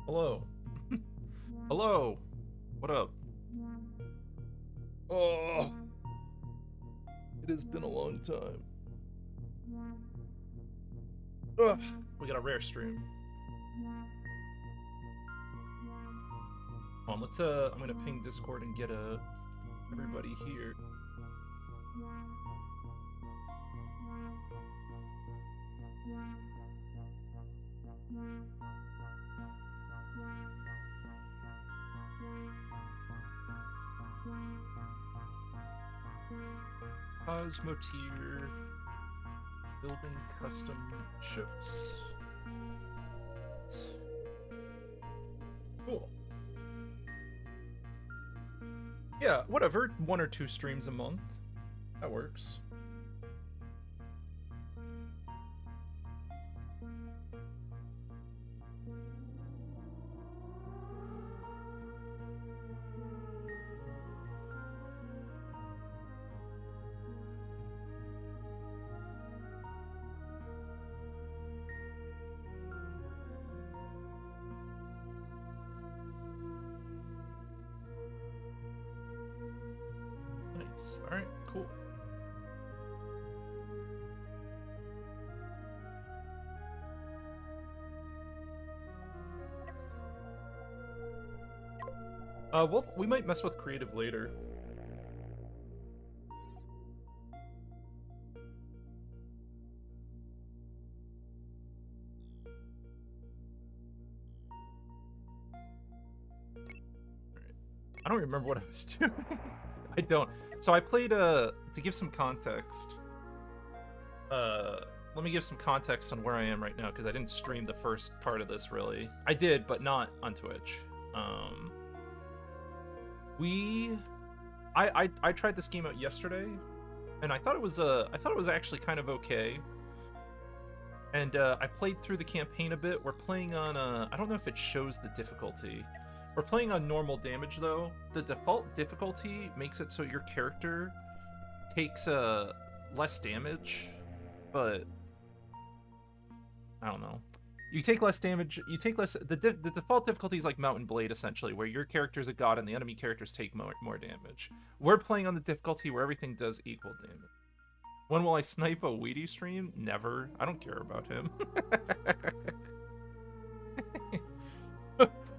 Hello. Hello. What up? Oh, it has been a long time. Ugh, we got a rare stream. Hold on, let's I'm gonna ping Discord and get everybody here. Cosmoteer, building custom ships. Cool. Yeah, whatever. 1 or 2 streams a month. That works. Nice. Alright, cool. Well, we might mess with creative later. I don't remember what I was doing. I don't. So I played, to give some context, let me give some context on where I am right now, because I didn't stream the first part of this, really. I did, but not on Twitch. I tried this game out yesterday, and I thought it was actually kind of okay. And, I played through the campaign a bit. We're playing on, I don't know if it shows the difficulty. We're playing on normal damage, though. The default difficulty makes it so your character takes less damage, but I don't know. You take less damage. You take less. The default difficulty is like Mountain Blade, essentially, where your character's a god and the enemy characters take more damage. We're playing on the difficulty where everything does equal damage. When will I snipe a Weedy stream? Never. I don't care about him.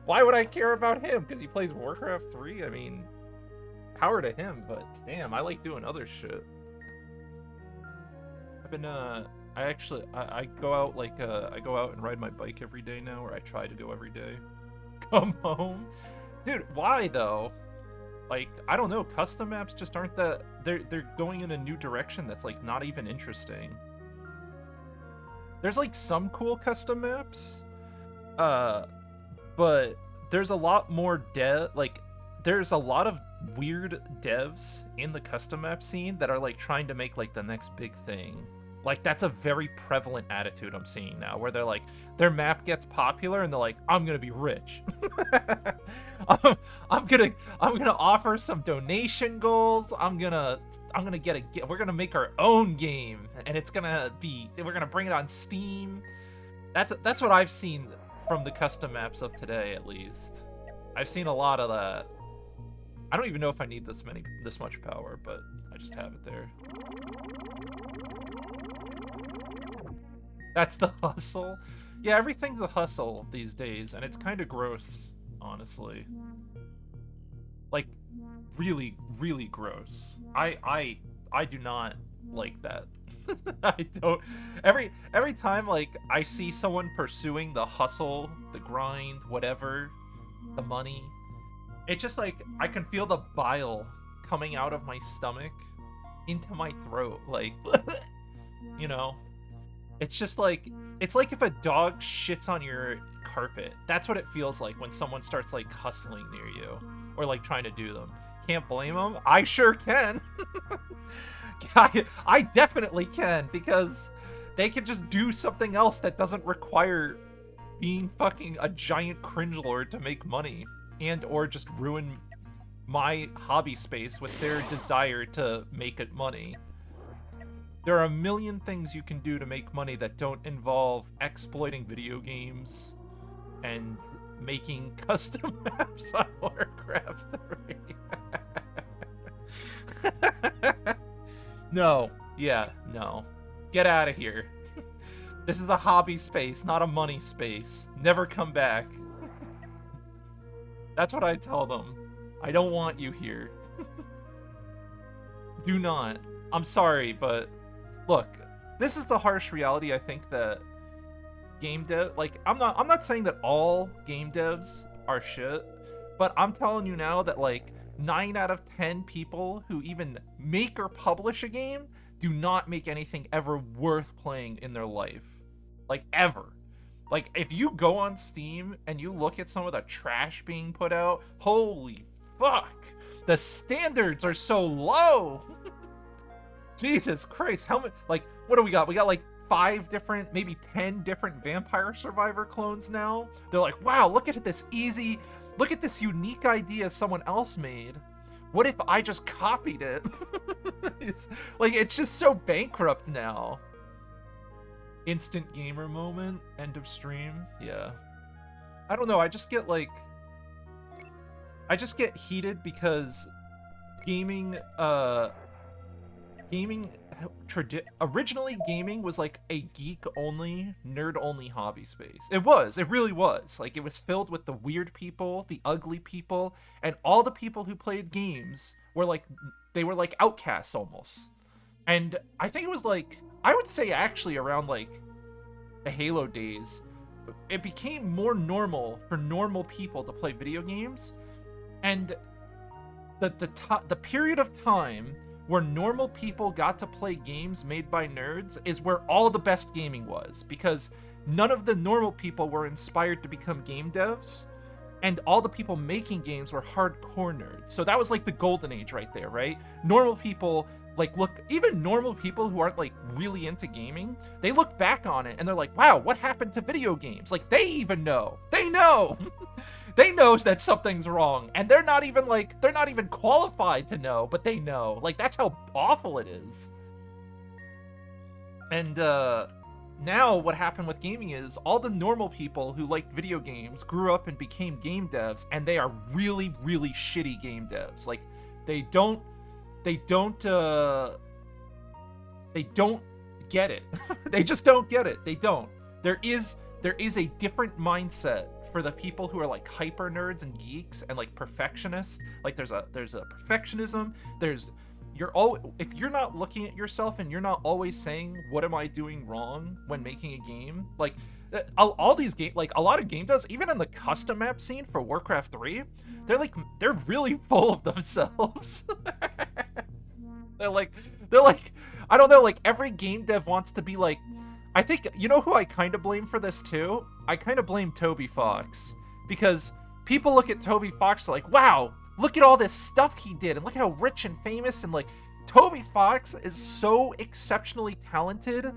Why would I care about him? Because he plays Warcraft 3? I mean, power to him, but damn, I like doing other shit. I've been, I go out, like, I go out and ride my bike every day now, or I try to go every day. Come home? Dude, why, though? Like, I don't know, custom maps just aren't that... They're going in a new direction that's, like, not even interesting. There's, like, some cool custom maps, but there's a lot more there's a lot of weird devs in the custom map scene that are like trying to make like the next big thing. Like that's a very prevalent attitude I'm seeing now, where they're like, their map gets popular and they're like, I'm gonna be rich. I'm gonna offer some donation goals. We're gonna make our own game, and we're gonna bring it on Steam. That's what I've seen from the custom maps of today, at least. I've seen a lot of that. I don't even know if I need this much power, but I just have it there. That's the hustle. Yeah, everything's a hustle these days, and it's kind of gross, honestly. Like, really, really gross. I do not like that. I don't. Every time like I see someone pursuing the hustle, the grind, whatever, the money, it just like I can feel the bile coming out of my stomach into my throat, like you know. It's just like it's like if a dog shits on your carpet. That's what it feels like when someone starts like hustling near you or like trying to do them. Can't blame them. I sure can. I definitely can, because they can just do something else that doesn't require being fucking a giant cringelord to make money, and or just ruin my hobby space with their desire to make it money. There are a million things you can do to make money that don't involve exploiting video games and making custom maps on Warcraft 3. No. Yeah, no. Get out of here. This is a hobby space, not a money space. Never come back. That's what I tell them. I don't want you here. Do not. I'm sorry, but look, this is the harsh reality. I think that game dev, like, I'm not saying that all game devs are shit, but I'm telling you now that like 9 out of 10 people who even make or publish a game do not make anything ever worth playing in their life. Like, ever. Like, if you go on Steam and you look at some of the trash being put out, holy fuck, the standards are so low. Jesus Christ, how many, like, what do we got? We got like 5 different, maybe 10 different Vampire Survivor clones now. They're like, wow, look at this easy, look at this unique idea someone else made. What if I just copied it? It's just so bankrupt now. Instant gamer moment, end of stream. Yeah. I don't know, I just get heated because originally gaming was like a geek-only, nerd-only hobby space. It really was. Like, it was filled with the weird people, the ugly people, and all the people who played games were like, they were like outcasts almost. And I think it was like, I would say actually around like the Halo days, it became more normal for normal people to play video games. And the period of time where normal people got to play games made by nerds is where all the best gaming was, because none of the normal people were inspired to become game devs, and all the people making games were hardcore nerds. So that was like the golden age right there, right? Normal people, like, even normal people who aren't like really into gaming, they look back on it and they're like, wow, what happened to video games? Like, they even know. They know. They know that something's wrong, and they're not even qualified to know, but they know. Like, that's how awful it is. And now what happened with gaming is all the normal people who liked video games grew up and became game devs, and they are really, really shitty game devs. Like, they don't get it. They just don't get it. They don't. There is a different mindset for the people who are like hyper nerds and geeks and like perfectionists. Like, there's a perfectionism. If you're not looking at yourself and you're not always saying, what am I doing wrong when making a game? Like, all these game, like a lot of game devs, even in the custom map scene for Warcraft 3, they're really full of themselves. They're like, I don't know, like, every game dev wants to be like, I think, you know who I kind of blame for this too? I kind of blame Toby Fox, because people look at Toby Fox like, wow, look at all this stuff he did, and look at how rich and famous, and like, Toby Fox is so exceptionally talented.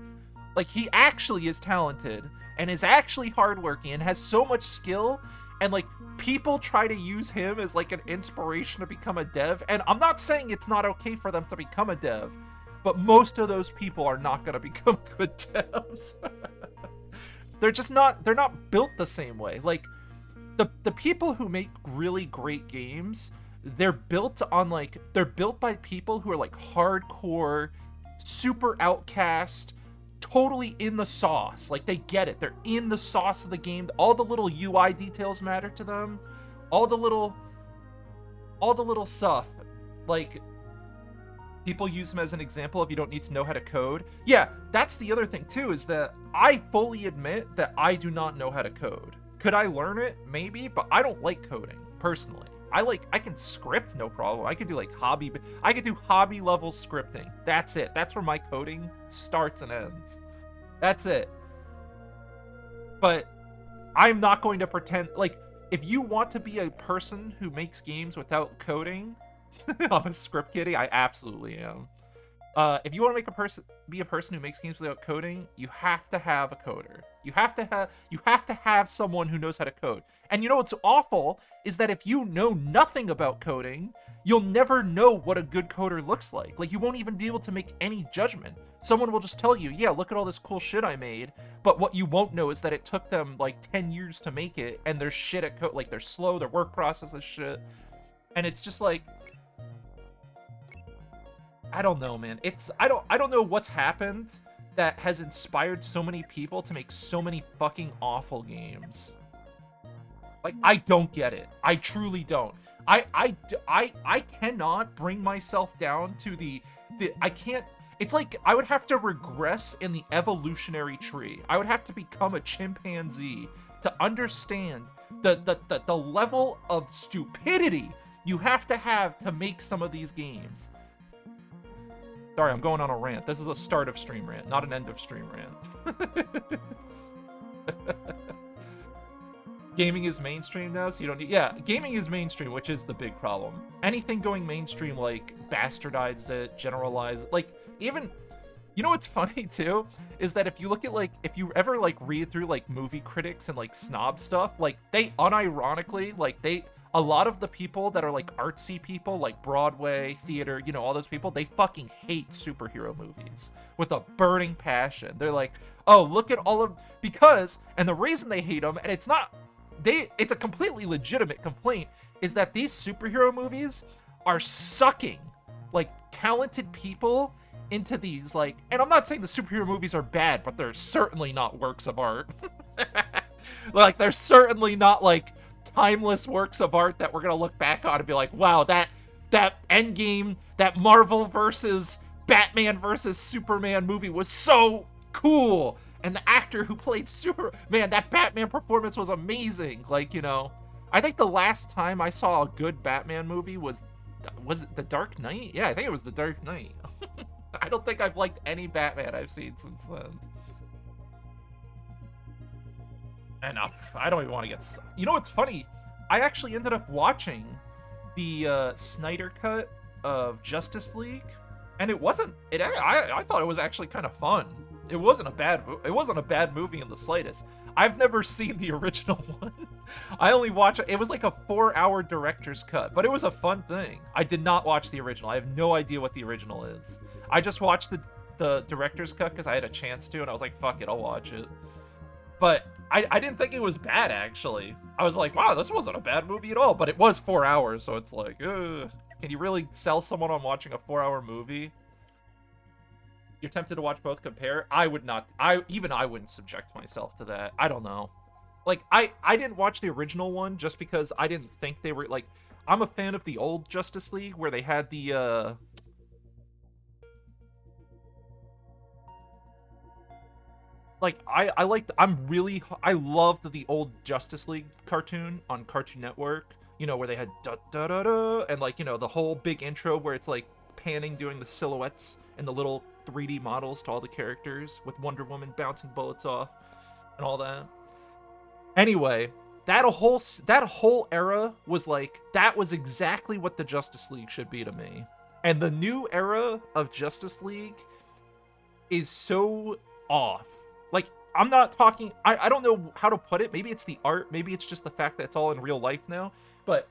Like, he actually is talented, and is actually hardworking, and has so much skill, and like, people try to use him as like an inspiration to become a dev, and I'm not saying it's not okay for them to become a dev, but most of those people are not going to become good devs. They're not built the same way. Like, the people who make really great games, they're built by people who are like hardcore, super outcast, totally in the sauce. Like, they get it. They're in the sauce of the game. All the little UI details matter to them. All the little stuff. Like, people use them as an example if you don't need to know how to code. Yeah, that's the other thing too, is that I fully admit that I do not know how to code. Could I learn it? Maybe, but I don't like coding, personally. I can script, no problem. I could do hobby level scripting. That's it. That's where my coding starts and ends. That's it. But I'm not going to pretend, like, if you want to be a person who makes games without coding, I'm a script kiddie. I absolutely am. If you want to be a person who makes games without coding, you have to have a coder. You have to have someone who knows how to code. And you know what's awful is that if you know nothing about coding, you'll never know what a good coder looks like. Like, you won't even be able to make any judgment. Someone will just tell you, yeah, look at all this cool shit I made, but what you won't know is that it took them, like, 10 years to make it, and they're shit at code. Like, they're slow, their work process is shit. And it's just like, I don't know, man. I don't know what's happened that has inspired so many people to make so many fucking awful games. Like, I don't get it. I truly don't. I cannot bring myself down to I can't. It's like I would have to regress in the evolutionary tree. I would have to become a chimpanzee to understand the level of stupidity you have to make some of these games. Sorry, I'm going on a rant. This is a start of stream rant, not an end of stream rant. Gaming is mainstream now, so you don't need... Yeah, gaming is mainstream, which is the big problem. Anything going mainstream, like, bastardize it, generalize it. Like, even... You know what's funny, too? Is that if you look at, like... If you ever, like, read through, like, movie critics and, like, snob stuff, like, they unironically, like, they... A lot of the people that are, like, artsy people, like Broadway, theater, you know, all those people, they fucking hate superhero movies with a burning passion. They're like, oh, look at all of... Because... And the reason they hate them, and it's not... It's a completely legitimate complaint, is that these superhero movies are sucking, like, talented people into these, like... And I'm not saying the superhero movies are bad, but they're certainly not works of art. Like, they're certainly not, like, timeless works of art that we're gonna look back on and be like, wow, that Endgame, that Marvel versus Batman versus Superman movie was so cool. And the actor who played man, that Batman performance was amazing. Like, you know, I think the last time I saw a good Batman movie was it The Dark Knight? Yeah, I think it was The Dark Knight. I don't think I've liked any Batman I've seen since then. And I don't even want to get... You know what's funny? I actually ended up watching the Snyder cut of Justice League, and it wasn't... I thought it was actually kind of fun. It wasn't a bad movie in the slightest. I've never seen the original one. I only watched it was like a 4-hour director's cut, but it was a fun thing. I did not watch the original. I have no idea what the original is. I just watched the director's cut because I had a chance to, and I was like, fuck it, I'll watch it. But I didn't think it was bad, actually. I was like, wow, this wasn't a bad movie at all, but it was 4 hours, so it's like, ugh. Can you really sell someone on watching a 4-hour movie? You're tempted to watch both, compare? I would not. I wouldn't subject myself to that. I don't know. Like, I didn't watch the original one just because I didn't think they were, like... I'm a fan of the old Justice League where they had the, Like, I loved the old Justice League cartoon on Cartoon Network. You know, where they had da-da-da-da, and, like, you know, the whole big intro where it's, like, panning doing the silhouettes and the little 3D models to all the characters with Wonder Woman bouncing bullets off and all that. Anyway, that whole era was like, that was exactly what the Justice League should be to me. And the new era of Justice League is so off. Like, I'm not talking... I don't know how to put it. Maybe it's the art. Maybe it's just the fact that it's all in real life now. But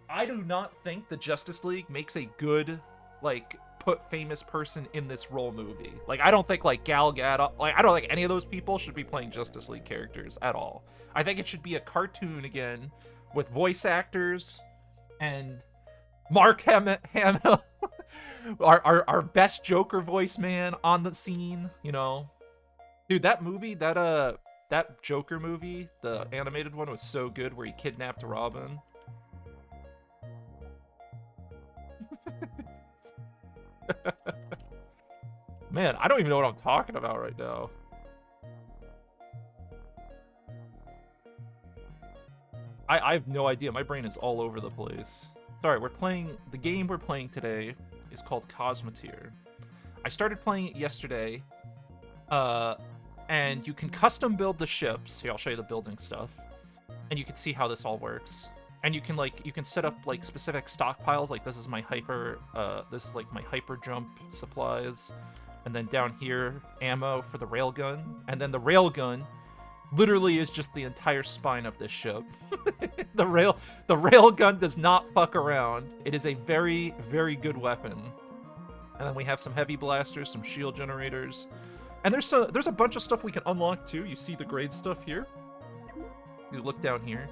I do not think the Justice League makes a good, like, put famous person in this role movie. Like, I don't think, like, Gal Gadot... Like, I don't think any of those people should be playing Justice League characters at all. I think it should be a cartoon again with voice actors and Mark Hamill, our best Joker voice man on the scene, you know. Dude, that movie, that Joker movie, the animated one, was so good where he kidnapped Robin. Man, I don't even know what I'm talking about right now. I have no idea. My brain is all over the place. Sorry, the game we're playing today is called Cosmoteer. I started playing it yesterday, and you can custom build the ships. Here, I'll show you the building stuff. And you can see how this all works. And you can set up, like, specific stockpiles. Like, this is my hyper jump supplies. And then down here, ammo for the railgun. And then the railgun, literally is just the entire spine of this ship. The railgun does not fuck around. It is a very, very good weapon. And then we have some heavy blasters, some shield generators. And there's a bunch of stuff we can unlock too. You see the grade stuff here. You look down here.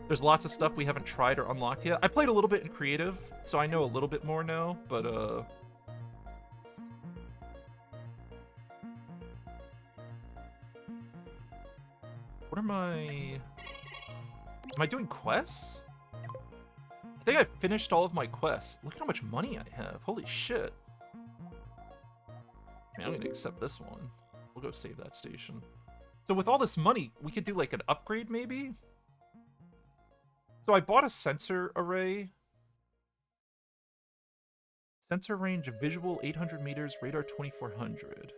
There's lots of stuff we haven't tried or unlocked yet. I played a little bit in creative, so I know a little bit more now, but what am I doing quests? I think I finished all of my quests. Look how much money I have. Holy shit. Man, I'm gonna accept this one. We'll go save that station. So with all this money, we could do like an upgrade maybe? So I bought a sensor array. Sensor range visual 800 meters, radar 2400.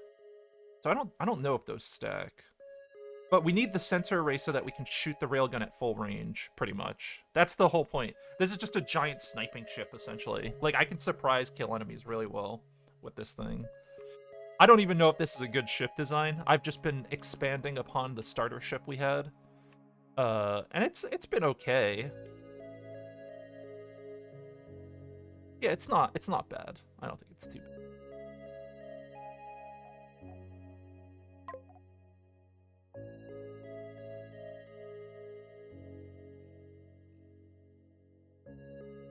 So I don't know if those stack. But we need the sensor array so that we can shoot the railgun at full range, pretty much. That's the whole point. This is just a giant sniping ship, essentially. Like, I can surprise kill enemies really well with this thing. I don't even know if this is a good ship design. I've just been expanding upon the starter ship we had. And it's been okay. Yeah, it's not bad. I don't think it's too bad.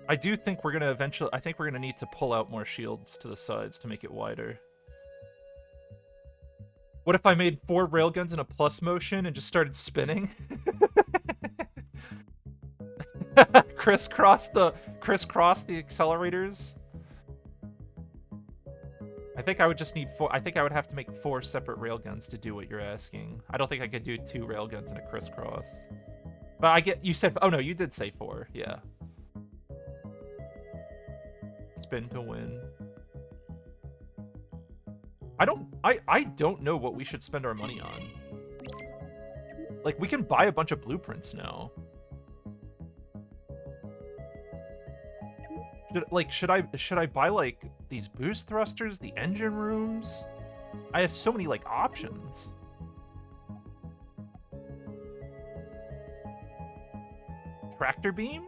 I do think we're gonna eventually. I think we're gonna need to pull out more shields to the sides to make it wider. What if I made 4 railguns in a plus motion and just started spinning? crisscross the accelerators. I think I would just need 4. I think I would have to make 4 separate railguns to do what you're asking. I don't think I could do 2 railguns in a crisscross. But I get you said. Oh no, you did say 4. Yeah. Spin to win. I don't know what we should spend our money on. Like, we can buy a bunch of blueprints now. Should I buy like these boost thrusters, the engine rooms? I have so many like options. Tractor beam?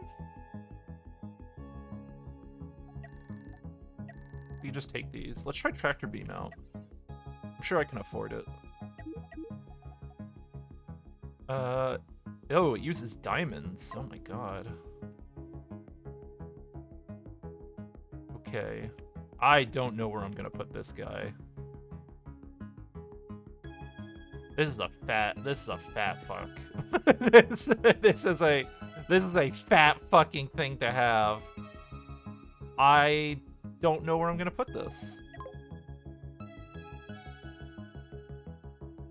You just take these. Let's try tractor beam out. I'm sure I can afford it. Oh, it uses diamonds. Oh my god. Okay. I don't know where I'm gonna put this guy. This is a fat fuck. this is a fat fucking thing to have. I don't know where I'm gonna put this.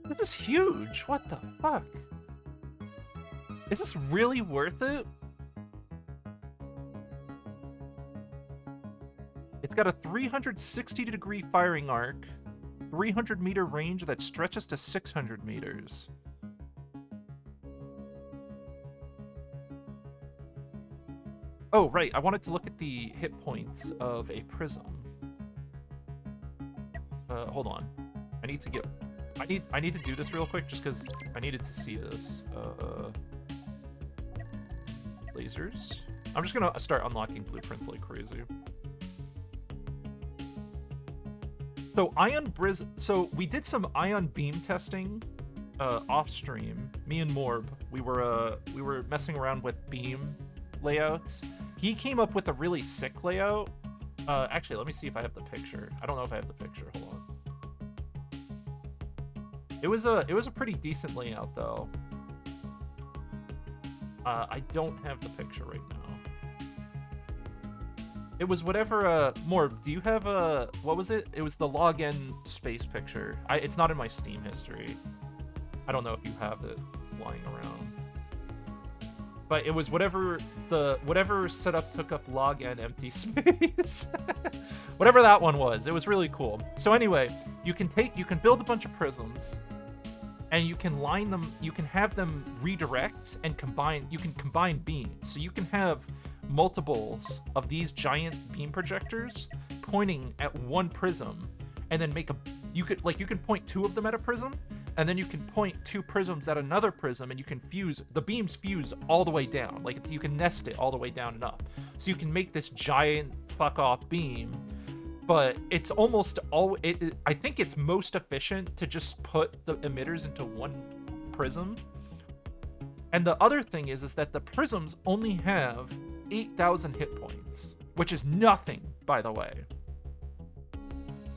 This is huge. What the fuck? Is this really worth it? It's got a 360-degree firing arc, 300-meter range that stretches to 600 meters. Oh, right. I wanted to look at the hit points of a prism. Hold on. I need to do this real quick just because I needed to see this. Lasers. I'm just gonna start unlocking blueprints like crazy. So we did some ion beam testing off stream. Me and Morb, we were messing around with beam layouts. He came up with a really sick layout. Actually, let me see if I have the picture. I don't know if I have the picture. Hold on. It was a pretty decent layout though. I don't have the picture right now. It was whatever, Morb, do you have what was it? It was the login space picture. It's not in my Steam history. I don't know if you have it lying around. But it was whatever setup took up login empty space. Whatever that one was. It was really cool. So anyway, you can build a bunch of prisms, and you can line them, you can have them redirect and combine, you can combine beams. So you can have multiples of these giant beam projectors pointing at one prism, and then you could point 2 of them at a prism, and then you can point 2 prisms at another prism, and you can fuse, the beams fuse all the way down. Like, you can nest it all the way down and up. So you can make this giant fuck-off beam, but it's almost I think it's most efficient to just put the emitters into one prism. And the other thing is that the prisms only have 8,000 hit points, which is nothing, by the way.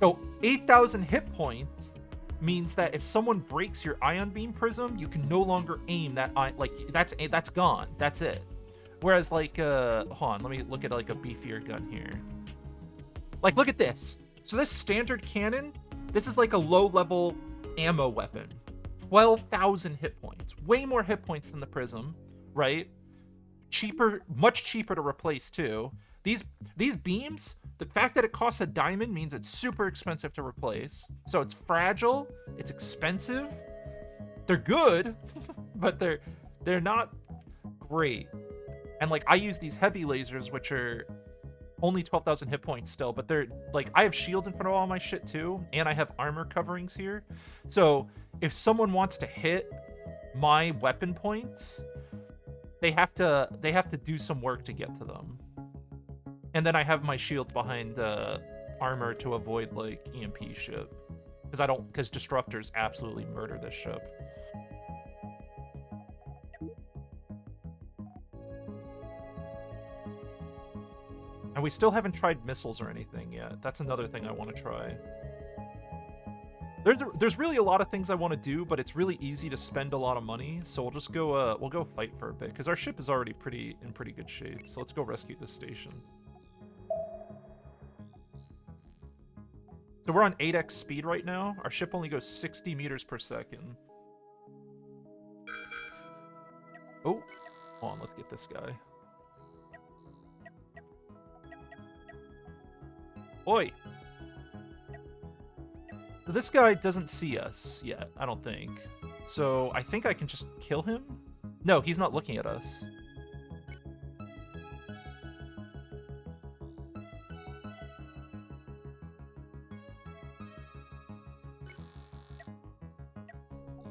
So 8,000 hit points means that if someone breaks your ion beam prism, you can no longer aim that like that's gone. That's it. Whereas like hold on, let me look at like a beefier gun here. Like, look at this. So this standard cannon, this is like a low-level ammo weapon. 12,000 hit points. Way more hit points than the prism, right? Cheaper, much cheaper to replace too. These beams, the fact that it costs a diamond means it's super expensive to replace. So it's fragile, it's expensive. They're good, but they're not great. And like, I use these heavy lasers, which are only 12,000 hit points still, but they're like, I have shields in front of all my shit too, and I have armor coverings here. So if someone wants to hit my weapon points, they have to do some work to get to them. And then I have my shields behind armor to avoid like EMP shit, because disruptors absolutely murder this ship. And we still haven't tried missiles or anything yet. That's another thing I want to try. There's really a lot of things I want to do, but it's really easy to spend a lot of money. So we'll just go we'll go fight for a bit, because our ship is already in pretty good shape. So let's go rescue this station. So we're on 8x speed right now. Our ship only goes 60 meters per second. Oh, hold on, let's get this guy. Oi! So this guy doesn't see us yet, I don't think. So I think I can just kill him? No, he's not looking at us.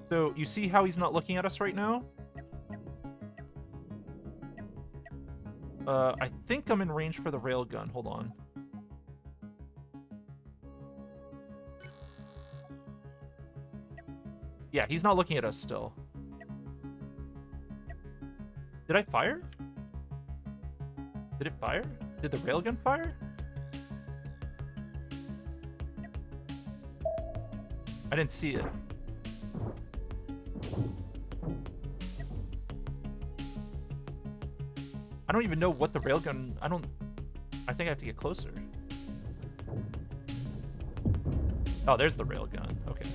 So you see how he's not looking at us right now? I think I'm in range for the railgun. Hold on. Yeah, he's not looking at us still. Did I fire? Did it fire? Did the railgun fire? I didn't see it. I don't even know what the railgun... I think I have to get closer. Oh, there's the railgun. Okay.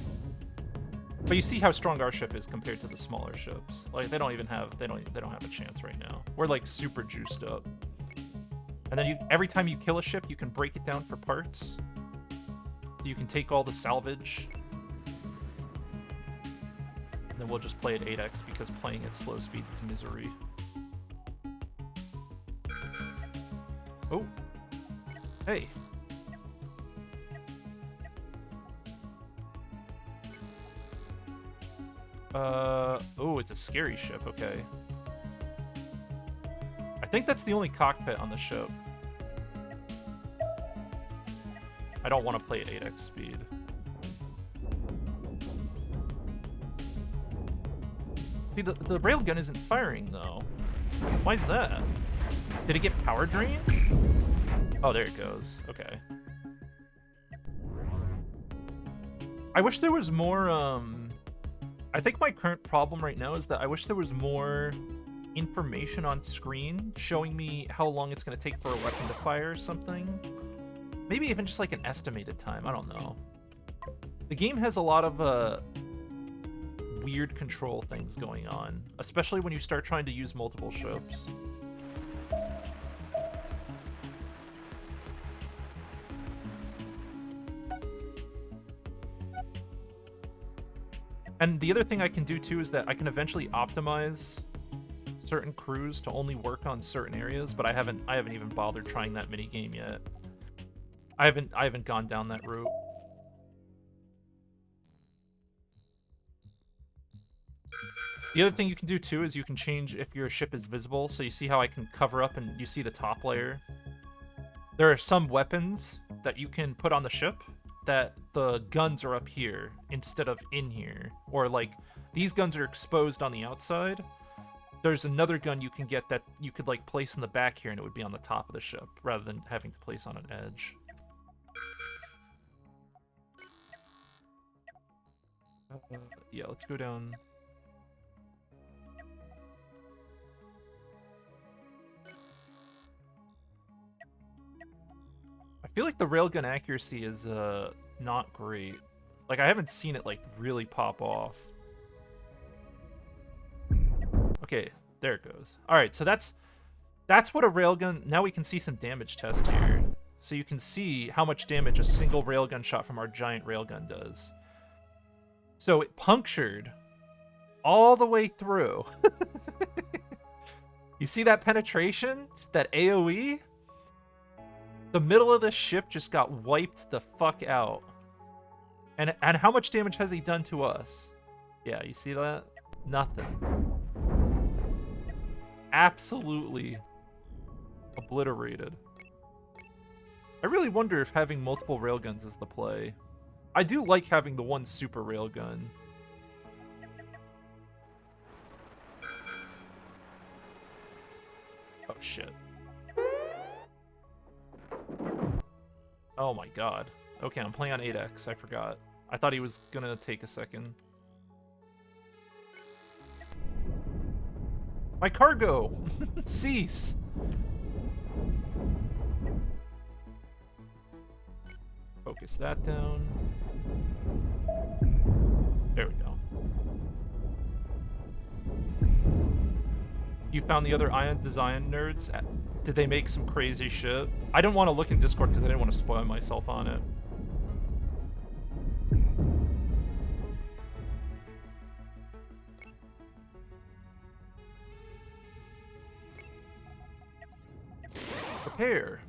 But you see how strong our ship is compared to the smaller ships. Like, they don't have a chance right now. We're like super juiced up. And then every time you kill a ship, you can break it down for parts. You can take all the salvage. And then we'll just play at 8x, because playing at slow speeds is misery. Oh. Hey. Oh, it's a scary ship, okay. I think that's the only cockpit on the ship. I don't want to play at 8x speed. See, the railgun isn't firing, though. Why is that? Did it get power drained? Oh, there it goes. Okay. I wish there was more, I think my current problem right now is that I wish there was more information on screen showing me how long it's going to take for a weapon to fire or something. Maybe even just like an estimated time. I don't know. The game has a lot of weird control things going on, especially when you start trying to use multiple ships. And the other thing I can do too is that I can eventually optimize certain crews to only work on certain areas, but I haven't even bothered trying that mini game yet. I haven't gone down that route. The other thing you can do too is you can change if your ship is visible. So you see how I can cover up and you see the top layer? There are some weapons that you can put on the ship that the guns are up here instead of in here. Or like, these guns are exposed on the outside. There's another gun you can get that you could like place in the back here and it would be on the top of the ship rather than having to place on an edge. Yeah, let's go down. I feel like the railgun accuracy is not great. Like, I haven't seen it like really pop off. Okay, there it goes. All right, so that's what a railgun... Now we can see some damage test here. So you can see how much damage a single railgun shot from our giant railgun does. So it punctured all the way through. You see that penetration? That AoE? The middle of the ship just got wiped the fuck out. And how much damage has he done to us? Yeah, you see that? Nothing. Absolutely obliterated. I really wonder if having multiple railguns is the play. I do like having the one super railgun. Oh shit. Oh my god. Okay, I'm playing on 8x, I forgot. I thought he was gonna take a second. My cargo! Cease! Focus that down. There we go. You found the other Ion Design nerds? Did they make some crazy shit? I didn't want to look in Discord because I didn't want to spoil myself on it. Repair.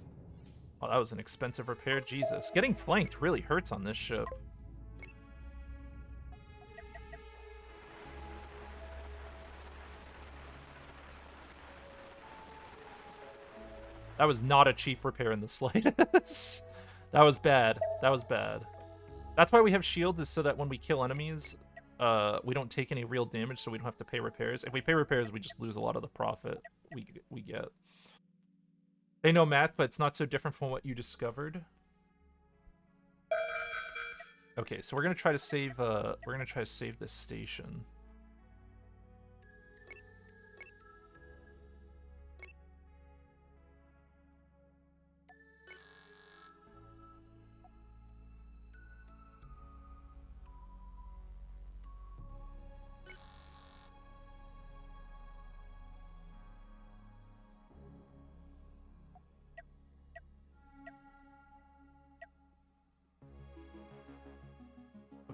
Oh, that was an expensive repair. Jesus. Getting flanked really hurts on this ship. That was not a cheap repair in the slightest. That was bad. That was bad. That's why we have shields, is so that when we kill enemies, we don't take any real damage, so we don't have to pay repairs. If we pay repairs, we just lose a lot of the profit we get. They know math, but it's not so different from what you discovered. Okay, so we're gonna try to save this station.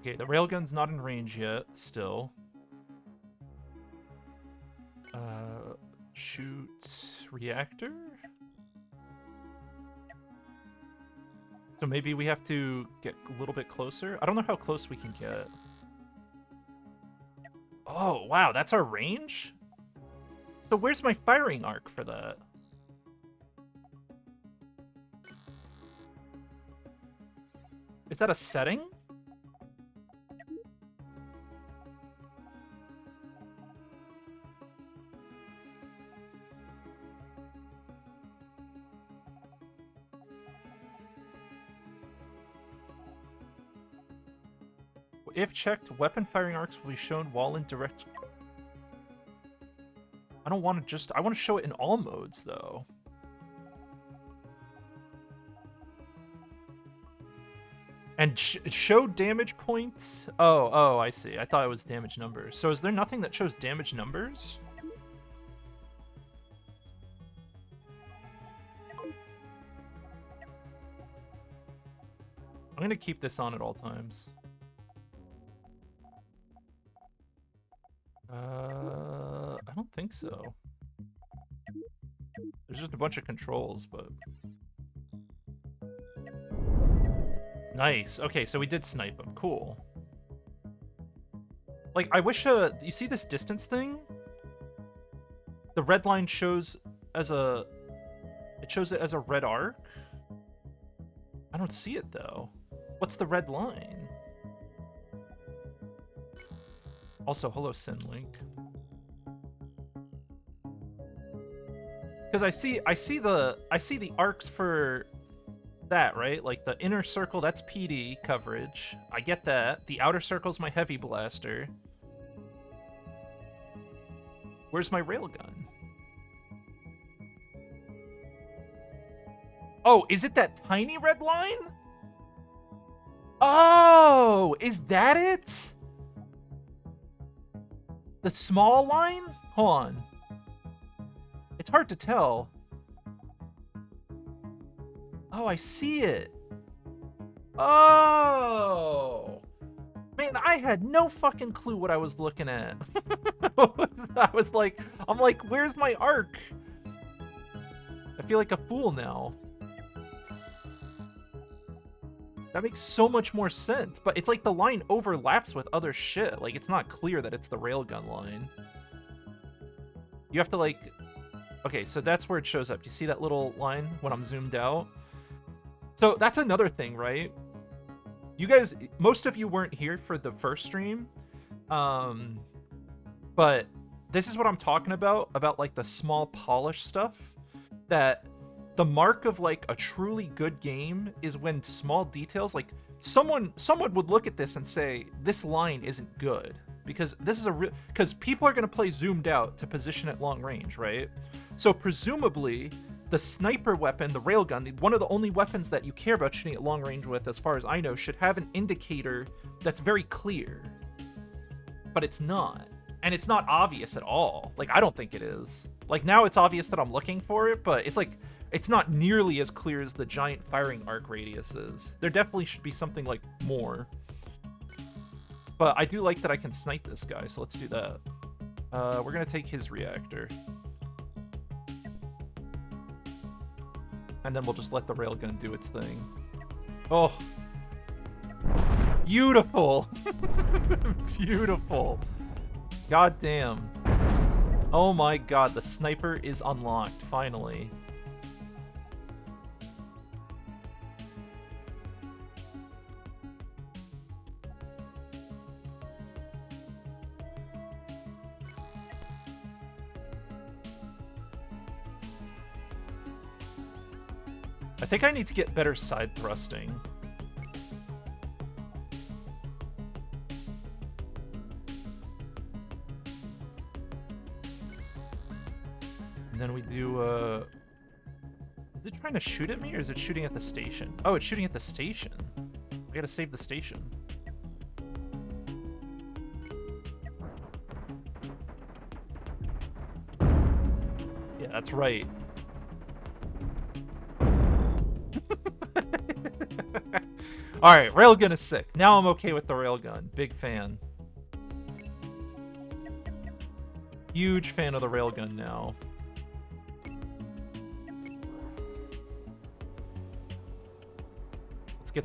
Okay, the railgun's not in range yet, still. Shoot reactor? So maybe we have to get a little bit closer? I don't know how close we can get. Oh, wow, that's our range? So where's my firing arc for that? Is that a setting? If checked, weapon firing arcs will be shown while in direct... I don't want to just... I want to show it in all modes, though. And show damage points? Oh, I see. I thought it was damage numbers. So is there nothing that shows damage numbers? I'm going to keep this on at all times. I don't think so. There's just a bunch of controls, but... Nice. Okay, so we did snipe him. Cool. Like, I wish, you see this distance thing? The red line shows as a... It shows it as a red arc? I don't see it, though. What's the red line? Also, hello, Sinlink. Because I see the arcs for that, right? Like the inner circle, that's PD coverage. I get that. The outer circle's my heavy blaster. Where's my railgun? Oh, is it that tiny red line? Oh, is that it? The small line? Hold on. It's hard to tell. Oh, I see it. Oh. Man, I had no fucking clue what I was looking at. I'm like, where's my arc? I feel like a fool now. That makes so much more sense, but it's like the line overlaps with other shit. Like, it's not clear that it's the railgun line. You have to, like... Okay, so that's where it shows up. You see that little line when I'm zoomed out? So that's another thing, right? You guys, most of you weren't here for the first stream, but this is what I'm talking about like the small polish stuff, that the mark of like a truly good game is when small details, like someone would look at this and say, this line isn't good, because this is because people are going to play zoomed out to position at long range, right? So presumably the sniper weapon, the railgun, one of the only weapons that you care about shooting at long range with, as far as I know, should have an indicator that's very clear. But it's not. And it's not obvious at all. Like, I don't think it is. Like, now it's obvious that I'm looking for it, but it's like, it's not nearly as clear as the giant firing arc radius is. There definitely should be something, like, more. But I do like that I can snipe this guy, so let's do that. We're gonna take his reactor. And then we'll just let the railgun do its thing. Oh. Beautiful. Beautiful. God damn. Oh my god, the sniper is unlocked, finally. I think I need to get better side thrusting. And then we do, is it trying to shoot at me, or is it shooting at the station? Oh, it's shooting at the station. I gotta save the station. Yeah, that's right. Alright, railgun is sick. Now I'm okay with the railgun. Big fan. Huge fan of the railgun now.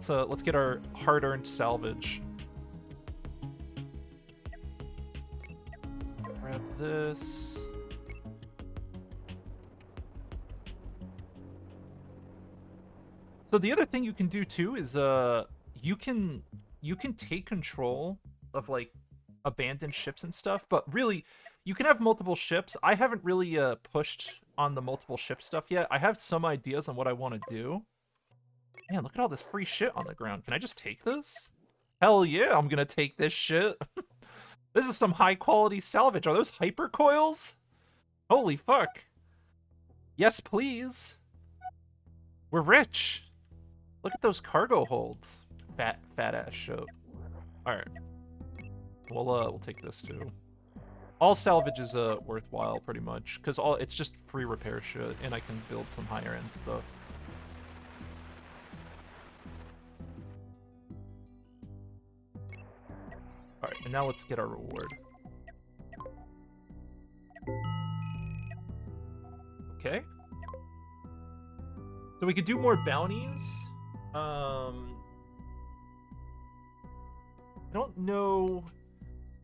Let's get our hard-earned salvage. Grab this. So the other thing you can do too is you can take control of like abandoned ships and stuff, but really you can have multiple ships. I haven't really pushed on the multiple ship stuff yet. I have some ideas on what I want to do. Man, look at all this free shit on the ground. Can I just take this? Hell yeah, I'm gonna take this shit. This is some high quality salvage. Are those hyper coils? Holy fuck. Yes, please. We're rich. Look at those cargo holds. Fat ass ship. Alright. We'll take this too. All salvage is worthwhile pretty much, because it's just free repair shit, and I can build some higher end stuff. Alright, and now let's get our reward. Okay. So we could do more bounties. I don't know.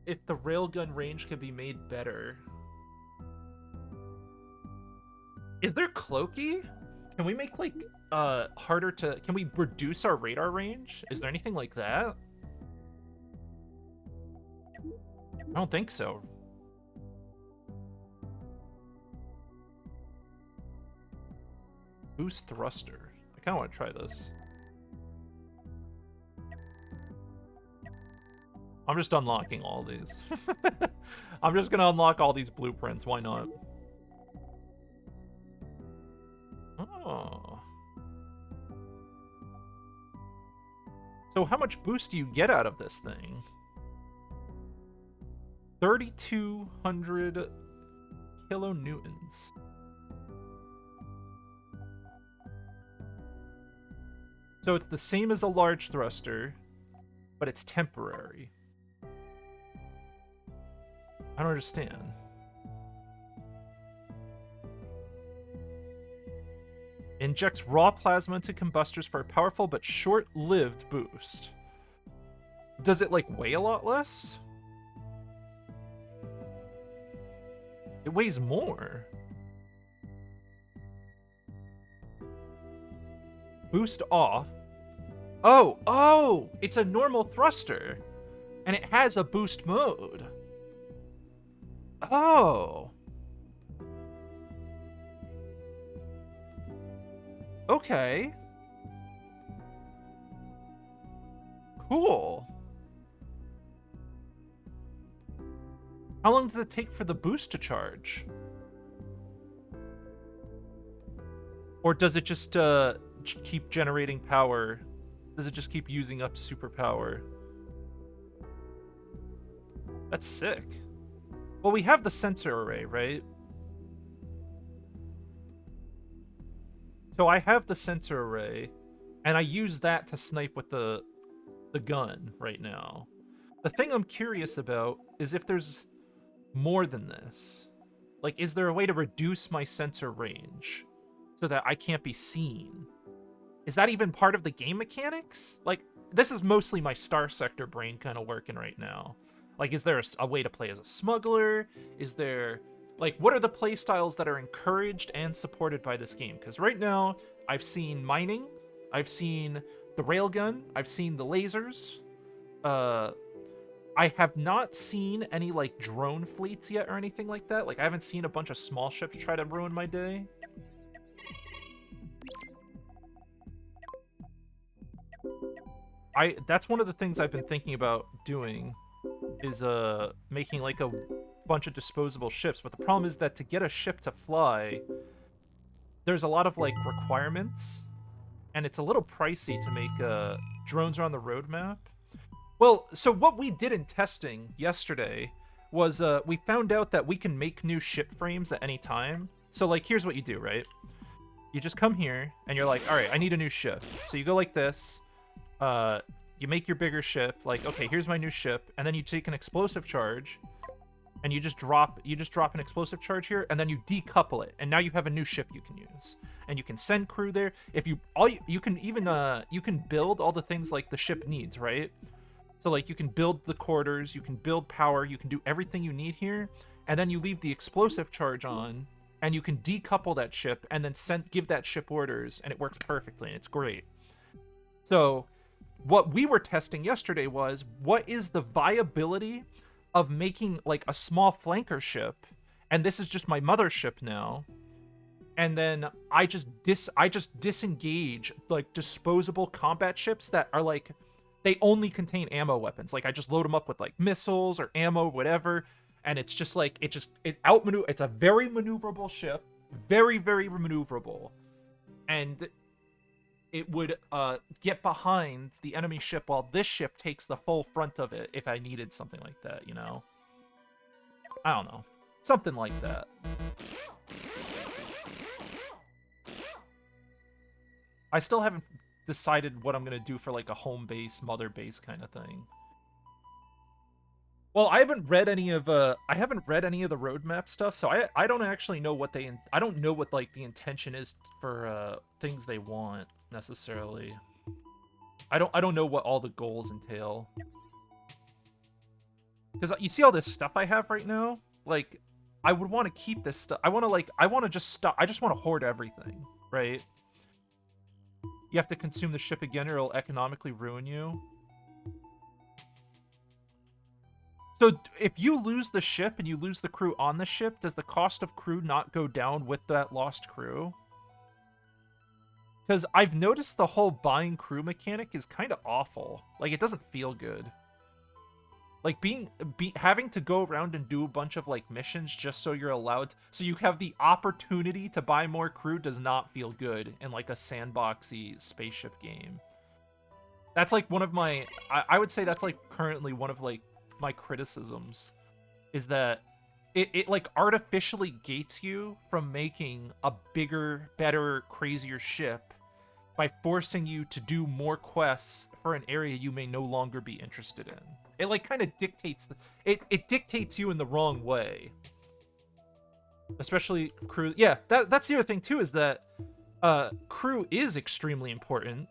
if the railgun range can be made better. Is there cloaky? Can we make, like, harder to... Can we reduce our radar range? Is there anything like that? I don't think so. Boost thruster. I kind of want to try this. I'm just unlocking all these. I'm just going to unlock all these blueprints. Why not? Oh. So how much boost do you get out of this thing? 3,200 kilonewtons. So it's the same as a large thruster, but it's temporary. I don't understand. Injects raw plasma into combustors for a powerful but short-lived boost. Does it, like, weigh a lot less? It weighs more. Boost off. Oh, it's a normal thruster. And it has a boost mode. Oh. Okay. Cool. How long does it take for the boost to charge? Or does it just keep generating power? Does it just keep using up superpower? That's sick. Well, we have the sensor array, right? So I have the sensor array, and I use that to snipe with the gun right now. The thing I'm curious about is if there's more than this. Like, is there a way to reduce my sensor range so that I can't be seen? Is that even part of the game mechanics? Like, this is mostly my Star Sector brain kind of working right now. Like, is there a way to play as a smuggler? Is there... Like, what are the playstyles that are encouraged and supported by this game? Because right now, I've seen mining, I've seen the railgun, I've seen the lasers. I have not seen any, like, drone fleets yet or anything like that. Like, I haven't seen a bunch of small ships try to ruin my day. That's one of the things I've been thinking about doing, is making, like, a bunch of disposable ships. But the problem is that to get a ship to fly, there's a lot of, like, requirements, and it's a little pricey to make drones around the roadmap. Well, so what we did in testing yesterday was we found out that we can make new ship frames at any time. So, like, here's what you do, right? You just come here, and you're like, all right, I need a new ship. So you go like this. You make your bigger ship, like, okay, here's my new ship, and then you take an explosive charge, and you just drop an explosive charge here, and then you decouple it, and now you have a new ship you can use, and you can send crew there. If you can even you can build all the things like the ship needs, right? So, like, you can build the quarters, you can build power, you can do everything you need here, and then you leave the explosive charge on, and you can decouple that ship, and then give that ship orders, and it works perfectly, and it's great. So what we were testing yesterday was, what is the viability of making, like, a small flanker ship, and this is just my mothership now, and then I just disengage, like, disposable combat ships that are, like, they only contain ammo weapons. Like, I just load them up with, like, missiles or ammo, whatever, and it's just, like, it's a very maneuverable ship, very, very maneuverable, and it would get behind the enemy ship while this ship takes the full front of it if I needed something like that, you know? I don't know. Something like that. I still haven't decided what I'm going to do for, like, a home base, mother base kind of thing. Well, I haven't read any of the roadmap stuff, so I don't actually know what I don't know what, like, the intention is for things they want necessarily. I don't know what all the goals entail. Because you see all this stuff I have right now? Like, I would want to keep this stuff. I want to just stop. I just want to hoard everything, right? You have to consume the ship again or it'll economically ruin you. So if you lose the ship and you lose the crew on the ship, does the cost of crew not go down with that lost crew? Because I've noticed the whole buying crew mechanic is kind of awful. Like, it doesn't feel good. Like, having to go around and do a bunch of, like, missions just so you're allowed so you have the opportunity to buy more crew does not feel good in, like, a sandboxy spaceship game. That's, like, one of my... I would say that's, like, currently one of, like, my criticisms. Is that it, like, artificially gates you from making a bigger, better, crazier ship by forcing you to do more quests for an area you may no longer be interested in. It, like, kind of dictates... It dictates you in the wrong way. Especially crew... Yeah, that's the other thing, too, is that crew is extremely important.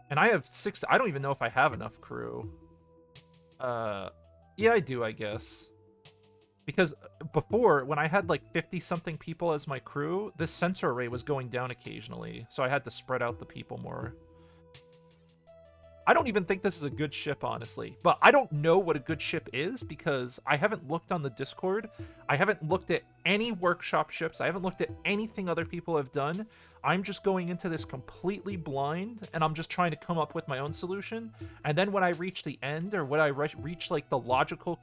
And I have 6... I don't even know if I have enough crew. Yeah, I do, I guess. Because before, when I had, like, 50-something people as my crew, this sensor array was going down occasionally, so I had to spread out the people more. I don't even think this is a good ship, honestly. But I don't know what a good ship is because I haven't looked on the Discord. I haven't looked at any workshop ships. I haven't looked at anything other people have done. I'm just going into this completely blind, and I'm just trying to come up with my own solution. And then when I reach the end, or when I reach, like, the logical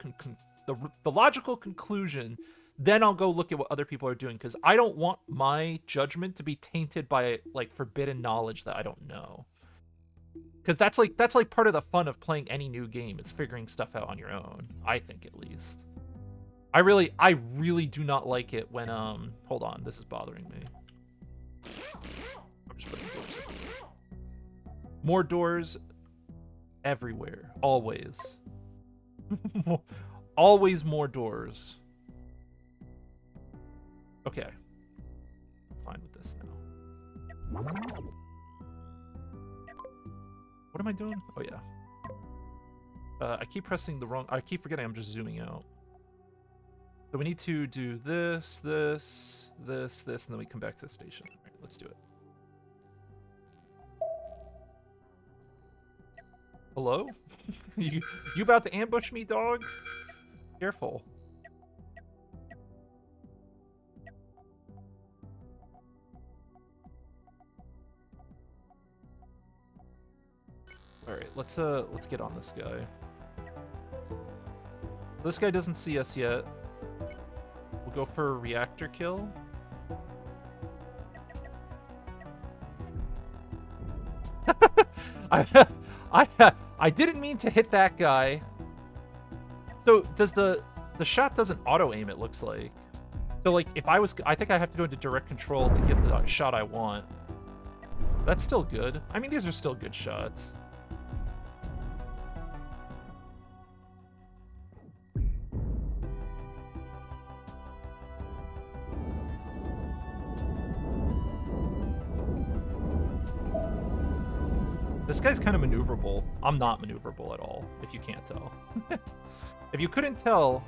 the logical conclusion, then I'll go look at what other people are doing, because I don't want my judgment to be tainted by, like, forbidden knowledge that I don't know. Because that's like part of the fun of playing any new game, is figuring stuff out on your own. I think, at least. I really do not like it when hold on, this is bothering me. I'm just putting doors everywhere. More doors everywhere, always. Always more doors. Okay, I'm fine with this now. What am I doing? Oh, yeah. I keep pressing the wrong... I keep forgetting I'm just zooming out. So we need to do this, this, this, this, and then we come back to the station. All right, let's do it. Hello? you about to ambush me, dog? Careful. All right, let's get on this guy. This guy doesn't see us yet. We'll go for a reactor kill. I didn't mean to hit that guy. So does the shot doesn't auto aim, it looks like. So like if I think I have to go into direct control to get the shot I want. That's still good. I mean, these are still good shots. This guy's kind of maneuverable. I'm not maneuverable at all, if you can't tell. If you couldn't tell,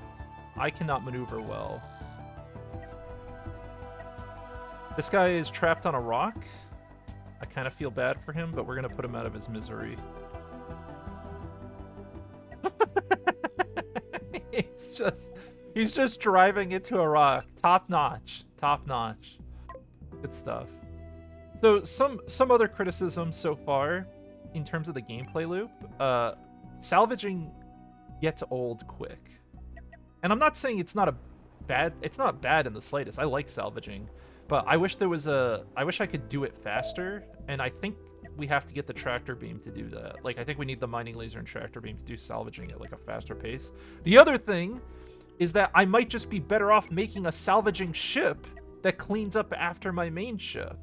I cannot maneuver well. This guy is trapped on a rock. I kind of feel bad for him, but we're going to put him out of his misery. He's just driving into a rock. Top notch. Top notch. Good stuff. So some other criticism so far in terms of the gameplay loop. Salvaging gets old quick. And I'm not saying it's not bad in the slightest. I like salvaging. But I wish I could do it faster, and I think we have to get the tractor beam to do that. Like, I think we need the mining laser and tractor beam to do salvaging at, like, a faster pace. The other thing is that I might just be better off making a salvaging ship that cleans up after my main ship.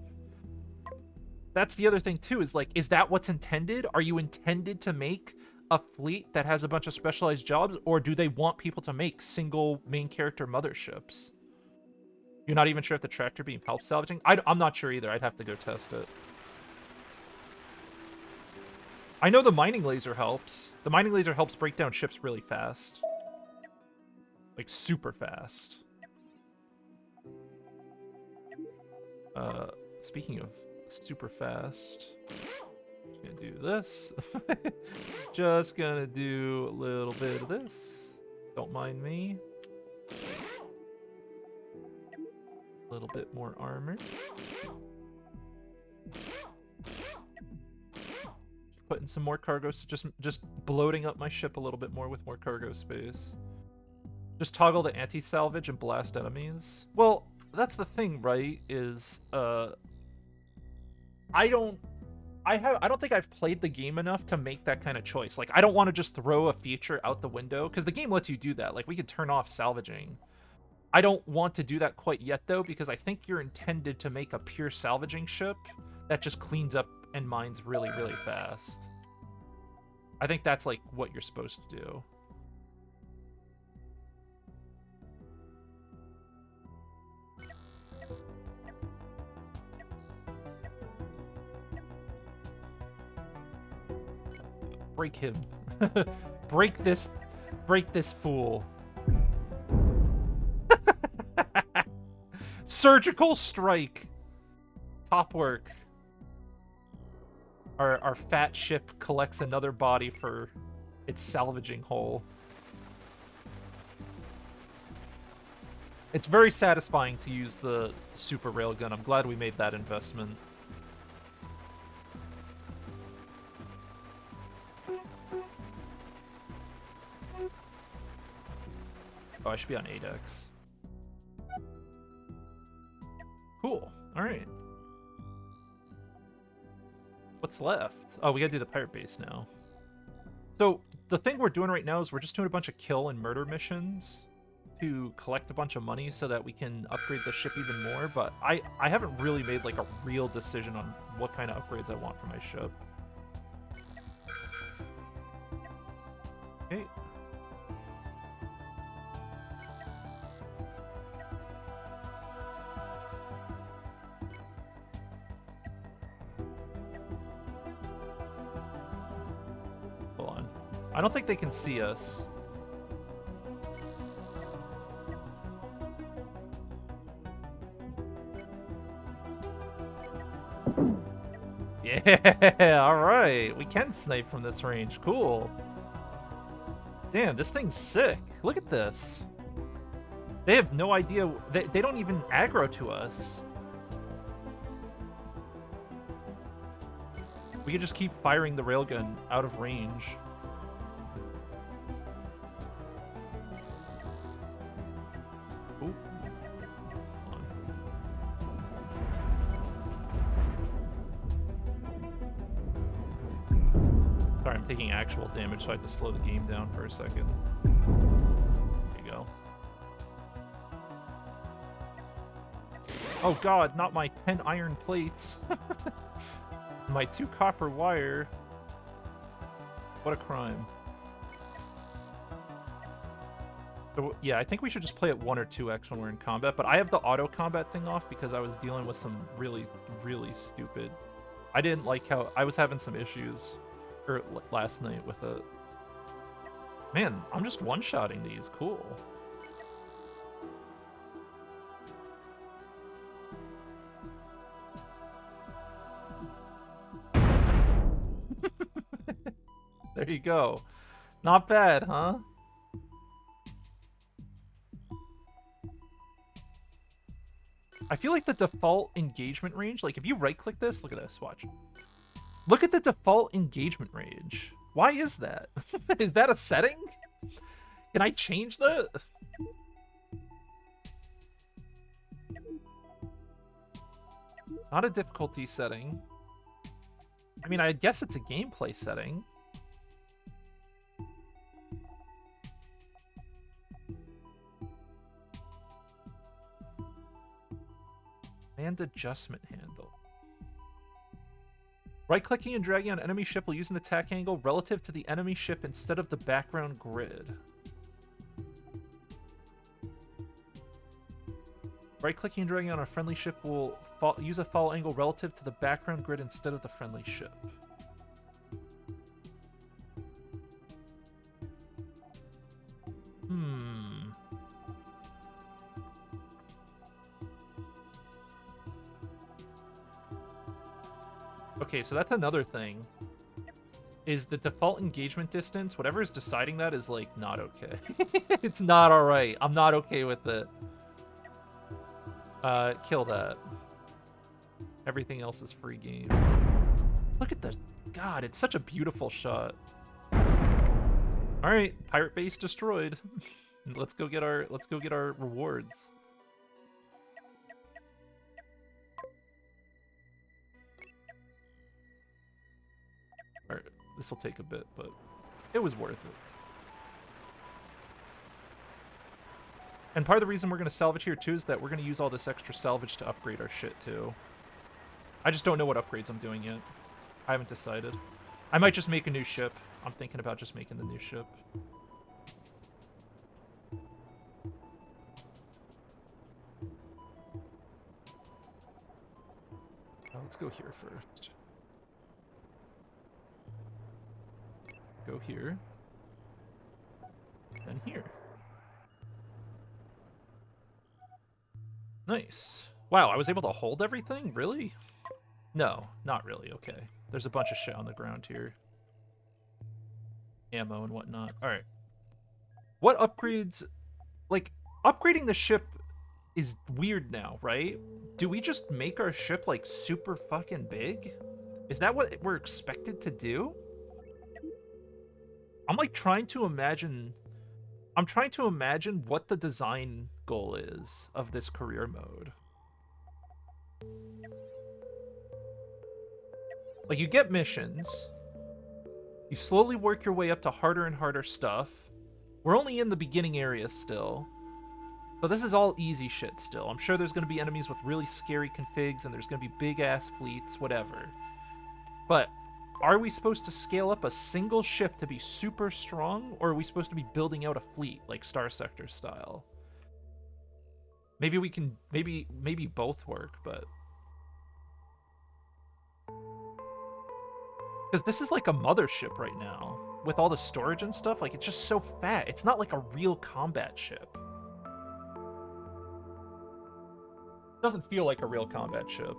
That's the other thing, too, is, like, is that what's intended? Are you intended to make a fleet that has a bunch of specialized jobs, or do they want people to make single main character motherships? You're not even sure if the tractor beam helps salvaging? I'm not sure either. I'd have to go test it. I know the mining laser helps. The mining laser helps break down ships really fast. Like, super fast. Speaking of super fast, just gonna do this. Just gonna do a little bit of this. Don't mind me. A little bit more armor. Putting some more cargo, so just bloating up my ship a little bit more with more cargo space. Just toggle the anti-salvage and blast enemies. Well, that's the thing, right? Is I don't think I've played the game enough to make that kind of choice. Like, I don't want to just throw a feature out the window, because the game lets you do that. Like, we can turn off salvaging. I don't want to do that quite yet, though, because I think you're intended to make a pure salvaging ship that just cleans up and mines really, really fast. I think that's, like, what you're supposed to do. Break him. Break this fool. Surgical strike. Top work. Our fat ship collects another body for its salvaging hole. It's very satisfying to use the super railgun. I'm glad we made that investment. Oh, I should be on 8x. Cool. Alright. What's left? Oh, we gotta do the pirate base now. So, the thing we're doing right now is we're just doing a bunch of kill and murder missions to collect a bunch of money so that we can upgrade the ship even more, but I haven't really made, like, a real decision on what kind of upgrades I want for my ship. Okay. I don't think they can see us. Yeah, alright. We can snipe from this range. Cool. Damn, this thing's sick. Look at this. They have no idea. They don't even aggro to us. We could just keep firing the railgun out of range. Taking actual damage, so I have to slow the game down for a second. There you go. Oh god, not my 10 iron plates. My 2 copper wire. What a crime. So, yeah, I think we should just play at 1 or 2x when we're in combat, but I have the auto combat thing off because I was dealing with some really, really stupid... I didn't like how... I was having some issues last night with it. Man, I'm just one-shotting these. Cool. There you go. Not bad, huh? I feel like the default engagement range, like if you right-click this, look at this, watch. Look at the default engagement range. Why is that? Is that a setting? Can I change that? Not a difficulty setting. I mean, I guess it's a gameplay setting. And adjustment handle. Right-clicking and dragging on enemy ship will use an attack angle relative to the enemy ship instead of the background grid. Right-clicking and dragging on a friendly ship will use a fall angle relative to the background grid instead of the friendly ship. Okay, so that's another thing. Is the default engagement distance, whatever is deciding that is, like, not okay. It's not alright. I'm not okay with it. Kill that. Everything else is free game. Look at the... God, it's such a beautiful shot. Alright, pirate base destroyed. Let's go get our rewards. Alright, this will take a bit, but it was worth it. And part of the reason we're going to salvage here, too, is that we're going to use all this extra salvage to upgrade our shit, too. I just don't know what upgrades I'm doing yet. I haven't decided. I might just make a new ship. I'm thinking about just making the new ship. Let's go here first. Go here. And here. Nice. Wow, I was able to hold everything? Really? No, not really. Okay. There's a bunch of shit on the ground here. Ammo and whatnot. Alright. What upgrades... Like, upgrading the ship is weird now, right? Do we just make our ship, like, super fucking big? Is that what we're expected to do? I'm, like, trying to imagine... I'm trying to imagine what the design goal is of this career mode. Like, you get missions. You slowly work your way up to harder and harder stuff. We're only in the beginning area still. So this is all easy shit still. I'm sure there's going to be enemies with really scary configs, and there's going to be big-ass fleets, whatever. But are we supposed to scale up a single ship to be super strong, or are we supposed to be building out a fleet, like Star Sector style? Maybe we can... Maybe both work, but... Because this is like a mothership right now. With all the storage and stuff, like, it's just so fat. It's not like a real combat ship. It doesn't feel like a real combat ship.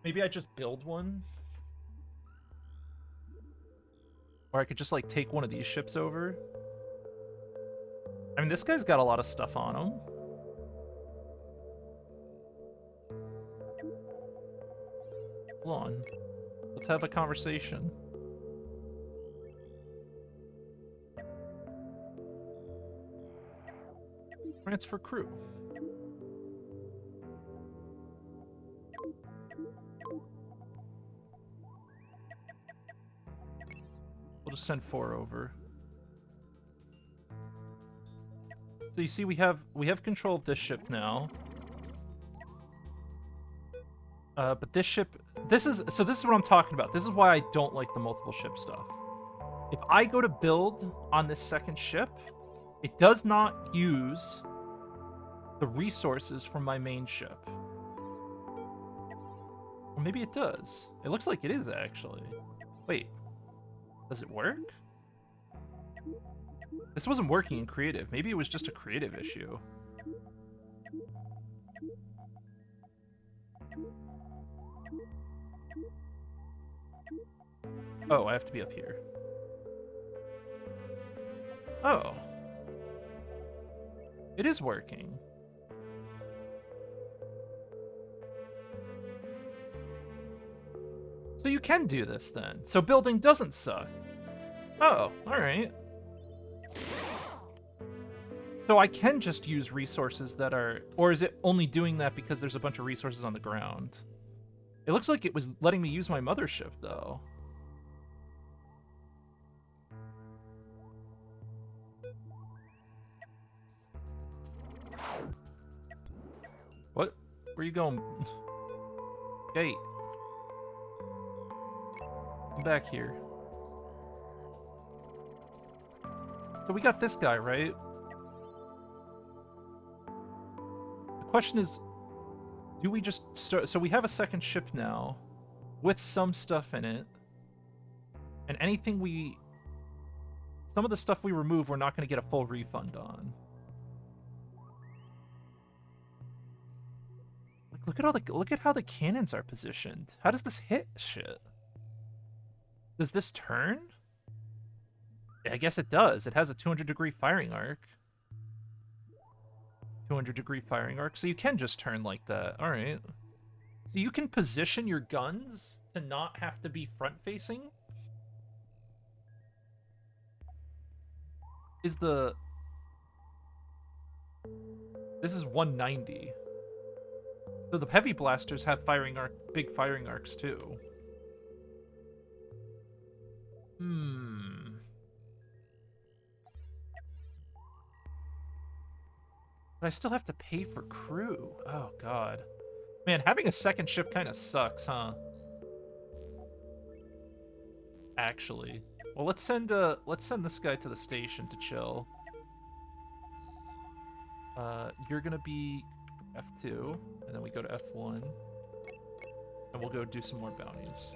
Maybe I just build one? Or I could just, like, take one of these ships over? I mean, this guy's got a lot of stuff on him. Hold on. Let's have a conversation. Transfer crew. We'll just send 4 over. So you see, we have control of this ship now. But this ship, this is what I'm talking about. This is why I don't like the multiple ship stuff. If I go to build on this second ship, it does not use the resources from my main ship. Or maybe it does. It looks like it is, actually. Wait. Does it work? This wasn't working in creative. Maybe it was just a creative issue. Oh, I have to be up here. Oh. It is working. So you can do this then. So building doesn't suck. Oh, alright. So I can just use resources that are... Or is it only doing that because there's a bunch of resources on the ground? It looks like it was letting me use my mothership, though. What? Where you going? Hey. Come back here. So we got this guy, right? The question is, do we just start... So we have a second ship now with some stuff in it. And anything we... Some of the stuff we remove, we're not going to get a full refund on. look at how the cannons are positioned. How does this hit shit? Does this turn? I guess it does. It has a 200-degree firing arc. 200-degree firing arc, so you can just turn like that. All right. So you can position your guns to not have to be front-facing? This is 190. So the heavy blasters have big firing arcs too. But I still have to pay for crew. Oh god. Man, having a second ship kind of sucks, huh? Actually. Well, let's send this guy to the station to chill. You're gonna be F2, and then we go to F1. And we'll go do some more bounties.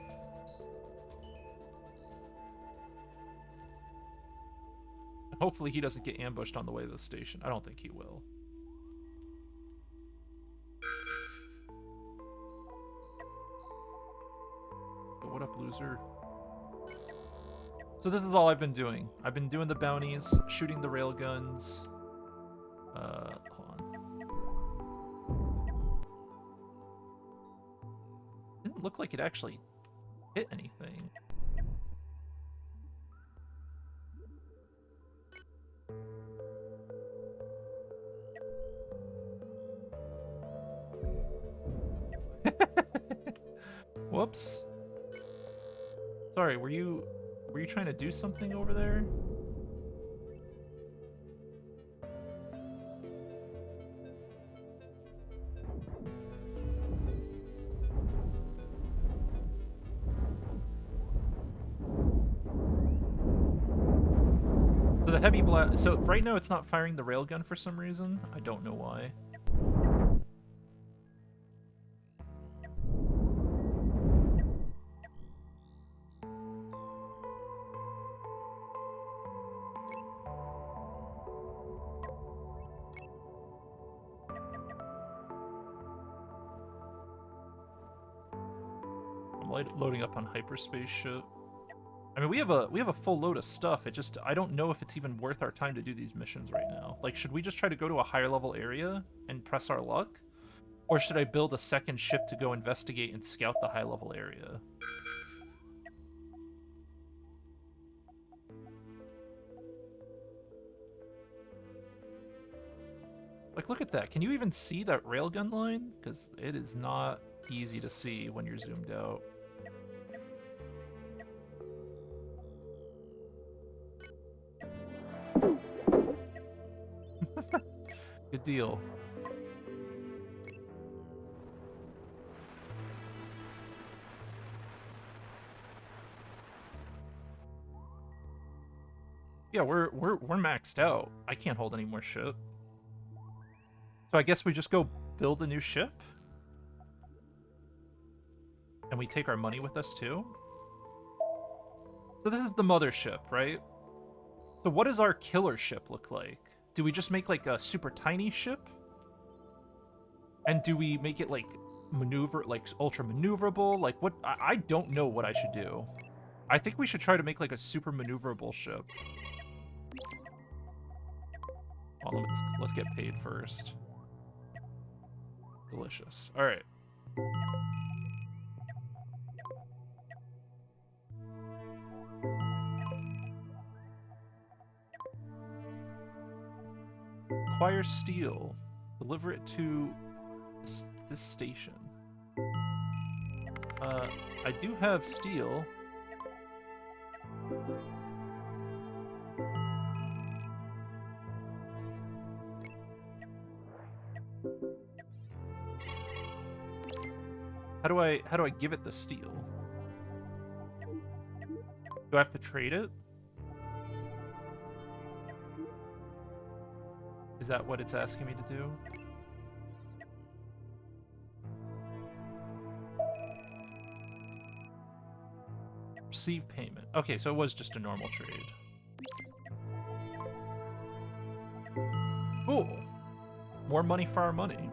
And hopefully he doesn't get ambushed on the way to the station. I don't think he will. What up, loser? So this is all I've been doing. I've been doing the bounties, shooting the railguns. Hold on. Didn't look like it actually hit anything. Whoops. Sorry, were you trying to do something over there? So the heavy blast. So right now it's not firing the railgun for some reason. I don't know why. Loading up on hyperspace ship. I mean, we have a full load of stuff. I don't know if it's even worth our time to do these missions right now. Like, should we just try to go to a higher level area and press our luck? Or should I build a second ship to go investigate and scout the high level area? Like, look at that. Can you even see that railgun line? Because it is not easy to see when you're zoomed out. Good deal. Yeah, we're maxed out. I can't hold any more ship. So I guess we just go build a new ship? And we take our money with us too? So this is the mothership, right? So what does our killer ship look like? Do we just make like a super tiny ship? And do we make it like ultra maneuverable? Like what? I don't know what I should do. I think we should try to make like a super maneuverable ship. Well, let's get paid first. Delicious. All right. Acquire steel. Deliver it to this station. I do have steel. How do I give it the steel? Do I have to trade it? Is that what it's asking me to do? Receive payment. Okay, so it was just a normal trade. Cool. More money for our money.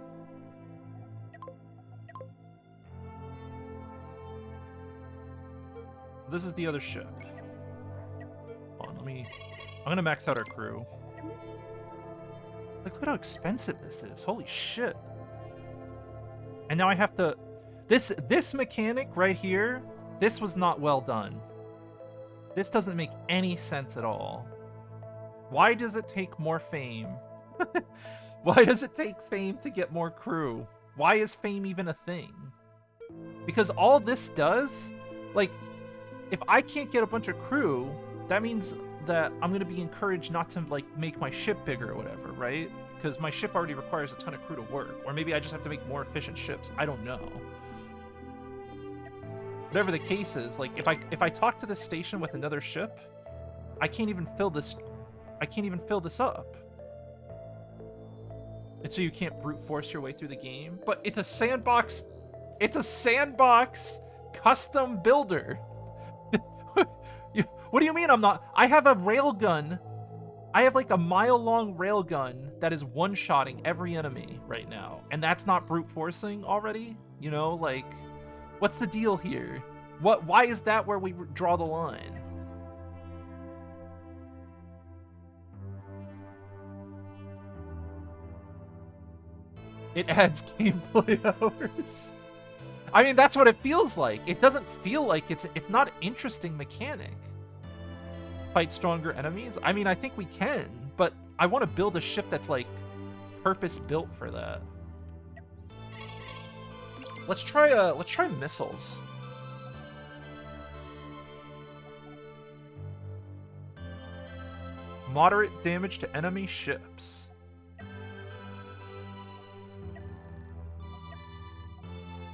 This is the other ship. Hold on, I'm gonna max out our crew. Like, look at how expensive this is. Holy shit. And now I have to... This mechanic right here, this was not well done. This doesn't make any sense at all. Why does it take more fame? Why does it take fame to get more crew? Why is fame even a thing? Because all this does, like, if I can't get a bunch of crew, that means that I'm going to be encouraged not to, like, make my ship bigger or whatever, right? Because my ship already requires a ton of crew to work. Or maybe I just have to make more efficient ships. I don't know. Whatever the case is, like, if I talk to this station with another ship, I can't even fill this up. And so you can't brute force your way through the game. But it's a sandbox custom builder. What do you mean I'm not? I have a railgun. I have like a mile-long railgun that is one-shotting every enemy right now. And that's not brute forcing already? You know, like, what's the deal here? Why is that where we draw the line? It adds gameplay hours. I mean, that's what it feels like. It doesn't feel like it's not an interesting mechanic. Fight stronger enemies? I mean, I think we can, but I want to build a ship that's like purpose-built for that. Let's try missiles. Moderate damage to enemy ships.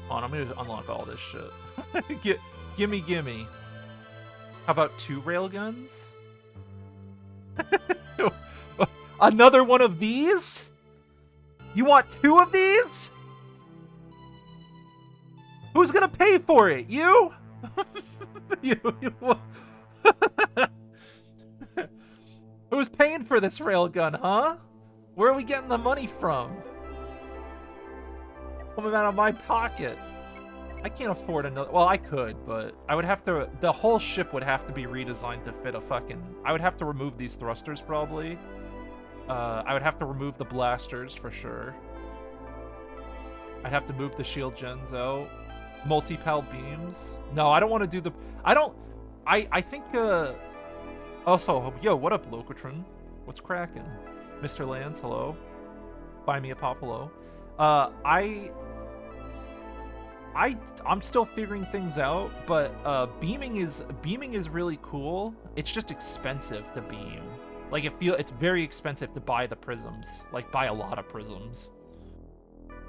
Hold on, I'm gonna unlock all this shit. Gimme. How about 2 railguns? Another one of these? You want 2 of these? Who's gonna pay for it? You? Who's paying for this railgun, huh? Where are we getting the money from? Coming out of my pocket. I can't afford another... Well, I could, but I would have to... The whole ship would have to be redesigned to fit a fucking... I would have to remove these thrusters, probably. I would have to remove the blasters, for sure. I'd have to move the shield gens out. Multi-pal beams. No, I don't want to do the... I think... Also, yo, what up, Locatron? What's cracking? Mr. Lance, hello. Buy me a pop, hello. I'm still figuring things out, but beaming is really cool. It's just expensive to beam. Like it's very expensive to buy the prisms. Like buy a lot of prisms.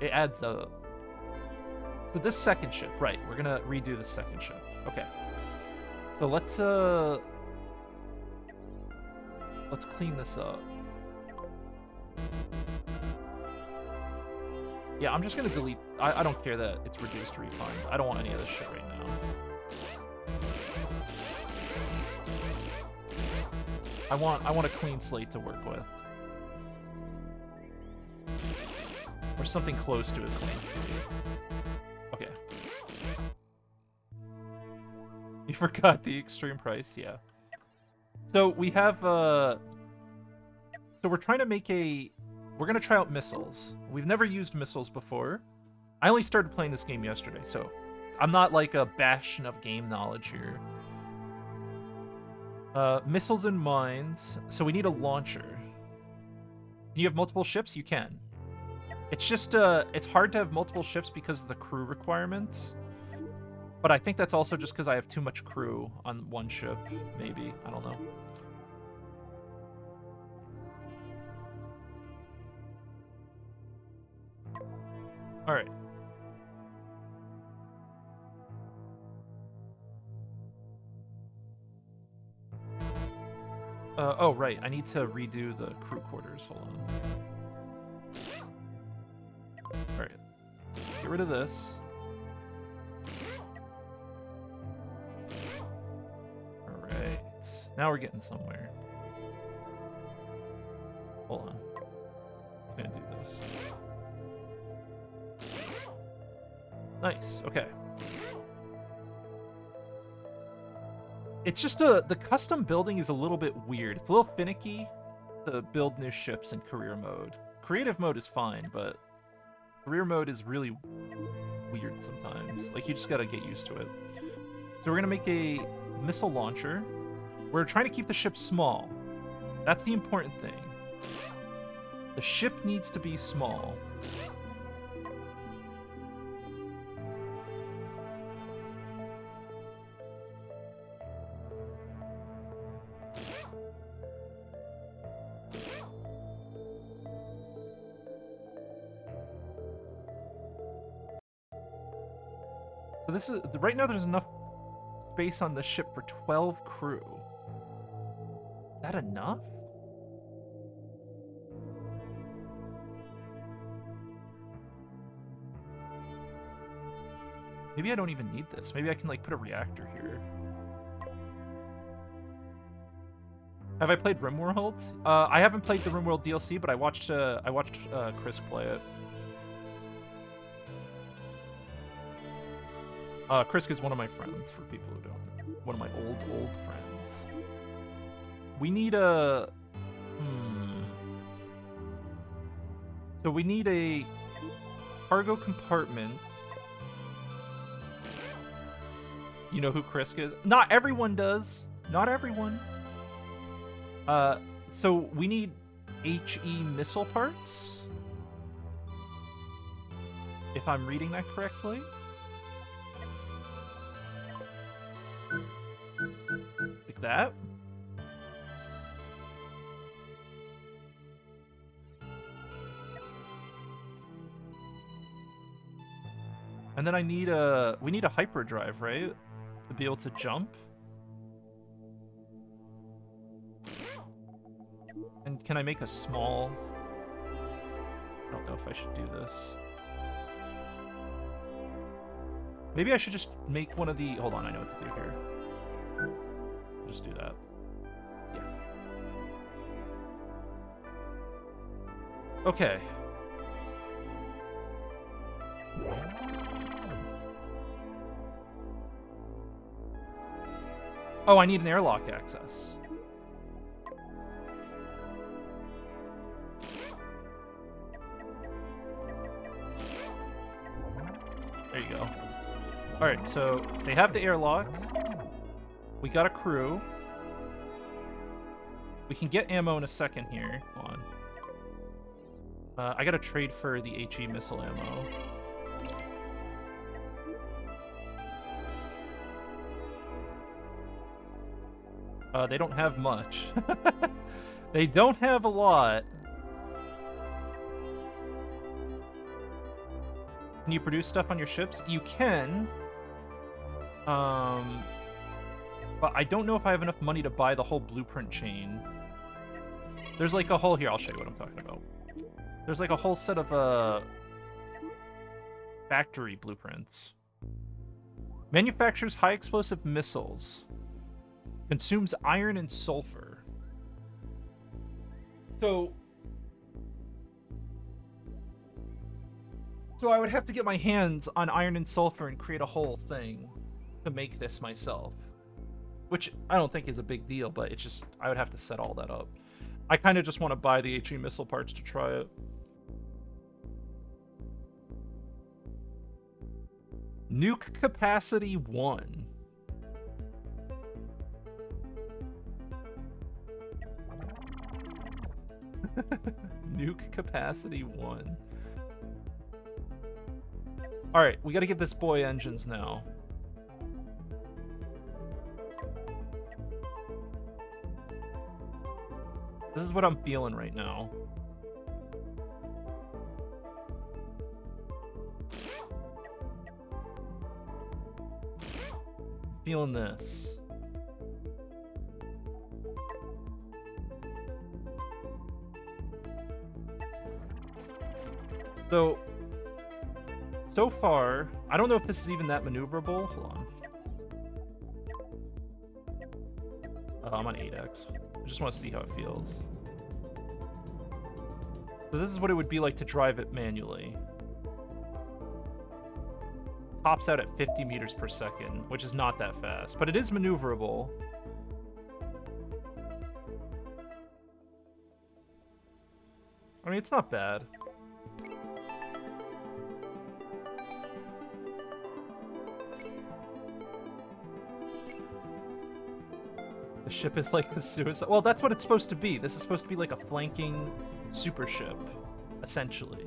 It adds up. So this second ship, right? We're gonna redo the second ship. Okay. So let's clean this up. Yeah, I'm just gonna delete. I don't care that it's reduced to refund. I don't want any of this shit right now. I want a clean slate to work with, or something close to a clean slate. Okay. You forgot the extreme price, yeah. So we have so we're trying to make a. We're going to try out missiles. We've never used missiles before. I only started playing this game yesterday, so I'm not like a bastion of game knowledge here. Missiles and mines. So we need a launcher. Can you have multiple ships? You can. It's just, it's hard to have multiple ships because of the crew requirements. But I think that's also just because I have too much crew on one ship, maybe. I don't know. All right. Oh, right. I need to redo the crew quarters. Hold on. All right. Get rid of this. All right. Now we're getting somewhere. Hold on. I'm gonna do this. Nice, okay. It's just the custom building is a little bit weird. It's a little finicky to build new ships in career mode. Creative mode is fine, but career mode is really weird sometimes. Like, you just gotta get used to it. So we're gonna make a missile launcher. We're trying to keep the ship small. That's the important thing. The ship needs to be small. So this is, right now there's enough space on the ship for 12 crew. Is that enough? Maybe I don't even need this. Maybe I can like put a reactor here. Have I played RimWorld? I haven't played the RimWorld DLC, but I watched Chris play it. Chris is one of my friends, for people who don't. One of my old friends. We need a... So we need a cargo compartment. You know who Chris is? Not everyone does. Not everyone. So we need HE missile parts. If I'm reading that correctly. Like that. And then we need a hyperdrive, right? To be able to jump. And can I make a small... I don't know if I should do this. Maybe I should just make one of the... Hold on, I know what to do here. Just do that. Yeah. Okay. Oh, I need an airlock access. There you go. Alright, so they have the airlock. We got a crew. We can get ammo in a second here. Hold on. I gotta trade for the HE missile ammo. They don't have much. They don't have a lot. Can you produce stuff on your ships? You can. But I don't know if I have enough money to buy the whole blueprint chain. There's like a whole... Here, I'll show you what I'm talking about. There's like a whole set of factory blueprints. Manufactures high explosive missiles. Consumes iron and sulfur. So I would have to get my hands on iron and sulfur and create a whole thing to make this myself. Which I don't think is a big deal, but it's just, I would have to set all that up. I kind of just want to buy the HE missile parts to try it. Nuke capacity 1. Nuke capacity 1. Alright, we gotta get this boy engines now. This is what I'm feeling right now. Feeling this. So far, I don't know if this is even that maneuverable. Hold on. I'm on 8x. I just want to see how it feels. So this is what it would be like to drive it manually. Tops out at 50 meters per second, which is not that fast, but it is maneuverable. I mean, it's not bad. The ship is like the suicide. Well, that's what it's supposed to be. This is supposed to be like a flanking super ship, essentially.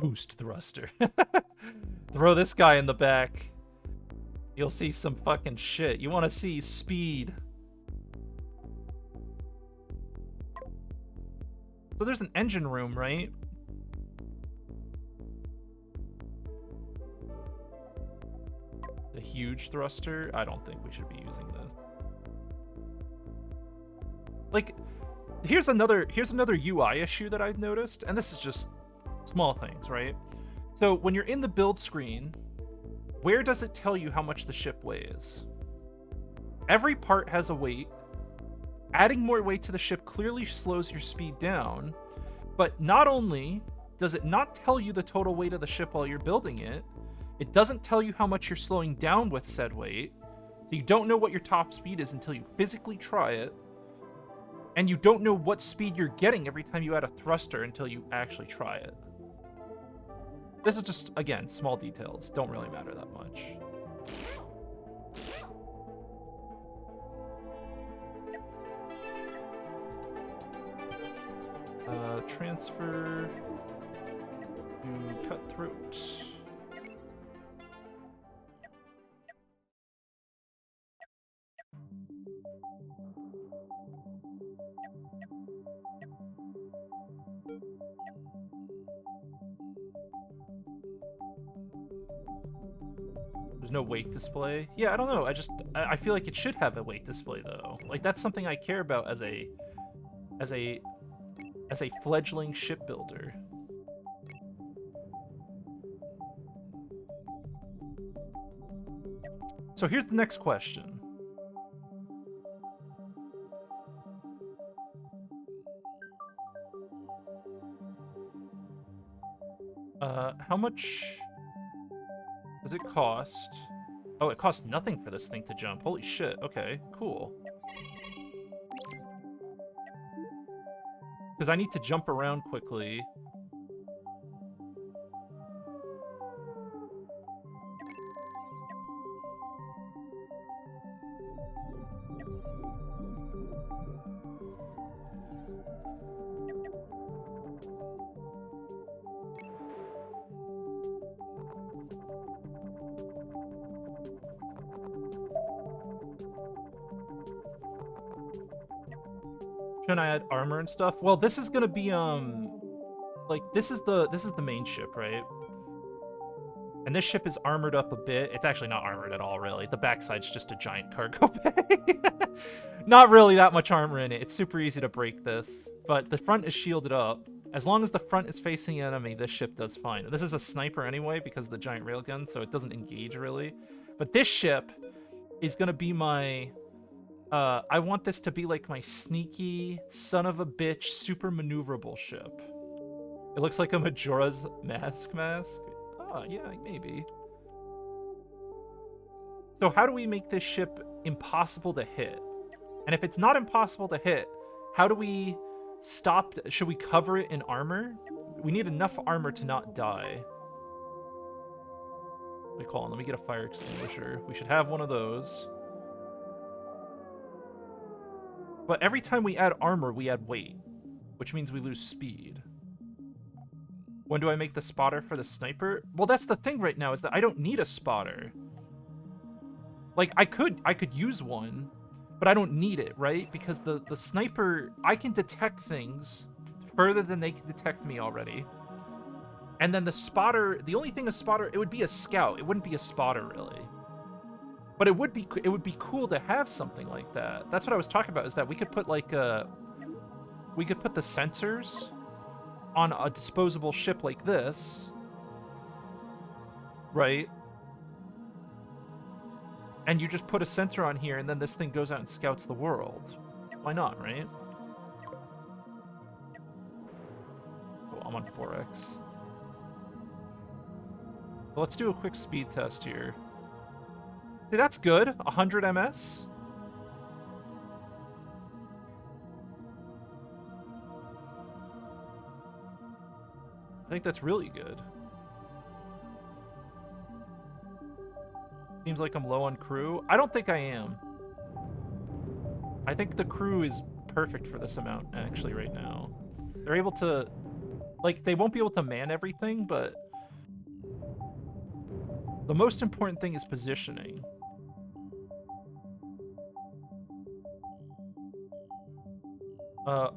Boost thruster. Throw this guy in the back. You'll see some fucking shit. You want to see speed. So there's an engine room, right? The huge thruster? I don't think we should be using this. Like, here's another UI issue that I've noticed, and this is just small things, right? So when you're in the build screen, where does it tell you how much the ship weighs? Every part has a weight. Adding more weight to the ship clearly slows your speed down, but not only does it not tell you the total weight of the ship while you're building it, it doesn't tell you how much you're slowing down with said weight, so you don't know what your top speed is until you physically try it, and you don't know what speed you're getting every time you add a thruster until you actually try it. This is just, again, small details. Don't really matter that much. Transfer to cutthroat. There's no weight display. Yeah, I don't know. I feel like it should have a weight display though. Like that's something I care about as a fledgling shipbuilder. So here's the next question. How much does it cost? Oh, it costs nothing for this thing to jump. Holy shit. Okay, cool. Because I need to jump around quickly. Shouldn't I add armor and stuff? Well, this is gonna be like this is the main ship, right? And this ship is armored up a bit. It's actually not armored at all, really. The backside's just a giant cargo bay. Not really that much armor in it. It's super easy to break this, but the front is shielded up. As long as the front is facing an enemy, this ship does fine. This is a sniper anyway because of the giant railgun, so it doesn't engage really. But this ship is gonna be my I want this to be like my sneaky, son of a bitch, super maneuverable ship. It looks like a Majora's Mask. Oh, yeah, maybe. So how do we make this ship impossible to hit? And if it's not impossible to hit, how do we stop? Should we cover it in armor? We need enough armor to not die. Let me get a fire extinguisher. We should have one of those. But every time we add armor, we add weight, which means we lose speed. When do I make the spotter for the sniper? Well, that's the thing right now, is that I don't need a spotter. Like, I could use one, but I don't need it, right? Because the sniper, I can detect things further than they can detect me already. And then the spotter, the only thing a spotter, it would be a scout. It wouldn't be a spotter, really. But it would be cool to have something like that. That's what I was talking about, is that we could put like we could put the sensors on a disposable ship like this, right? And you just put a sensor on here and then this thing goes out and scouts the world. Why not, right? Oh, I'm on 4x. Well, let's do a quick speed test here. See, that's good. 100 ms. I think that's really good. Seems like I'm low on crew. I don't think I am. I think the crew is perfect for this amount, actually, right now. They're able to... Like, they won't be able to man everything, but... The most important thing is positioning.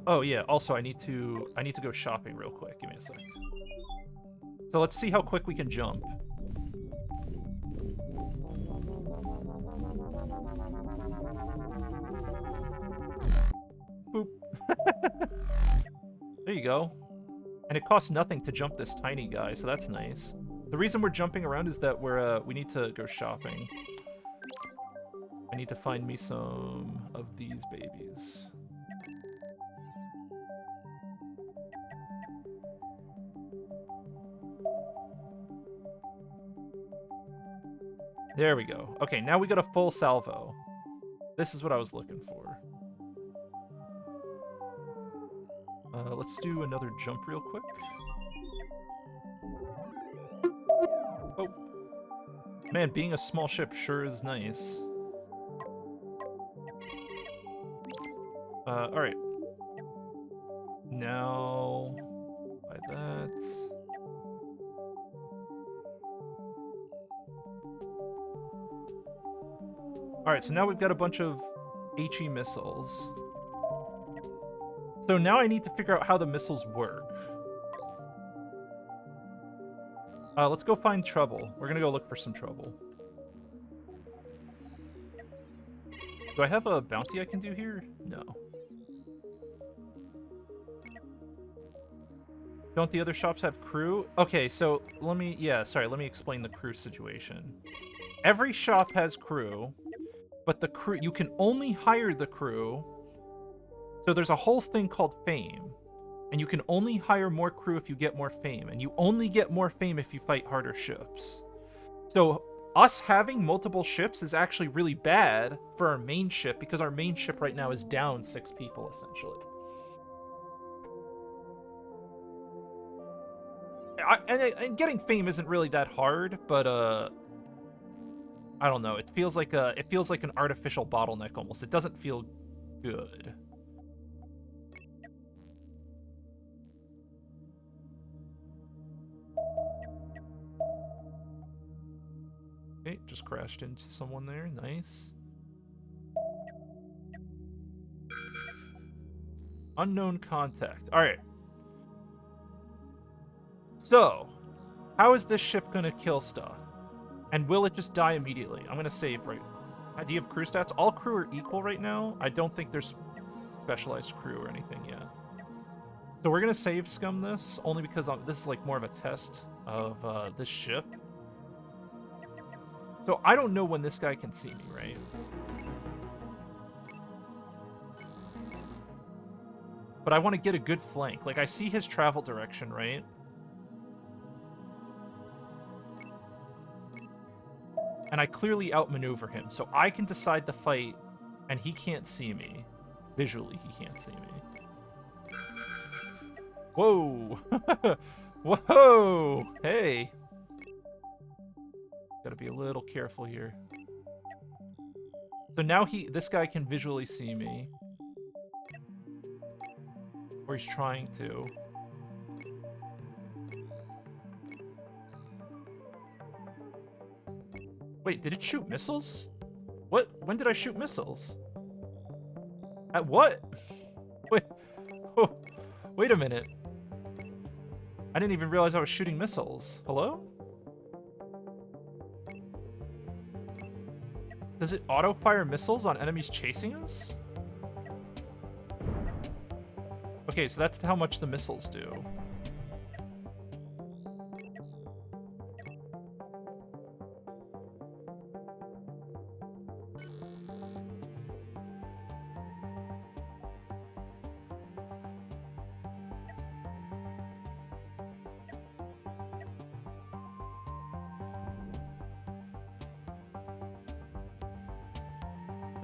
Oh yeah, also I need to go shopping real quick. Give me a sec. So let's see how quick we can jump. Boop. There you go. And it costs nothing to jump this tiny guy, so that's nice. The reason we're jumping around is that we need to go shopping. I need to find me some of these babies. There we go. Okay, now we got a full salvo. This is what I was looking for. Let's do another jump real quick. Oh. Man, being a small ship sure is nice. Alright. Now... Buy that. Alright, so now we've got a bunch of HE missiles. So now I need to figure out how the missiles work. Let's go find trouble. We're gonna go look for some trouble. Do I have a bounty I can do here? No. Don't the other shops have crew? Okay, so let me explain the crew situation. Every shop has crew, but the crew, you can only hire the crew. So there's a whole thing called fame, and you can only hire more crew if you get more fame, and you only get more fame if you fight harder ships. So us having multiple ships is actually really bad for our main ship, because our main ship right now is down 6 people, essentially. And getting fame isn't really that hard, but I don't know. It feels like an artificial bottleneck almost. It doesn't feel good. Okay, just crashed into someone there. Nice. Unknown contact. All right. So, how is this ship gonna kill stuff? And will it just die immediately? I'm gonna save right. Do you have crew stats? All crew are equal right now. I don't think there's specialized crew or anything yet. So we're gonna save scum this only because this is like more of a test of this ship. So I don't know when this guy can see me, right? But I want to get a good flank. Like, I see his travel direction, right? And I clearly outmaneuver him, so I can decide to fight, and he can't see me. Visually, he can't see me. Whoa! Whoa! Hey! Gotta be a little careful here. So now this guy can visually see me. Or he's trying to. Wait, did it shoot missiles? What? When did I shoot missiles? At what? Wait. Oh, wait a minute. I didn't even realize I was shooting missiles. Hello? Does it auto-fire missiles on enemies chasing us? Okay, so that's how much the missiles do.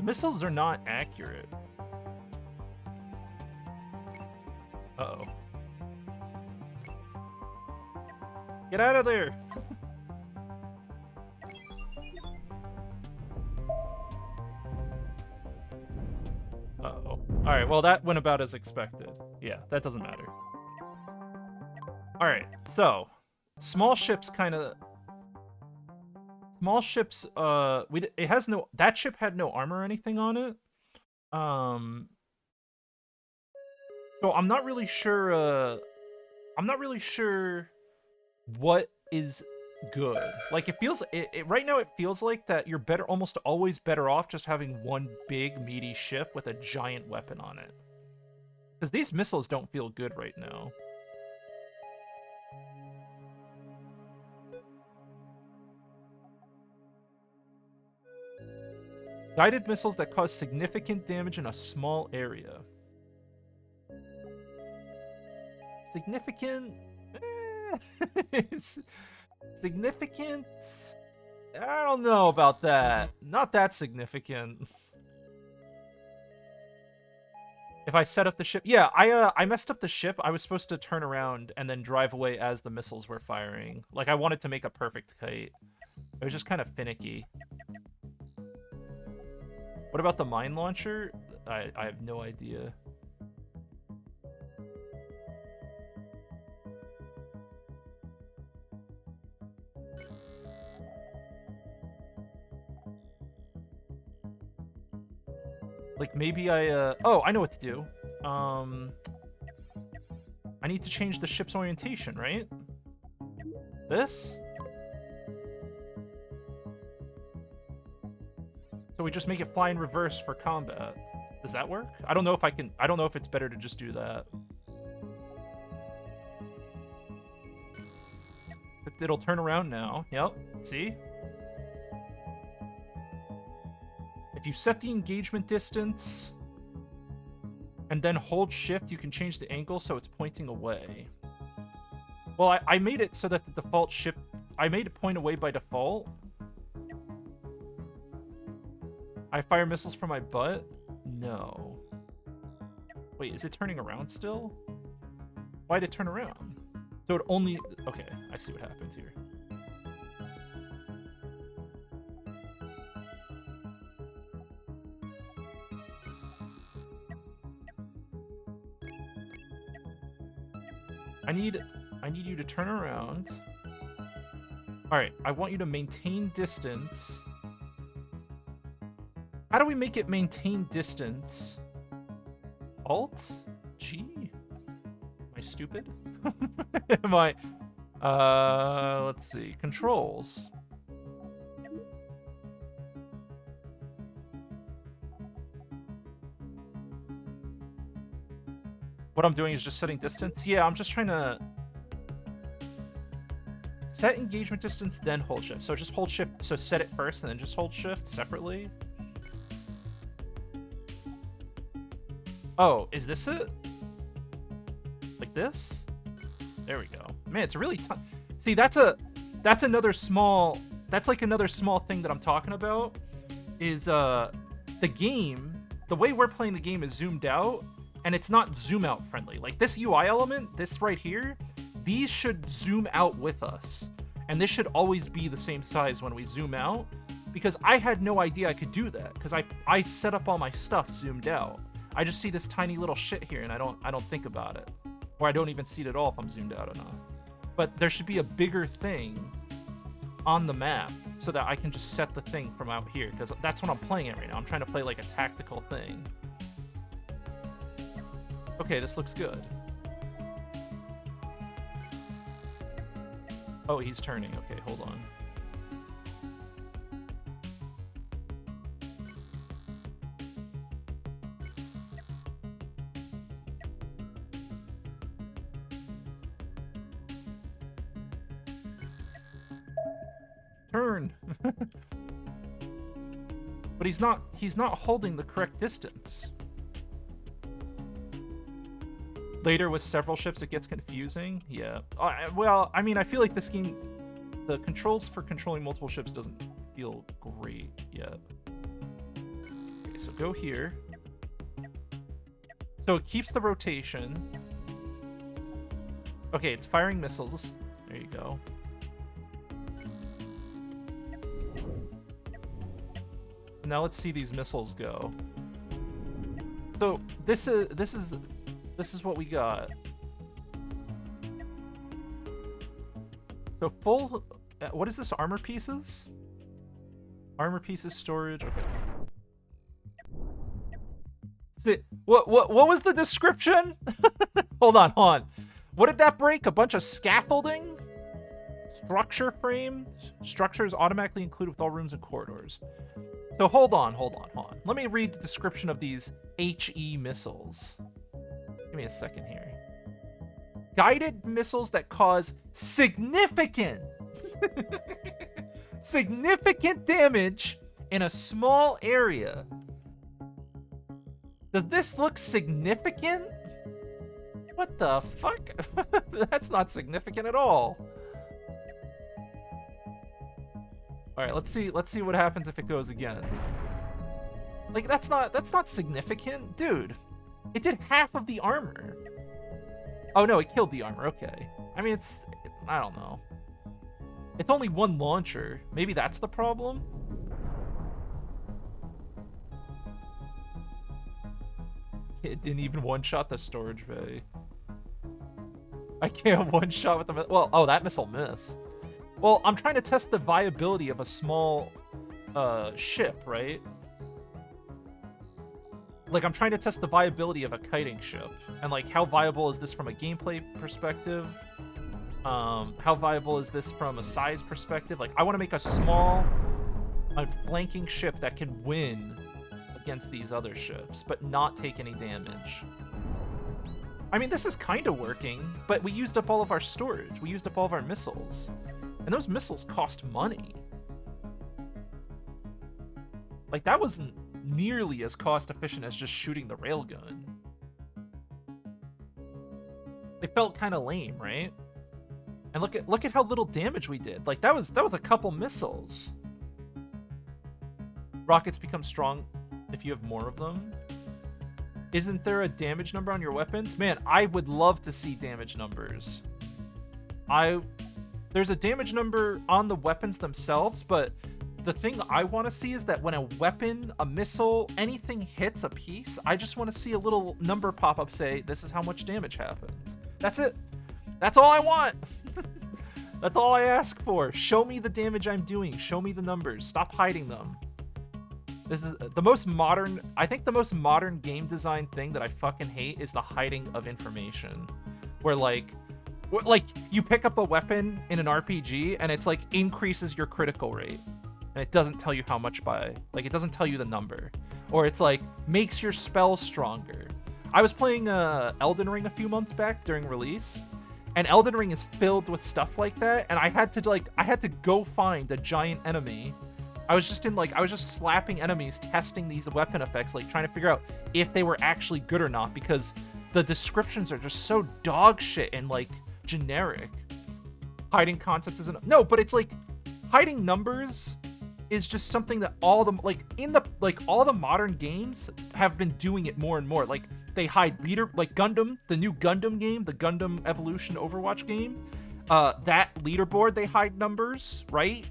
The missiles are not accurate. Uh-oh. Get out of there! Uh-oh. Alright, well that went about as expected. Yeah, that doesn't matter. Alright, so... Small ships kinda... Small ships, it has no... That ship had no armor or anything on it. So I'm not really sure, what is good. Like, it feels... right now, it feels like that you're almost always better off just having one big, meaty ship with a giant weapon on it. Because these missiles don't feel good right now. Guided missiles that cause significant damage in a small area. Significant? Significant? I don't know about that. Not that significant. If I set up the ship... Yeah, I messed up the ship. I was supposed to turn around and then drive away as the missiles were firing. Like, I wanted to make a perfect kite. It was just kind of finicky. What about the mine launcher? I have no idea. Like, maybe oh, I know what to do. I need to change the ship's orientation, right? This? So we just make it fly in reverse for combat. Does that work? I don't know if I can... I don't know if it's better to just do that. It'll turn around now. Yep. See? If you set the engagement distance and then hold shift, you can change the angle so it's pointing away. Well, I made it so that the default ship... I made it point away by default. I fire missiles from my butt? No. Wait, is it turning around still? Why'd it turn around? So it only... Okay, I see what happened here. I need you to turn around. Alright, I want you to maintain distance. How do we make it maintain distance? Alt? G? Am I stupid? Am I... let's see. Controls. What I'm doing is just setting distance. Yeah, I'm just trying to... Set engagement distance, then hold shift. So just hold shift. So set it first, and then just hold shift separately. Oh, is this it? Like this? There we go. Man, it's a really tough... See, that's another small... That's like another small thing that I'm talking about. Is, the game... The way we're playing the game is zoomed out, and it's not zoom out friendly. Like, this UI element, this right here, these should zoom out with us. And this should always be the same size when we zoom out, because I had no idea I could do that, because I set up all my stuff zoomed out. I just see this tiny little shit here, and I don't think about it. Or I don't even see it at all if I'm zoomed out enough. But there should be a bigger thing on the map so that I can just set the thing from out here, because that's what I'm playing it right now. I'm trying to play like a tactical thing. Okay, this looks good. Oh, he's turning. Okay, hold on. Turn. But he's not holding the correct distance. Later with several ships, it gets confusing. Yeah. Well, I mean, I feel like this game, the controls for controlling multiple ships doesn't feel great yet. Okay, so go here. So it keeps the rotation. Okay, it's firing missiles. There you go. Now let's see these missiles go. So this is what we got. So full. What is this? Armor pieces? Armor pieces storage. Okay. See, what was the description? Hold on. What did that break? A bunch of scaffolding? Structure frame? Structure is automatically included with all rooms and corridors. So hold on. Let me read the description of these HE missiles. Give me a second here. Guided missiles that cause significant damage in a small area. Does this look significant? What the fuck? That's not significant at all. All right, let's see what happens if it goes again. Like that's not significant, dude. It did half of the armor. Oh no, it killed the armor. Okay. I mean, I don't know. It's only one launcher. Maybe that's the problem. It didn't even one-shot the storage bay. I can't one-shot with the... Well, oh, that missile missed. Well, I'm trying to test the viability of a small ship, right? Like, I'm trying to test the viability of a kiting ship. And, like, how viable is this from a gameplay perspective? How viable is this from a size perspective? Like, I want to make a flanking ship that can win against these other ships, but not take any damage. I mean, this is kind of working, but we used up all of our storage. We used up all of our missiles. And those missiles cost money. Like, that wasn't nearly as cost efficient as just shooting the railgun. It felt kind of lame, right? And look at how little damage we did. Like, that was a couple missiles. Rockets become strong if you have more of them. Isn't there a damage number on your weapons? Man, I would love to see damage numbers. There's a damage number on the weapons themselves, but the thing I want to see is that when a weapon, a missile, anything hits a piece, I just want to see a little number pop up say, this is how much damage happens. That's it. That's all I want. That's all I ask for. Show me the damage I'm doing. Show me the numbers. Stop hiding them. This is the most modern, I think the most modern game design thing that I fucking hate is the hiding of information. Where like you pick up a weapon in an RPG and it's like increases your critical rate. And it doesn't tell you how much by, like it doesn't tell you the number. Or it's like makes your spells stronger. I was playing Elden Ring a few months back during release. And Elden Ring is filled with stuff like that. And I had to go find a giant enemy. I was just slapping enemies, testing these weapon effects, like trying to figure out if they were actually good or not, because the descriptions are just so dog shit and like generic. Hiding concepts isn't, no, but it's like hiding numbers is just something that all the modern games have been doing it more and more. Like they hide leader, like Gundam, the new Gundam game, the Gundam Evolution Overwatch game, that leaderboard, they hide numbers, right?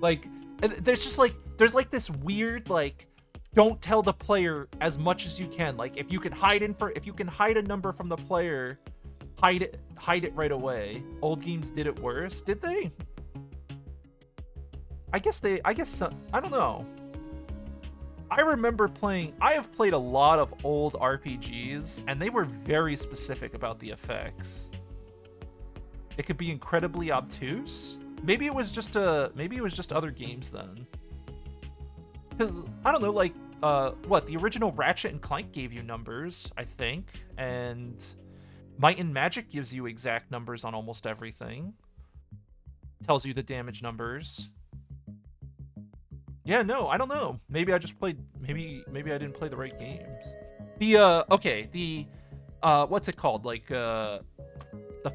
Like, there's like this weird, like, don't tell the player as much as you can. Like, if you can hide a number from the player, hide it right away. Old games did it worse, did they? I guess so, I don't know. I have played a lot of old RPGs, and they were very specific about the effects. It could be incredibly obtuse. Maybe it was just other games then. Because I don't know, like the original Ratchet and Clank gave you numbers, I think, and Might and Magic gives you exact numbers on almost everything. Tells you the damage numbers. Yeah, no, I don't know. Maybe I just played. Maybe I didn't play the right games. What's it called? Like the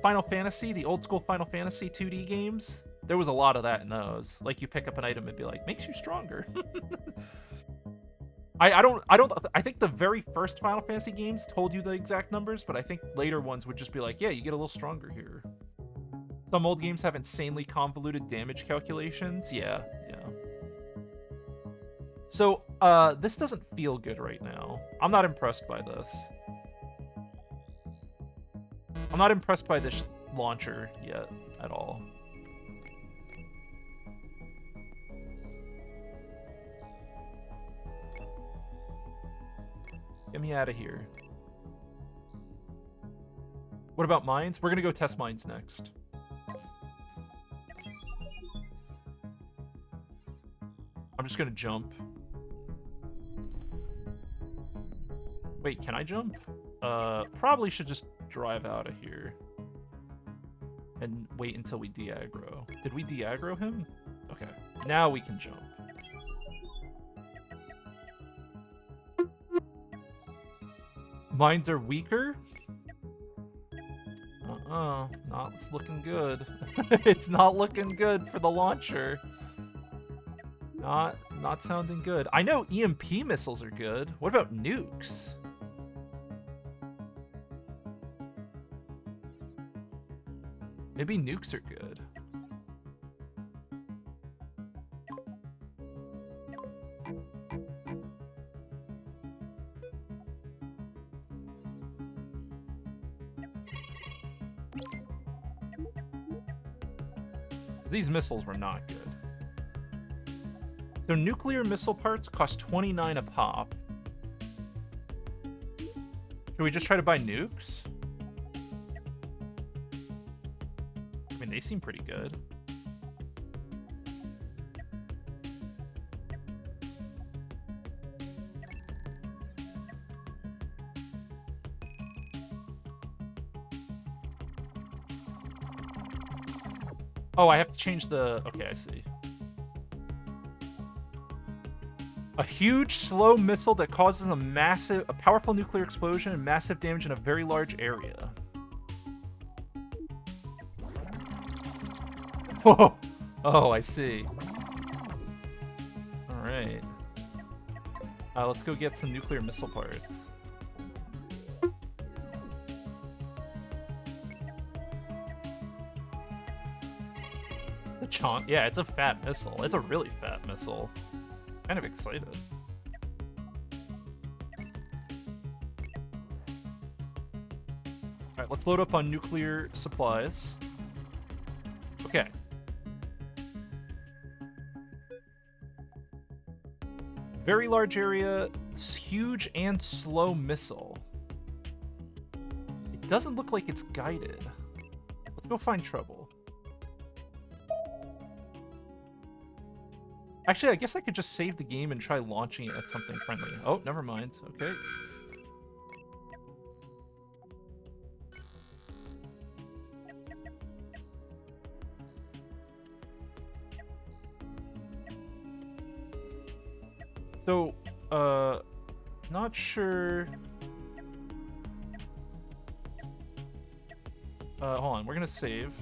Final Fantasy, the old school Final Fantasy 2D games. There was a lot of that in those. Like, you pick up an item and be like, makes you stronger. I think the very first Final Fantasy games told you the exact numbers, but I think later ones would just be like, yeah, you get a little stronger here. Some old games have insanely convoluted damage calculations. Yeah, yeah. So, this doesn't feel good right now. I'm not impressed by this. I'm not impressed by this launcher yet at all. Get me out of here. What about mines? We're gonna go test mines next. I'm just gonna jump. Wait, can I jump? Probably should just drive out of here. And wait until we de-aggro. Did we de-aggro him? Okay, now we can jump. Mines are weaker? Not looking good. It's not looking good for the launcher. Not sounding good. I know EMP missiles are good. What about nukes? Maybe nukes are good. These missiles were not good. So nuclear missile parts cost 29 a pop. Should we just try to buy nukes? I mean, they seem pretty good. Oh, I have to change the... Okay, I see. A huge, slow missile that causes a powerful nuclear explosion and massive damage in a very large area. Whoa! Oh, I see. All right. Let's go get some nuclear missile parts. Yeah, it's a fat missile. It's a really fat missile. Kind of excited. Alright, let's load up on nuclear supplies. Okay. Very large area, huge and slow missile. It doesn't look like it's guided. Let's go find trouble. Actually, I guess I could just save the game and try launching it at something friendly. Oh, never mind. Okay. So, not sure. Hold on, we're gonna save.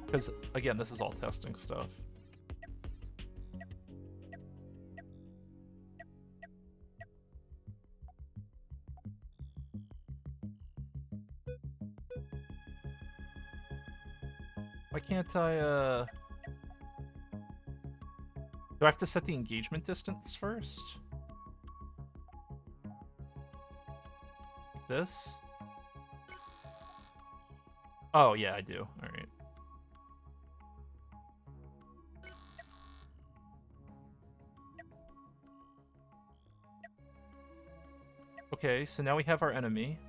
Because, again, this is all testing stuff. Why can't I, do I have to set the engagement distance first? This? Oh, yeah, I do. Alright. Okay, so now we have our enemy.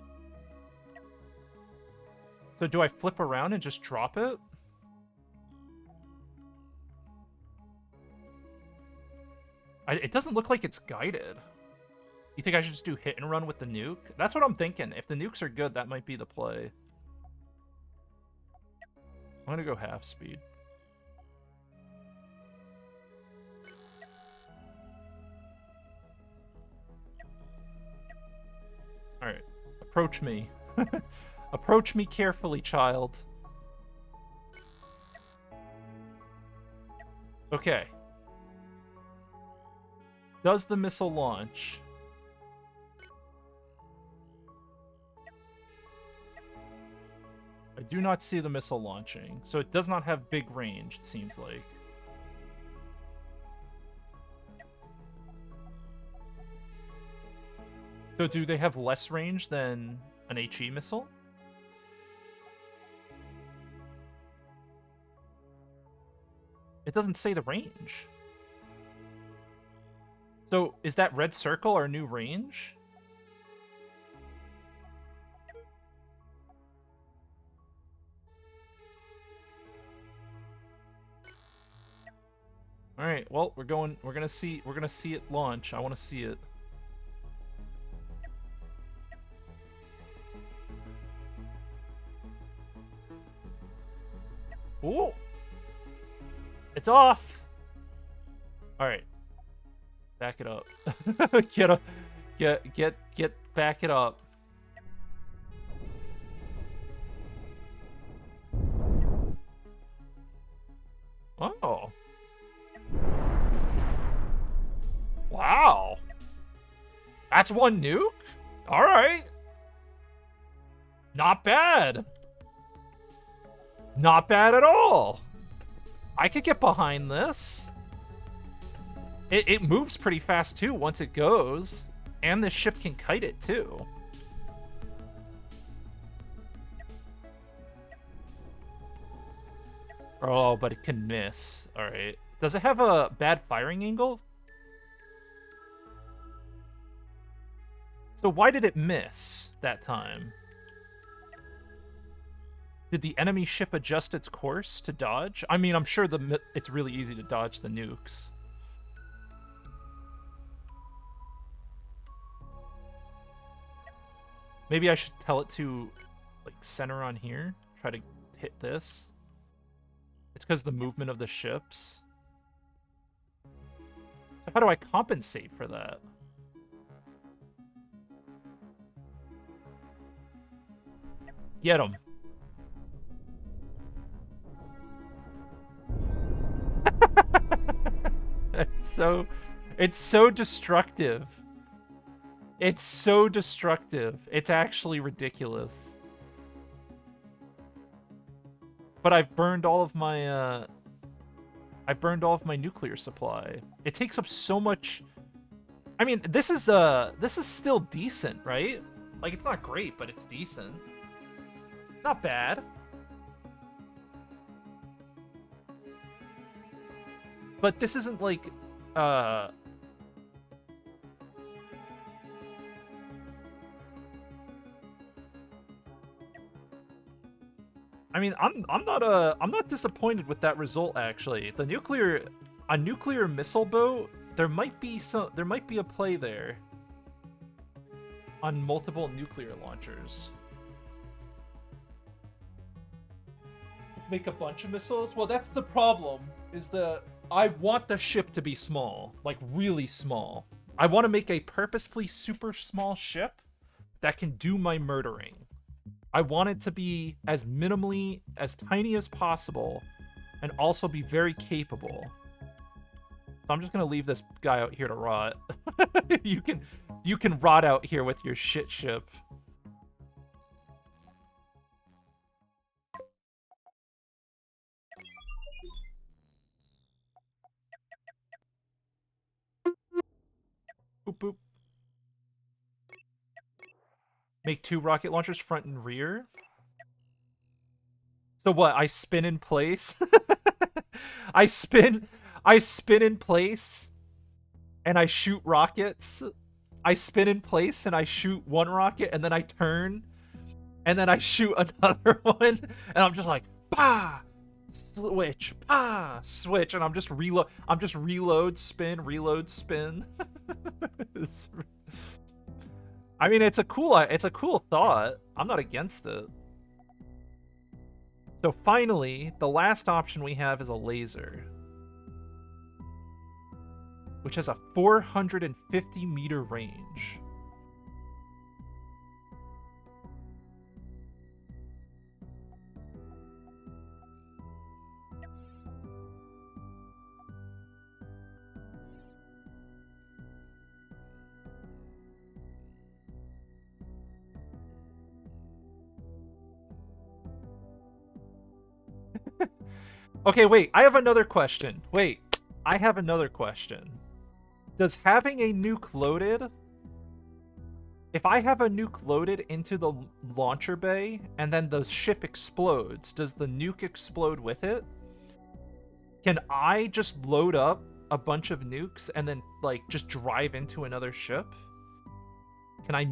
So do I flip around and just drop it? It doesn't look like it's guided. You think I should just do hit and run with the nuke? That's what I'm thinking. If the nukes are good, that might be the play. I'm gonna go half speed. Alright. Approach me. Approach me carefully, child. Okay. Does the missile launch? I do not see the missile launching. So it does not have big range, it seems like. So do they have less range than an HE missile? It doesn't say the range. So is that red circle our new range? All right, well, we're gonna see it launch. I want to see it. Ooh. It's off. All right. Back it up. Get back it up. Oh. Wow. That's one nuke? All right. Not bad. Not bad at all. I could get behind this. It moves pretty fast, too, once it goes. And the ship can kite it, too. Oh, but it can miss. All right. Does it have a bad firing angle? So why did it miss that time? Did the enemy ship adjust its course to dodge? I mean, I'm sure it's really easy to dodge the nukes. Maybe I should tell it to, like, center on here. Try to hit this. It's because of the movement of the ships. So how do I compensate for that? Get him. It's so destructive. It's so destructive. It's actually ridiculous. But I've burned all of my nuclear supply. It takes up so much. I mean, this is still decent, right? Like, it's not great, but it's decent. Not bad. But this isn't like I mean, I'm not disappointed with that result, actually. A nuclear missile boat, there might be a play there on multiple nuclear launchers. Make a bunch of missiles? Well, that's the problem, is I want the ship to be small, like really small. I want to make a purposefully super small ship that can do my murdering. I want it to be as tiny as possible, and also be very capable. So I'm just gonna leave this guy out here to rot. You can rot out here with your shit ship. Boop boop. Make 2 rocket launchers, front and rear. So what? I spin in place. I spin in place, and I shoot rockets. I spin in place and I shoot 1 rocket, and then I turn, and then I shoot another one, and I'm just like, bah, switch, bah, switch, and I'm just reload, spin, reload, spin. I mean, it's a cool thought. I'm not against it. So finally, the last option we have is a laser, which has a 450-meter range. Okay, wait. I have another question. Wait. I have another question. Does having a nuke loaded... If I have a nuke loaded into the launcher bay and then the ship explodes, does the nuke explode with it? Can I just load up a bunch of nukes and then like just drive into another ship? Can I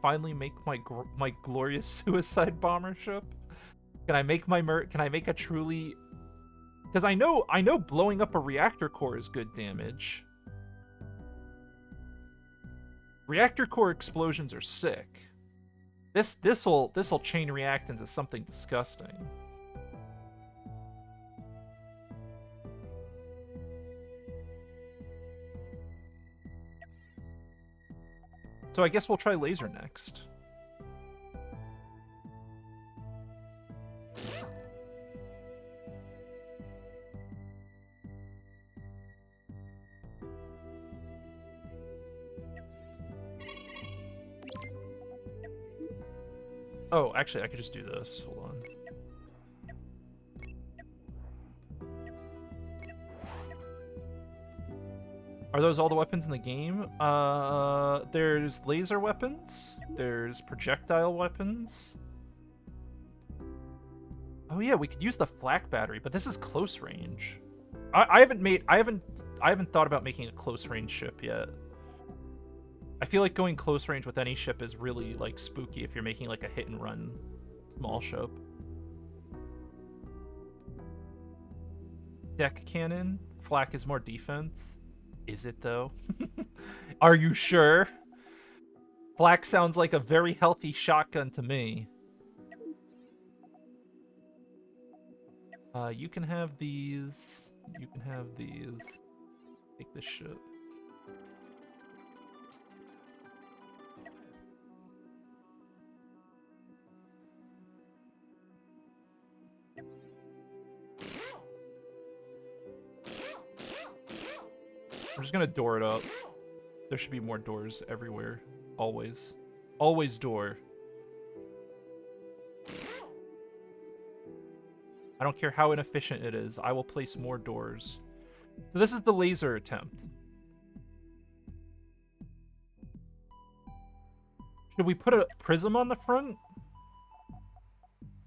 finally make my glorious suicide bomber ship? Can I make can I make a truly... Because I know blowing up a reactor core is good damage. Reactor core explosions are sick. This'll chain react into something disgusting. So I guess we'll try laser next. Oh, actually, I could just do this. Hold on. Are those all the weapons in the game? There's laser weapons. There's projectile weapons. Oh yeah, we could use the flak battery, but this is close range. I haven't thought about making a close range ship yet. I feel like going close range with any ship is really like spooky if you're making like a hit and run small ship. Deck cannon. Flak is more defense. Is it though? Are you sure? Flak sounds like a very healthy shotgun to me. You can have these. You can have these. Take this ship. We're just gonna door it up. There should be more doors everywhere. Always. Always door. I don't care how inefficient it is. I will place more doors. So this is the laser attempt. Should we put a prism on the front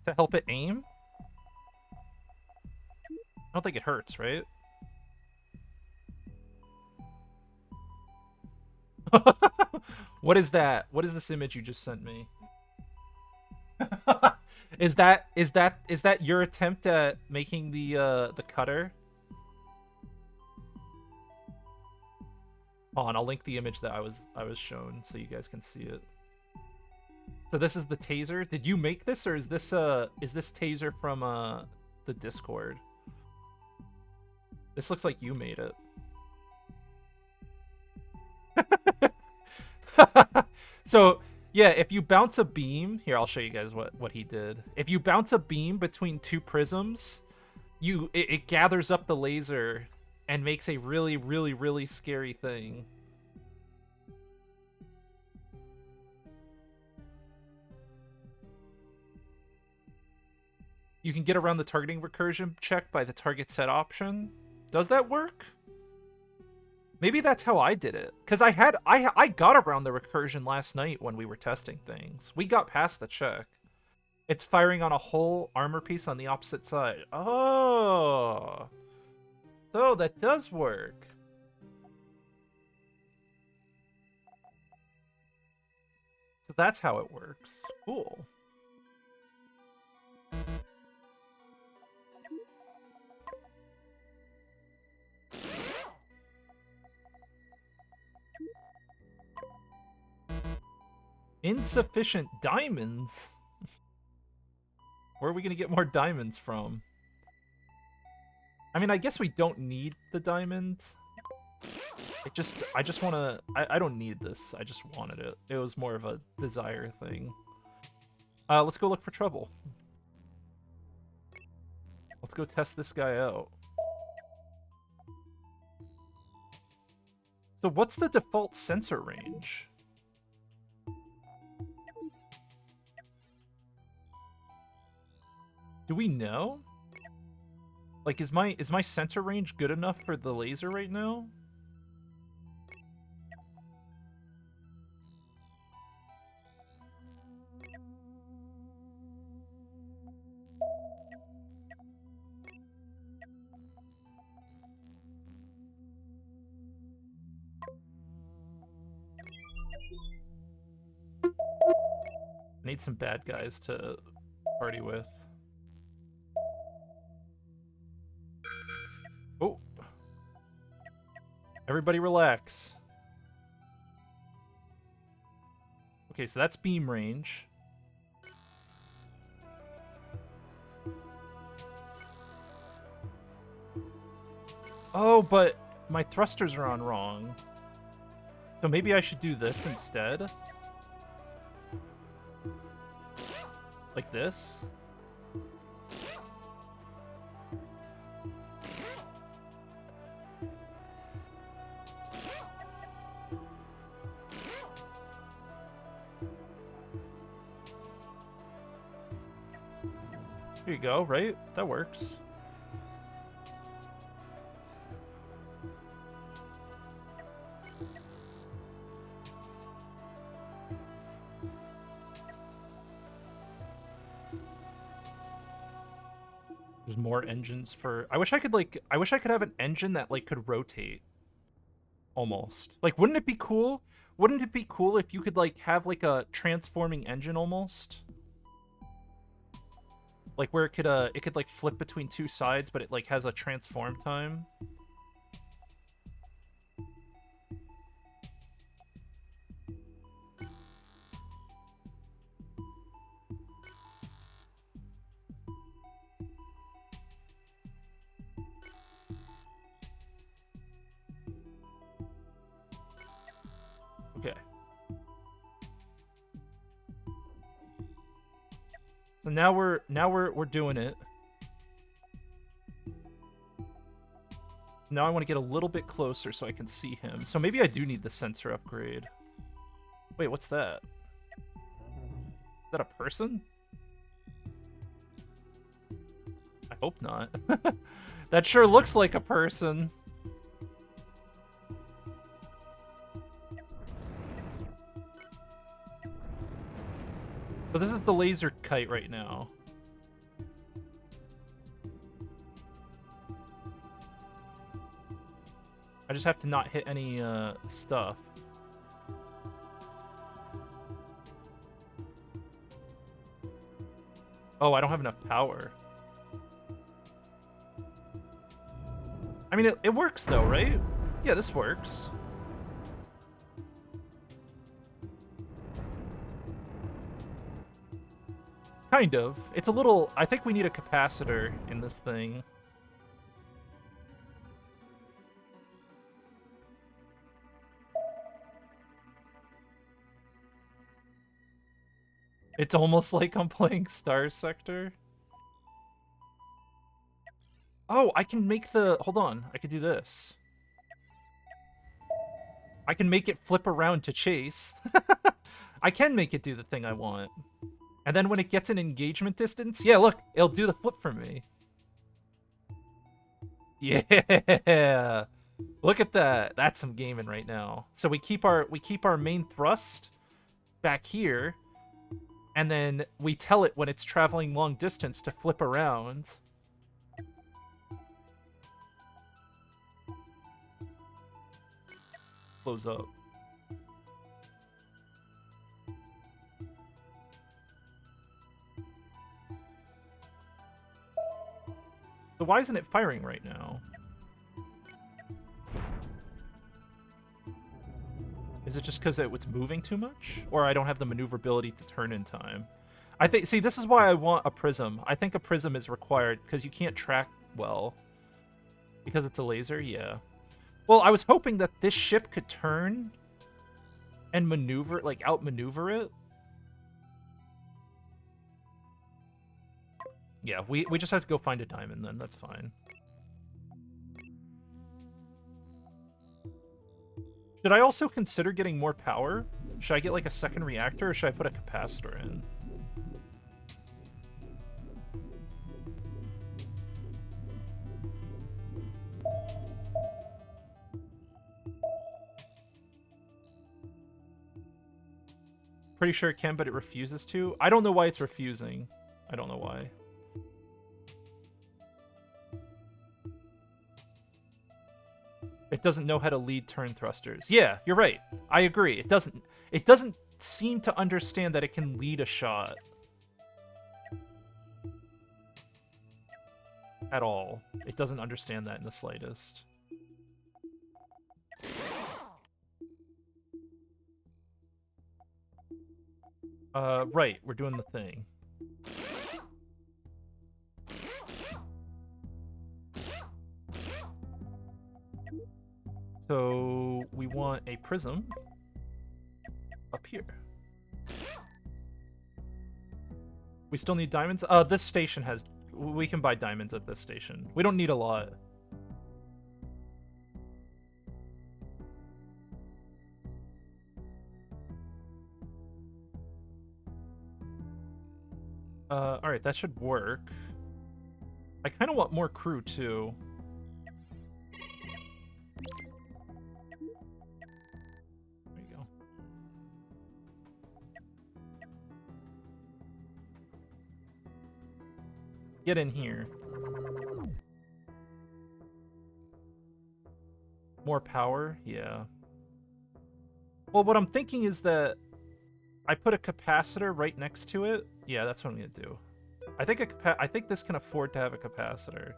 to help it aim? I don't think it hurts, right? What is that? What is this image you just sent me? Is that your attempt at making the cutter? Hold on, I'll link the image that I was shown so you guys can see it. So this is the taser. Did you make this, or is this taser from the Discord? This looks like you made it. So yeah, if you bounce a beam, here I'll show you guys what he did. If you bounce a beam between two prisms, it gathers up the laser and makes a really, really, really scary thing. You can get around the targeting recursion check by the target set option. Does that work? Maybe that's how I did it. Because I got around the recursion last night when we were testing things. We got past the check. It's firing on a whole armor piece on the opposite side. Oh. So that does work. So that's how it works. Cool. Insufficient diamonds? Where are we going to get more diamonds from? I mean, I guess we don't need the diamond. I just want to... I don't need this. I just wanted it. It was more of a desire thing. Let's go look for trouble. Let's go test this guy out. So what's the default sensor range? Do we know? Like, is my center range good enough for the laser right now? I need some bad guys to party with. Oh. Everybody relax. Okay, so that's beam range. Oh, but my thrusters are on wrong. So maybe I should do this instead. Like this. Here you go, right? That works. There's more engines for... I wish I could have an engine that, like, could rotate. Almost. Like, wouldn't it be cool? Wouldn't it be cool if you could, like, have, like, a transforming engine almost? Like, where it could, like, flip between two sides, but it, like, has a transform time? Okay. So now we're doing it. Now I want to get a little bit closer so I can see him. So maybe I do need the sensor upgrade. Wait, what's that? Is that a person? I hope not. That sure looks like a person. So this is the laser kite right now. I just have to not hit any stuff. Oh, I don't have enough power. I mean, it works though, right? Yeah, this works. Kind of. It's a little... I think we need a capacitor in this thing. It's almost like I'm playing Star Sector. Oh, I can make the... Hold on. I could do this. I can make it flip around to chase. I can make it do the thing I want. And then when it gets an engagement distance, yeah, look, it'll do the flip for me. Yeah. Look at that. That's some gaming right now. So we keep our main thrust back here, and then we tell it when it's traveling long distance to flip around. Close up. So why isn't it firing right now? Is it just because it was moving too much? Or I don't have the maneuverability to turn in time? I think, see, this is why I want a prism. I think a prism is required because you can't track well. Because it's a laser? Yeah. Well, I was hoping that this ship could turn and maneuver, like outmaneuver it. Yeah, we just have to go find a diamond then, that's fine. Should I also consider getting more power? Should I get like a second reactor or should I put a capacitor in? Pretty sure it can, but it refuses to. I don't know why it's refusing. I don't know why. It doesn't know how to lead turn thrusters. Yeah, you're right. I agree. It doesn't seem to understand that it can lead a shot. At all. It doesn't understand that in the slightest. Right, we're doing the thing. So we want a prism up here. We still need diamonds? This station has... We can buy diamonds at this station. We don't need a lot. Alright, that should work. I kind of want more crew, too. There you go. Get in here. More power? Yeah. Well, what I'm thinking is that I put a capacitor right next to it. Yeah, that's what I'm gonna do. I think this can afford to have a capacitor.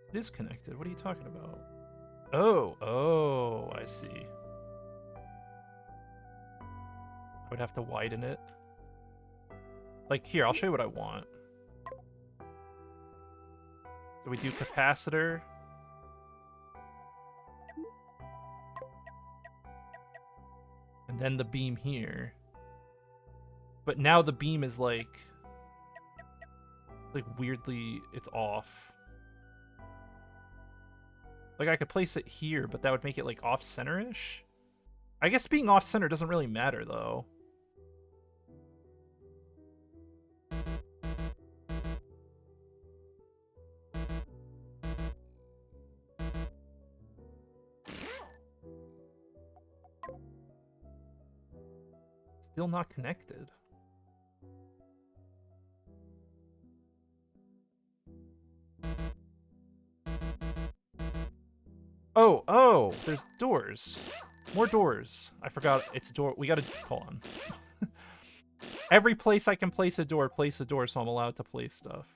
It is connected. What are you talking about? Oh, I see. I would have to widen it. Like, here, I'll show you what I want. So we do capacitor. And then the beam here. But now the beam is like weirdly, it's off. Like, I could place it here, but that would make it like off-center-ish. I guess being off-center doesn't really matter, though. Still not connected. Oh, there's doors. More doors. I forgot it's a door. We gotta, hold on. Every place I can place a door, so I'm allowed to place stuff.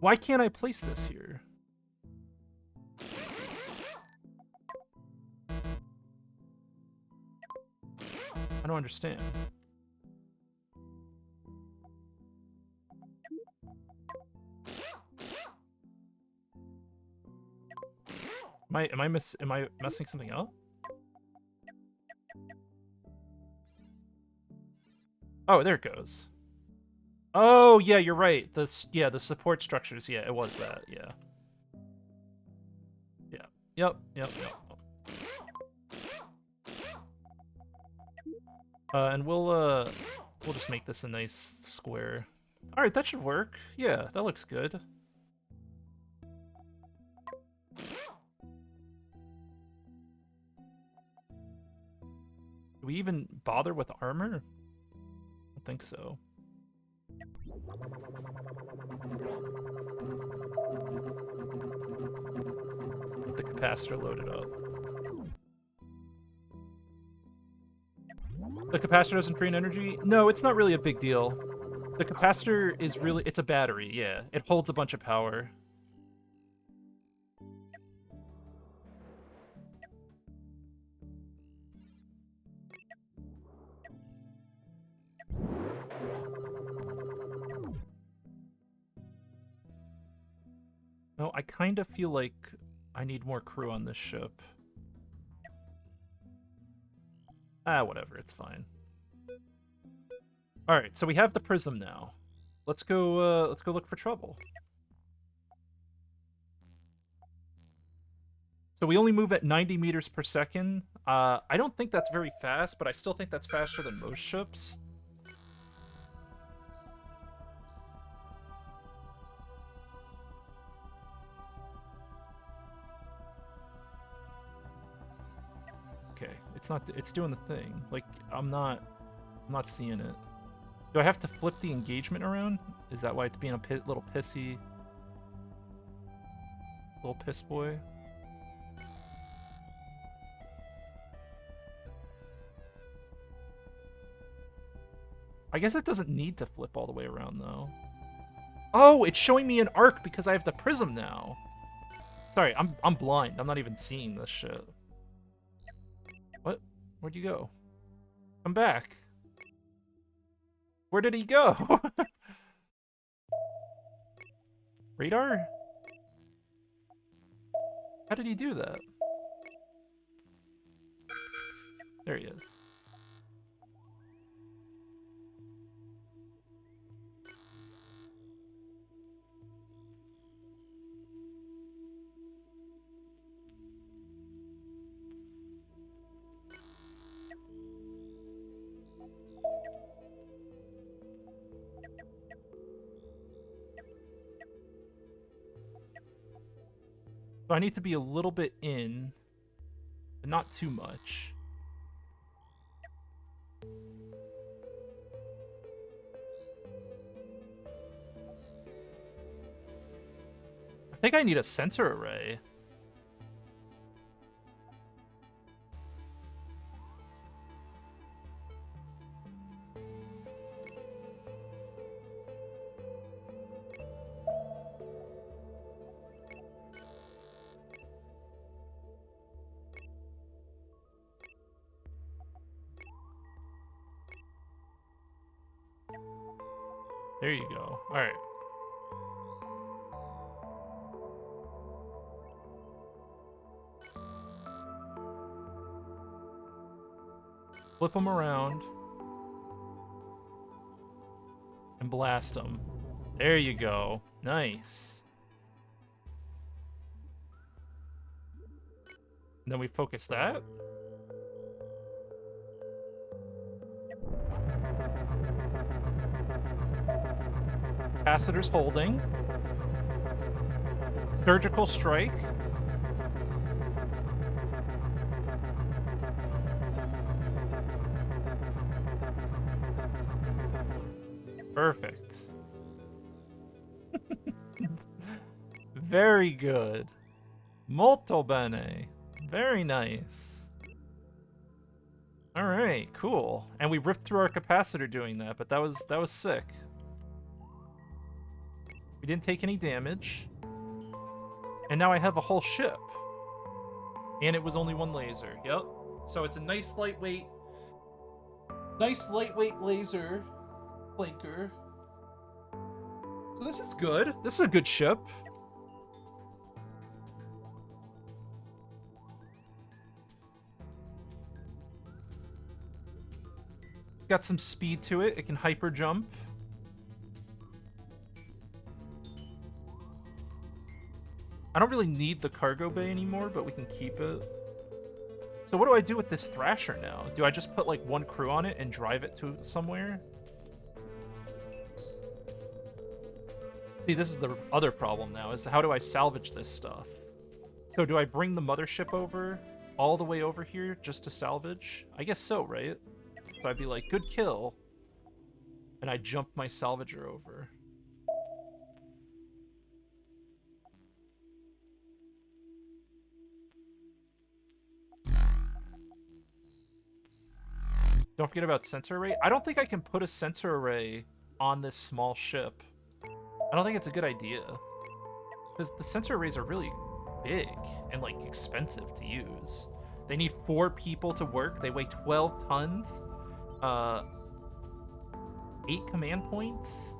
Why can't I place this here? I don't understand. Am I messing something up? Oh, there it goes. Oh, yeah, you're right. The support structures. Yeah, it was that. Yeah. Yeah. Yep. And we'll just make this a nice square. All right, that should work. Yeah, that looks good. Do we even bother with armor? I don't think so. Get the capacitor loaded up. The capacitor doesn't drain energy? No, it's not really a big deal. The capacitor is really... It's a battery, yeah. It holds a bunch of power. No, I kind of feel like I need more crew on this ship. Ah, whatever, it's fine. Alright, so we have the prism now. Let's go look for trouble. So we only move at 90 meters per second. I don't think that's very fast, but I still think that's faster than most ships. It's not. It's doing the thing. Like I'm not seeing it. Do I have to flip the engagement around? Is that why it's being a little pissy? Little piss boy? I guess it doesn't need to flip all the way around, though. Oh, it's showing me an arc because I have the prism now. Sorry, I'm blind. I'm not even seeing this shit. What? Where'd you go? Come back. Where did he go? Radar? How did he do that? There he is. So I need to be a little bit in, but not too much. I think I need a sensor array. There you go. All right. Flip them around. And blast them. There you go. Nice. And then we focus that. Capacitors holding. Surgical strike. Perfect. Very good. Molto bene. Very nice. All right, cool. And we ripped through our capacitor doing that, but that was sick. We didn't take any damage. And now I have a whole ship. And it was only one laser. Yep. So it's a nice lightweight laser flanker. So this is good. This is a good ship. It's got some speed to it. It can hyper jump. I don't really need the cargo bay anymore, but we can keep it. So what do I do with this Thrasher now? Do I just put like one crew on it and drive it to somewhere? See, this is the other problem now, is how do I salvage this stuff? So do I bring the mothership over, all the way over here, just to salvage? I guess so, right? So I'd be like, good kill. And I jump my salvager over. Don't forget about sensor array. I don't think I can put a sensor array on this small ship. I don't think it's a good idea. Because the sensor arrays are really big and, like, expensive to use. They need 4 people to work. They weigh 12 tons. 8 command points.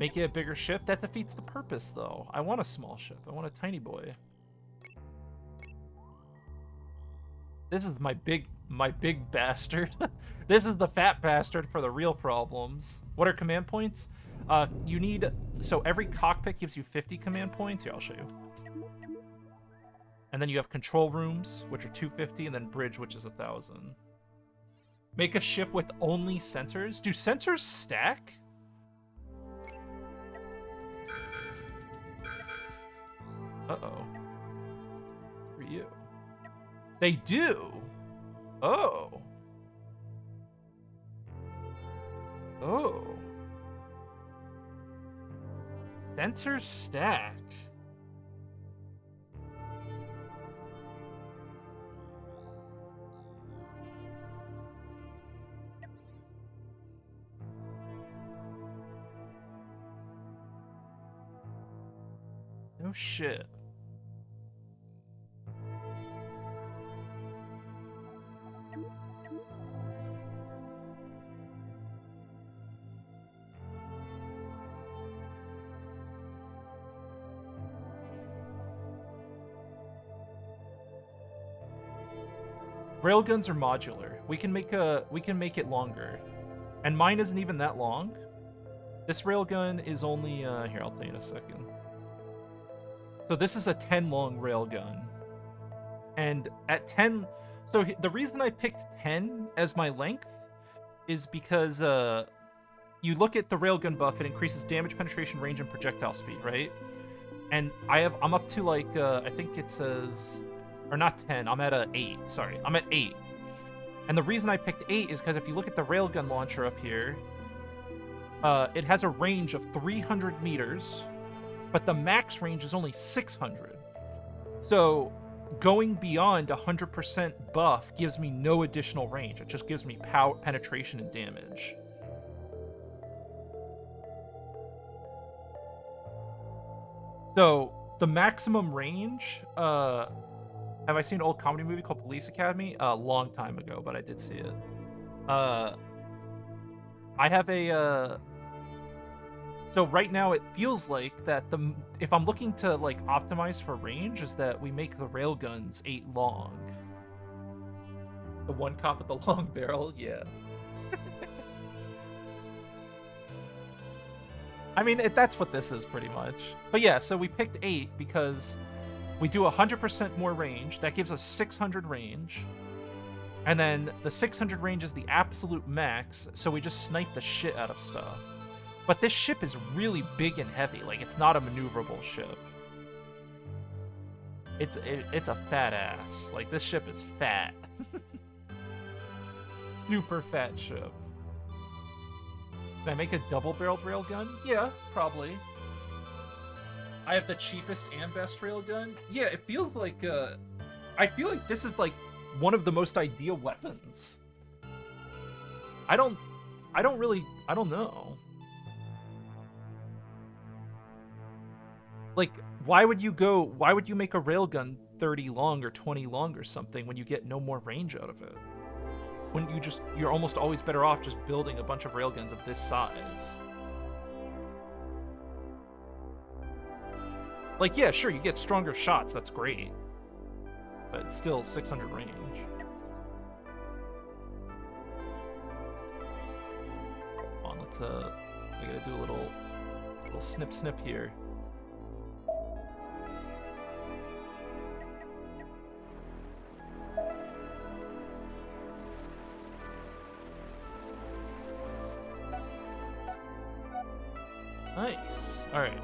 Make it a bigger ship. That defeats the purpose, though. I want a small ship. I want a tiny boy. This is my big bastard. This is the fat bastard for the real problems. What are command points? You need... So every cockpit gives you 50 command points. Here, I'll show you. And then you have control rooms, which are 250, and then bridge, which is 1,000. Make a ship with only sensors. Do sensors stack? Uh-oh. For you. They do? Oh. Oh. Sensor stack. No shit. Railguns are modular. We can make it longer. And mine isn't even that long. This railgun is only here, I'll tell you in a second. So this is a 10 long railgun. And at 10, so the reason I picked 10 as my length is because you look at the railgun buff, it increases damage, penetration, range, and projectile speed, right? And I'm up to like I think it says, or not 10, I'm at 8. Sorry, I'm at 8. And the reason I picked 8 is because if you look at the railgun launcher up here, it has a range of 300 meters, but the max range is only 600. So going beyond 100% buff gives me no additional range. It just gives me power, penetration, and damage. So the maximum range, have I seen an old comedy movie called Police Academy? A long time ago, but I did see it. I have a, so right now it feels like that if I'm looking to like optimize for range, is that we make the railguns 8 long. The one cop with the long barrel, yeah. I mean, that's what this is pretty much. But yeah, so we picked 8 because we do 100% more range. That gives us 600 range. And then the 600 range is the absolute max, so we just snipe the shit out of stuff. But this ship is really big and heavy. Like, it's not a maneuverable ship. It's a fat ass. Like, this ship is fat. Super fat ship. Can I make a double-barreled railgun? Yeah, probably. I have the cheapest and best railgun? Yeah, it feels like, I feel like this is, like, one of the most ideal weapons. I don't know. Like, why would you make a railgun 30 long or 20 long or something when you get no more range out of it? When you're almost always better off just building a bunch of railguns of this size. Like, yeah, sure, you get stronger shots, that's great. But still 600 range. Come on, let's I gotta do a little snip here. Nice. All right.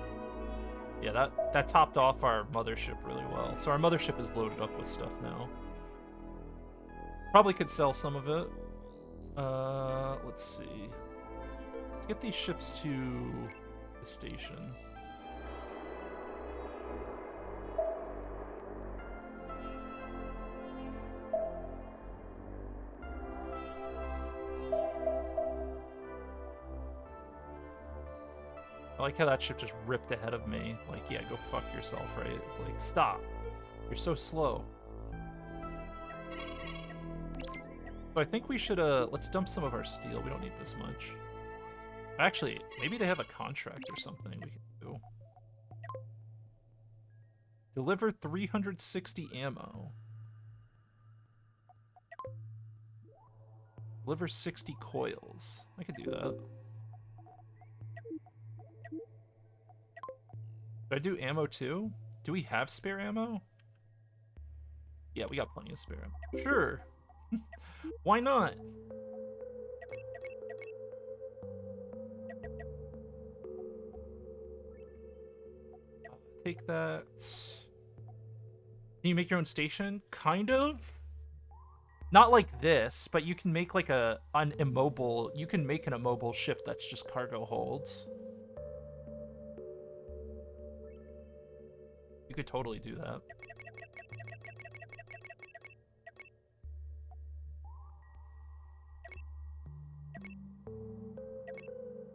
Yeah, that topped off our mothership really well. So our mothership is loaded up with stuff now. Probably could sell some of it. Let's see. Let's get these ships to the station. I like how that ship just ripped ahead of me. Like, yeah, go fuck yourself, right? It's like, stop. You're so slow. So I think we should, let's dump some of our steel. We don't need this much. Actually, maybe they have a contract or something we can do. Deliver 360 ammo. Deliver 60 coils. I could do that. Should I do ammo too? Do we have spare ammo? Yeah, we got plenty of spare ammo. Sure. Why not? Take that. Can you make your own station? Kind of. Not like this, but you can make like an immobile. You can make an immobile ship that's just cargo holds. You could totally do that.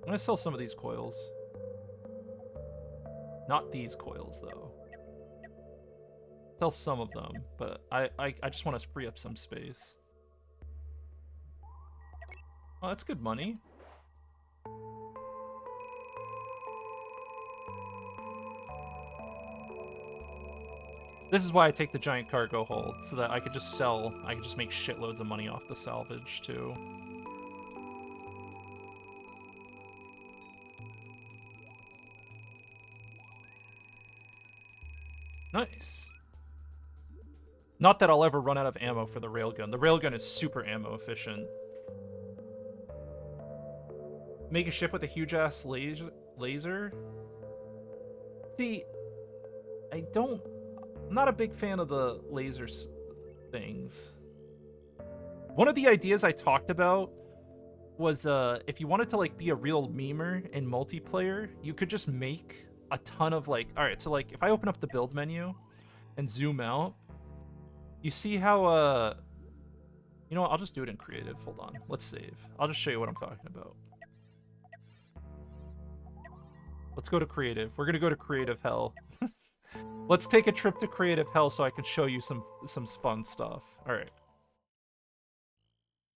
I'm gonna sell some of these coils. Not these coils, though. Sell some of them, but I just want to free up some space. Oh, that's good money. This is why I take the giant cargo hold, so that I could just sell. I could just make shitloads of money off the salvage, too. Nice. Not that I'll ever run out of ammo for the railgun. The railgun is super ammo efficient. Make a ship with a huge-ass laser? See, I'm not a big fan of the laser things. One of the ideas I talked about was if you wanted to like be a real memer in multiplayer, you could just make a ton of like, all right, so like if I open up the build menu and zoom out, you see how you know what, I'll just do it in creative. Hold on, let's save. I'll just show you what I'm talking about. Let's go to creative. We're gonna go to creative hell. Let's take a trip to creative hell so I can show you some fun stuff. All right.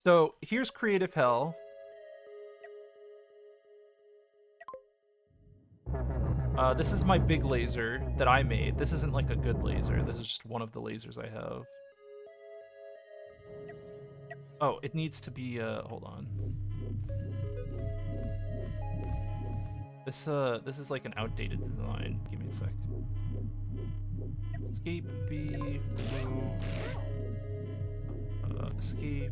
So here's creative hell. This is my big laser that I made. This isn't like a good laser. This is just one of the lasers I have. Oh, it needs to be, hold on. This is like an outdated design. Give me a sec. Escape B, move. Escape.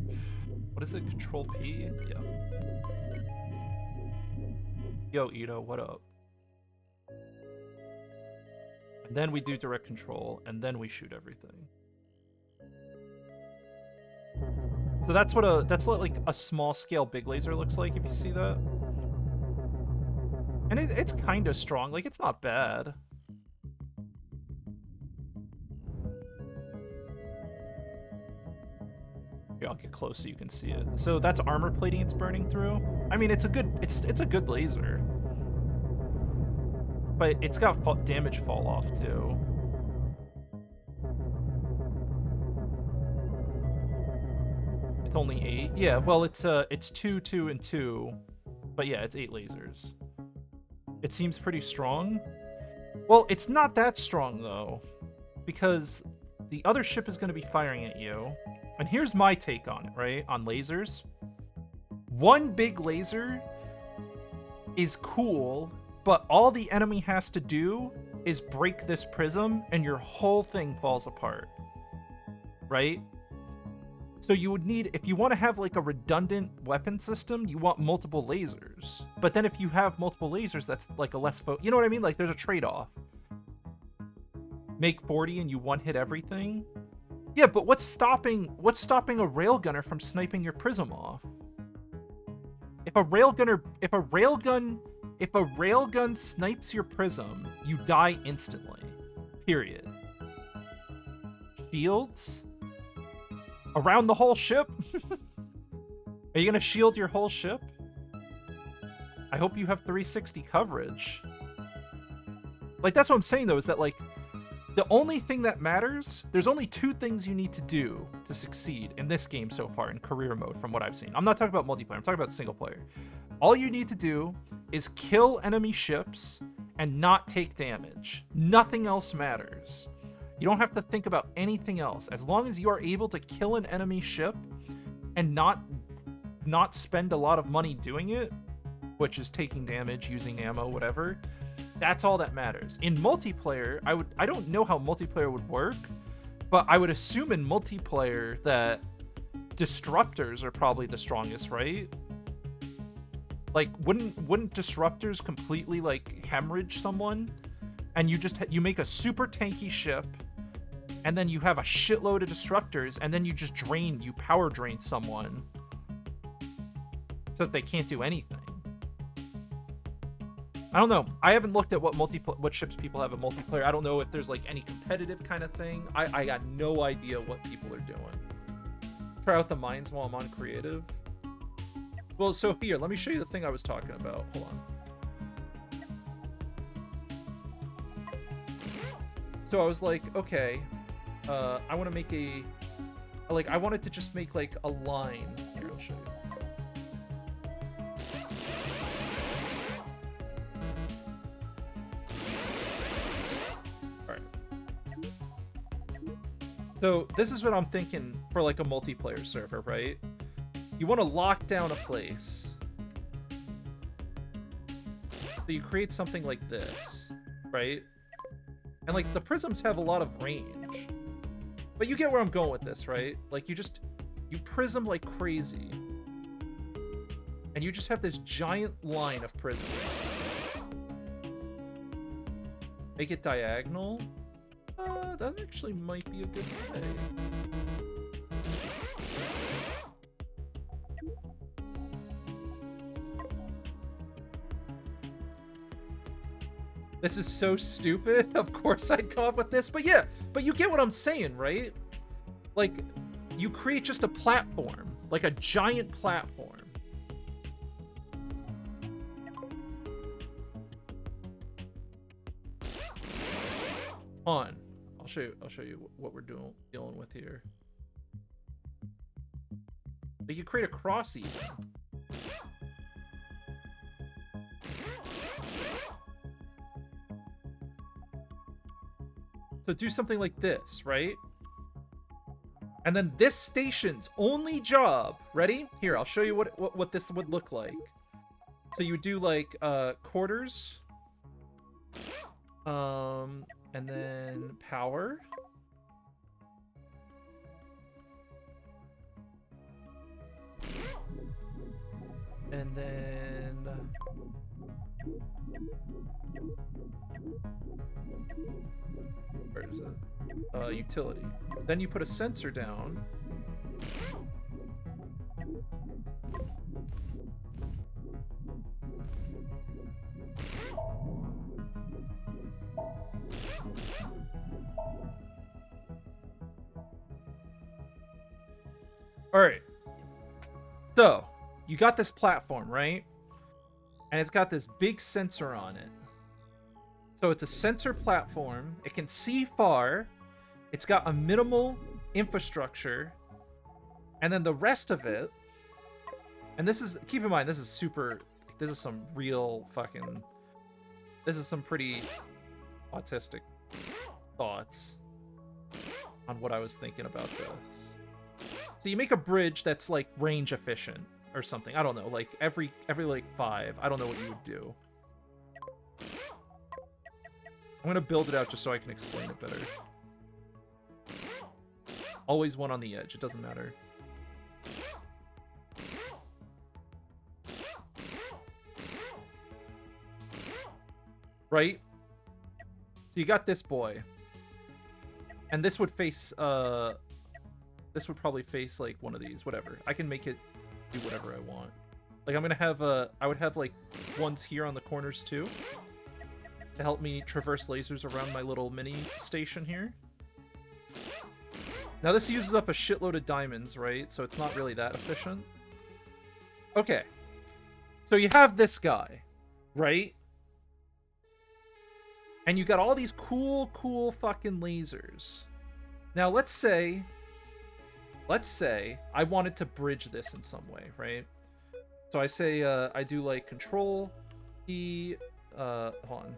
What is it? Control P? Yeah. Yo, Ito, what up? And then we do direct control, and then we shoot everything. So that's what like a small scale big laser looks like, if you see that. And it's kind of strong. Like, it's not bad. Here, I'll get close so you can see it. So that's armor plating it's burning through. I mean, it's a good laser. But it's got damage fall off too. It's only 8. Yeah, well, it's 2, 2, and 2. But yeah, it's 8 lasers. It seems pretty strong. Well, it's not that strong though, because the other ship is going to be firing at you. And here's my take on it, right? On lasers. One big laser is cool, but all the enemy has to do is break this prism and your whole thing falls apart, right? So you would need, if you want to have like a redundant weapon system, you want multiple lasers. But then if you have multiple lasers, that's like a less, you know what I mean? Like there's a trade-off. Make 40 and you one-hit everything. Yeah, but what's stopping a railgunner from sniping your prism off? If a railgun snipes your prism, you die instantly. Period. Shields? Around the whole ship? Are you gonna shield your whole ship? I hope you have 360 coverage. Like, that's what I'm saying though, is that like, the only thing that matters, there's only 2 things you need to do to succeed in this game so far in career mode from what I've seen. I'm not talking about multiplayer, I'm talking about single player. All you need to do is kill enemy ships and not take damage. Nothing else matters. You don't have to think about anything else. As long as you are able to kill an enemy ship and not spend a lot of money doing it, which is taking damage, using ammo, whatever, that's all that matters. In multiplayer, I don't know how multiplayer would work, but I would assume in multiplayer that disruptors are probably the strongest, right? Like, wouldn't disruptors completely like hemorrhage someone? And you make a super tanky ship, and then you have a shitload of disruptors, and then you just you power drain someone so that they can't do anything. I don't know. I haven't looked at what ships people have in multiplayer. I don't know if there's like any competitive kind of thing. I got no idea what people are doing. Try out the mines while I'm on creative. Well, so here, let me show you the thing I was talking about. Hold on. So I was like, okay, I want to make I wanted to just make like a line. Here, I'll show you. So this is what I'm thinking for like a multiplayer server, right? You want to lock down a place. So you create something like this, right? And like the prisms have a lot of range. But you get where I'm going with this, right? Like you prism like crazy. And you just have this giant line of prisms. Make it diagonal. That actually might be a good thing. This is so stupid. Of course I'd come up with this. But yeah, but you get what I'm saying, right? Like, you create just a platform. Like a giant platform. On. I'll show you what we're dealing with here. But you create a cross even. So do something like this, right? And then this station's only job, ready? Here, I'll show you what this would look like. So you do like quarters. And then power. And then where is it? Utility. Then you put a sensor down. All right. So, you got this platform, right? And it's got this big sensor on it. So it's a sensor platform. It can see far. It's got a minimal infrastructure. And then the rest of it, and this is, keep in mind, this is some real fucking, this is some pretty autistic thoughts on what I was thinking about this. So you make a bridge that's like range efficient or something. I don't know, like every like 5. I don't know what you would do. I'm gonna build it out just so I can explain it better. Always one on the edge, it doesn't matter. Right? So you got this boy. And this would face, this would probably face like one of these, whatever. I can make it do whatever I want. Like I'm gonna have I would have like ones here on the corners too, to help me traverse lasers around my little mini station here. Now this uses up a shitload of diamonds, right? So it's not really that efficient. Okay. So you have this guy, right? And you got all these cool fucking lasers. Now let's say I wanted to bridge this in some way, right? So I say I do like Control P, hold on.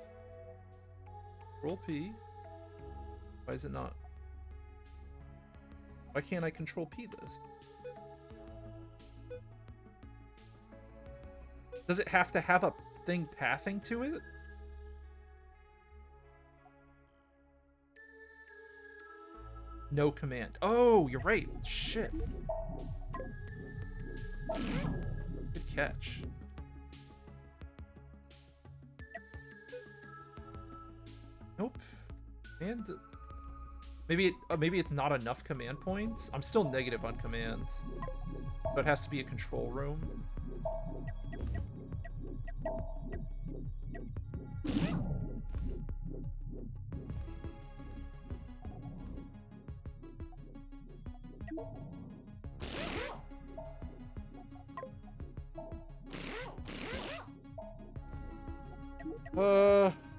Control P. Why is it not? Why can't I Control P this? Does it have to have a thing pathing to it? No command. Oh, you're right. Shit. Good catch. Nope. And maybe it's not enough command points. I'm still negative on command. So it has to be a control room.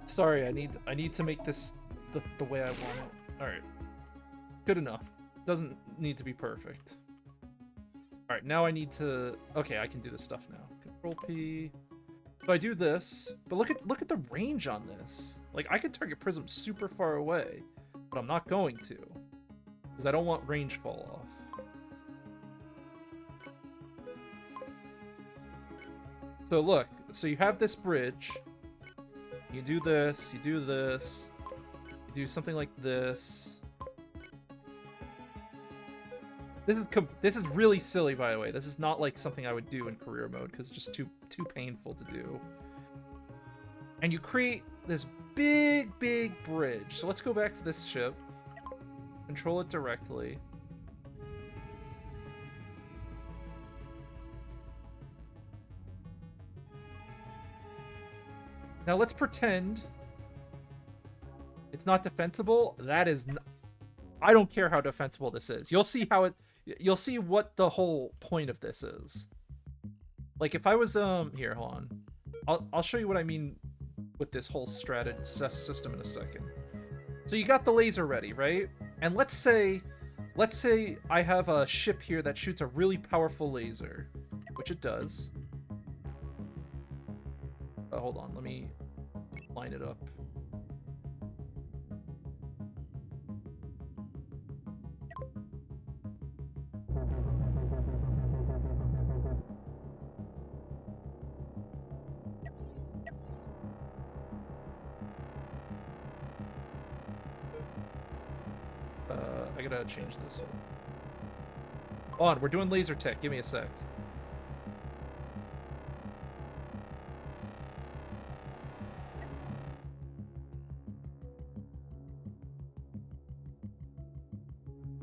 Sorry, I need to make this the way I want it. Alright. Good enough. Doesn't need to be perfect. Alright, now I need to... Okay, I can do this stuff now. Control P. So I do this, but look at the range on this. Like, I could target prisms super far away, but I'm not going to. Because I don't want range fall off. So look, so you have this bridge. You do this, you do this, you do something like this. This is really silly, by the way. This is not like something I would do in career mode because it's just too painful to do. And you create this big bridge. So let's go back to this ship. Control it directly. Now let's pretend it's not defensible. That is I don't care how defensible this is. You'll see how you'll see what the whole point of this is. Like if I was here, hold on. I'll show you what I mean with this whole system in a second. So you got the laser ready, right? And let's say I have a ship here that shoots a really powerful laser, which it does. Hold on, let me line it up. I gotta change this. Hold on, we're doing laser tech. Give me a sec.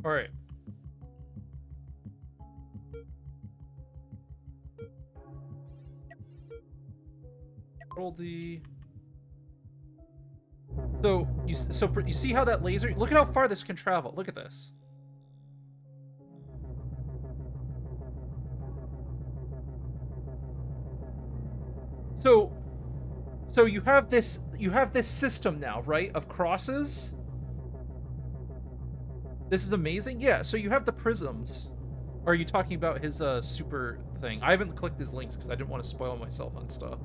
All right. Control D. So you see how that laser? Look at how far this can travel. Look at this. So you have this system now, right, of crosses. This is amazing. Yeah, so you have the prisms. Or are you talking about his super thing? I haven't clicked his links because I didn't want to spoil myself on stuff.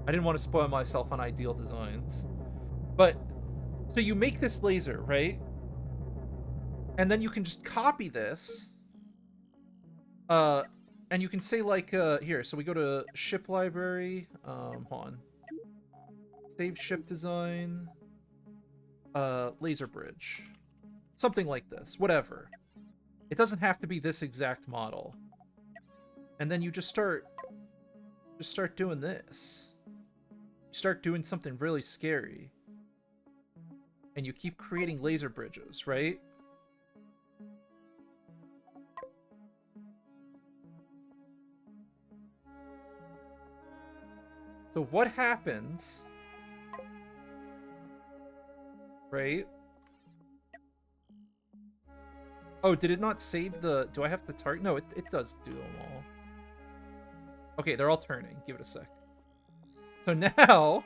I didn't want to spoil myself on ideal designs. But, so you make this laser, right? And then you can just copy this. And you can say like, here, so we go to ship library. Hold on. Save ship design. Laser bridge. Something like this, whatever. It doesn't have to be this exact model. And then you just start doing this. You start doing something really scary. And you keep creating laser bridges, right? So what happens, right? Oh, did it not save the... Do I have to target? No, it does do them all. Okay, they're all turning. Give it a sec. So now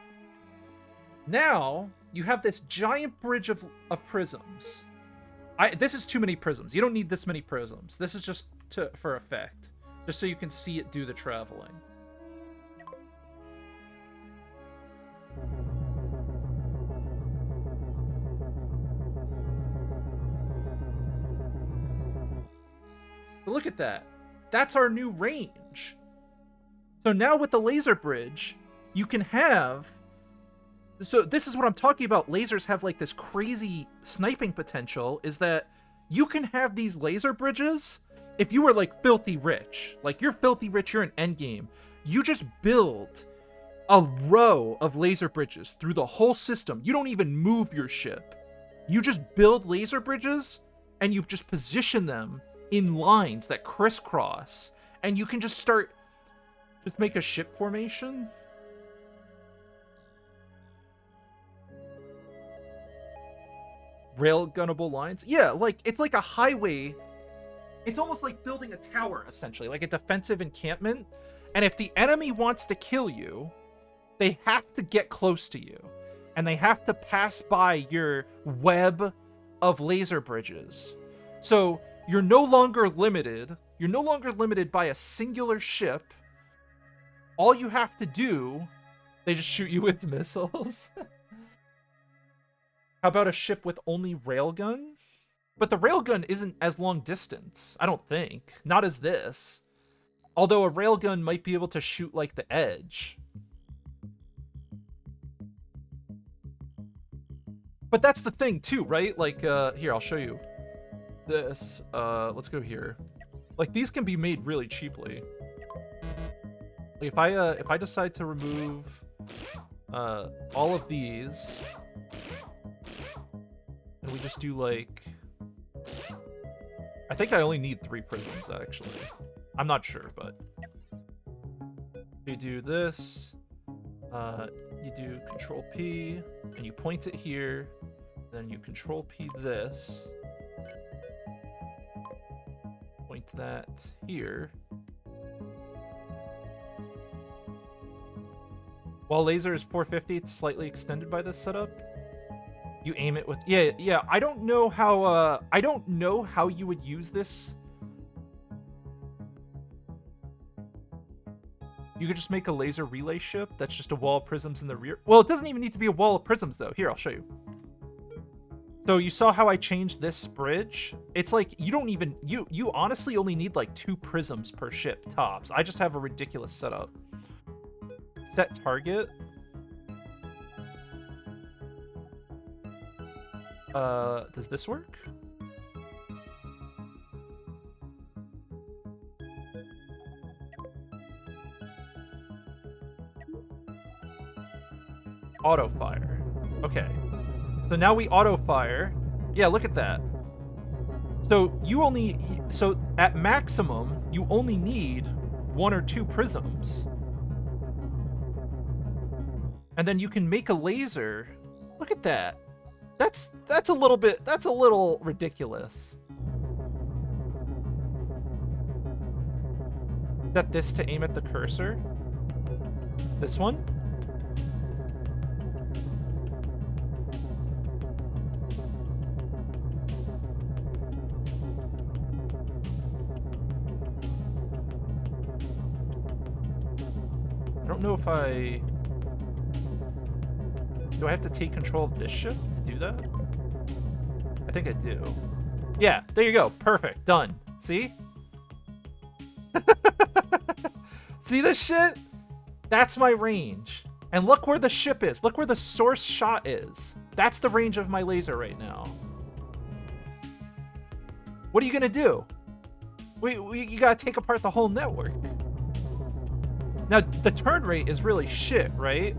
you have this giant bridge of prisms. This is too many prisms. You don't need this many prisms. This is just for effect. Just so you can see it do the traveling. Look at that. That's our new range. So now with the laser bridge, you can have... So this is what I'm talking about. Lasers have like this crazy sniping potential, is that you can have these laser bridges if you were like filthy rich. Like you're filthy rich, you're in endgame. You just build a row of laser bridges through the whole system. You don't even move your ship. You just build laser bridges and you just position them in lines that crisscross, and you can just make a ship formation. Railgunnable lines. Yeah, like it's like a highway. It's almost like building a tower, essentially, like a defensive encampment. And if the enemy wants to kill you, they have to get close to you. And they have to pass by your web of laser bridges. So you're no longer limited. You're no longer limited by a singular ship. All you have to do, they just shoot you with missiles. How about a ship with only railgun? But the railgun isn't as long distance, I don't think. Not as this. Although a railgun might be able to shoot like the edge. But that's the thing too, right? Like, here, I'll show you this. Let's go here. Like, these can be made really cheaply. Like, if I decide to remove all of these, and we just do like, I think I only need 3 prisms actually. I'm not sure, but you do this. You do Control P, and you point it here. Then you Control P this. Point that here. While laser is 450, it's slightly extended by this setup. You aim it with yeah. I don't know how you would use this. You could just make a laser relay ship that's just a wall of prisms in the rear. Well, it doesn't even need to be a wall of prisms though. Here, I'll show you. So you saw how I changed this bridge? It's like you don't even you honestly only need like 2 prisms per ship tops. I just have a ridiculous setup. Set target. Does this work? Auto fire. Okay. So now we auto fire. Yeah, look at that. So at maximum, you only need 1 or 2 prisms. And then you can make a laser. Look at that. That's a little ridiculous. Set this to aim at the cursor. This one. I don't know if do I have to take control of this ship to do that? I think I do. Yeah, there you go. Perfect. Done. See? See this shit? That's my range. And look where the ship is. Look where the source shot is. That's the range of my laser right now. What are you gonna do? You gotta take apart the whole network. Now, the turn rate is really shit, right?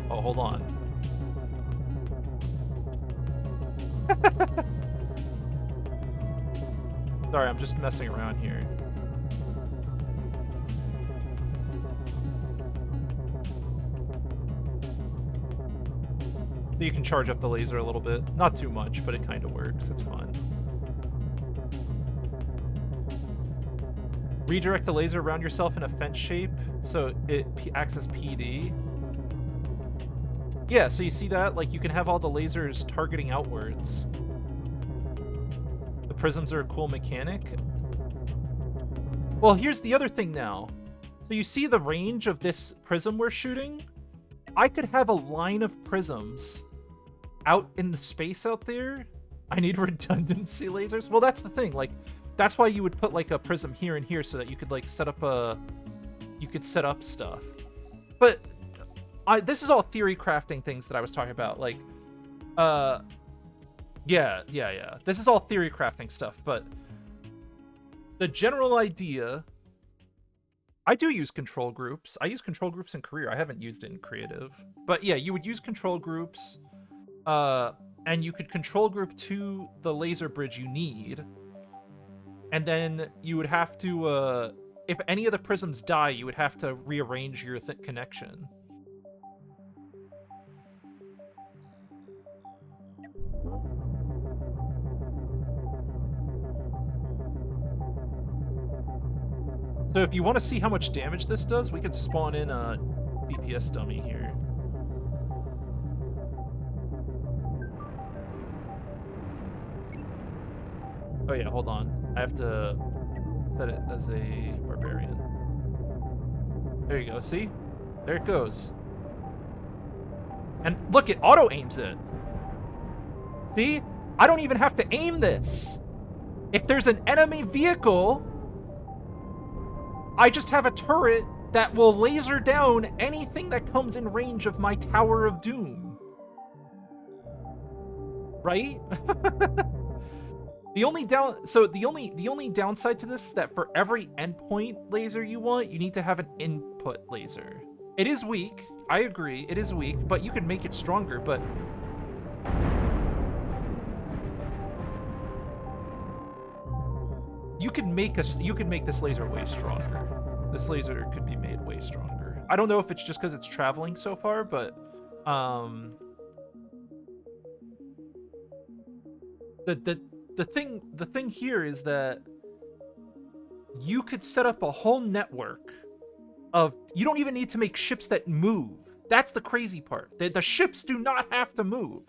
Oh, hold on. Sorry, I'm just messing around here. So you can charge up the laser a little bit. Not too much, but it kind of works. It's fun. Redirect the laser around yourself in a fence shape so it acts as PD. Yeah, so you see that? Like, you can have all the lasers targeting outwards. The prisms are a cool mechanic. Well, here's the other thing now. So you see the range of this prism we're shooting? I could have a line of prisms out in the space out there. I need redundancy lasers. Well, that's the thing. Like, that's why you would put, like, a prism here and here so that you could, like, set up stuff. But this is all theory crafting things that I was talking about. Like, yeah. This is all theory crafting stuff, but the general idea I do use control groups. I use control groups in career. I haven't used it in creative. But yeah, you would use control groups, and you could control group to the laser bridge you need, and then you would have to, if any of the prisms die, you would have to rearrange your connection. So if you want to see how much damage this does, we could spawn in a DPS dummy here. Oh yeah, hold on. I have to set it as a barbarian. There you go, see? There it goes. And look, it auto-aims it. See? I don't even have to aim this. If there's an enemy vehicle, I just have a turret that will laser down anything that comes in range of my Tower of Doom. Right? The only downside to this is that for every endpoint laser you want, you need to have an input laser. It is weak. I agree. It is weak, but you can make it stronger, but you can make this laser way stronger. This laser could be made way stronger. I don't know if it's just because it's traveling so far, but the thing here is that you could set up a whole network of, you don't even need to make ships that move. That's the crazy part. The ships do not have to move.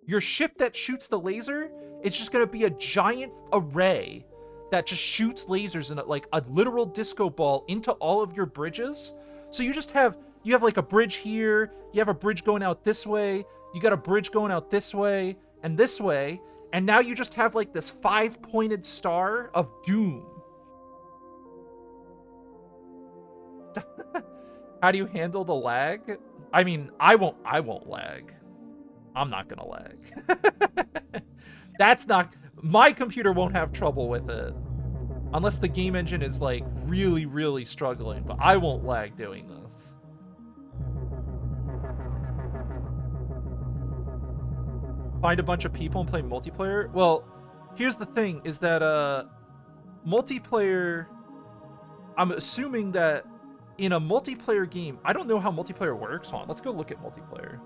Your ship that shoots the laser, it's just gonna be a giant array that just shoots lasers in like a literal disco ball into all of your bridges. So you have like a bridge here, you have a bridge going out this way, you got a bridge going out this way, and now you just have like this 5-pointed star of doom. How do you handle the lag? I mean, I won't lag. I'm not gonna lag. My computer won't have trouble with it. Unless the game engine is like really, really struggling, but I won't lag doing this. Find a bunch of people and play multiplayer? Well, here's the thing, is that multiplayer, I'm assuming that in a multiplayer game, I don't know how multiplayer works. Hold on, let's go look at multiplayer.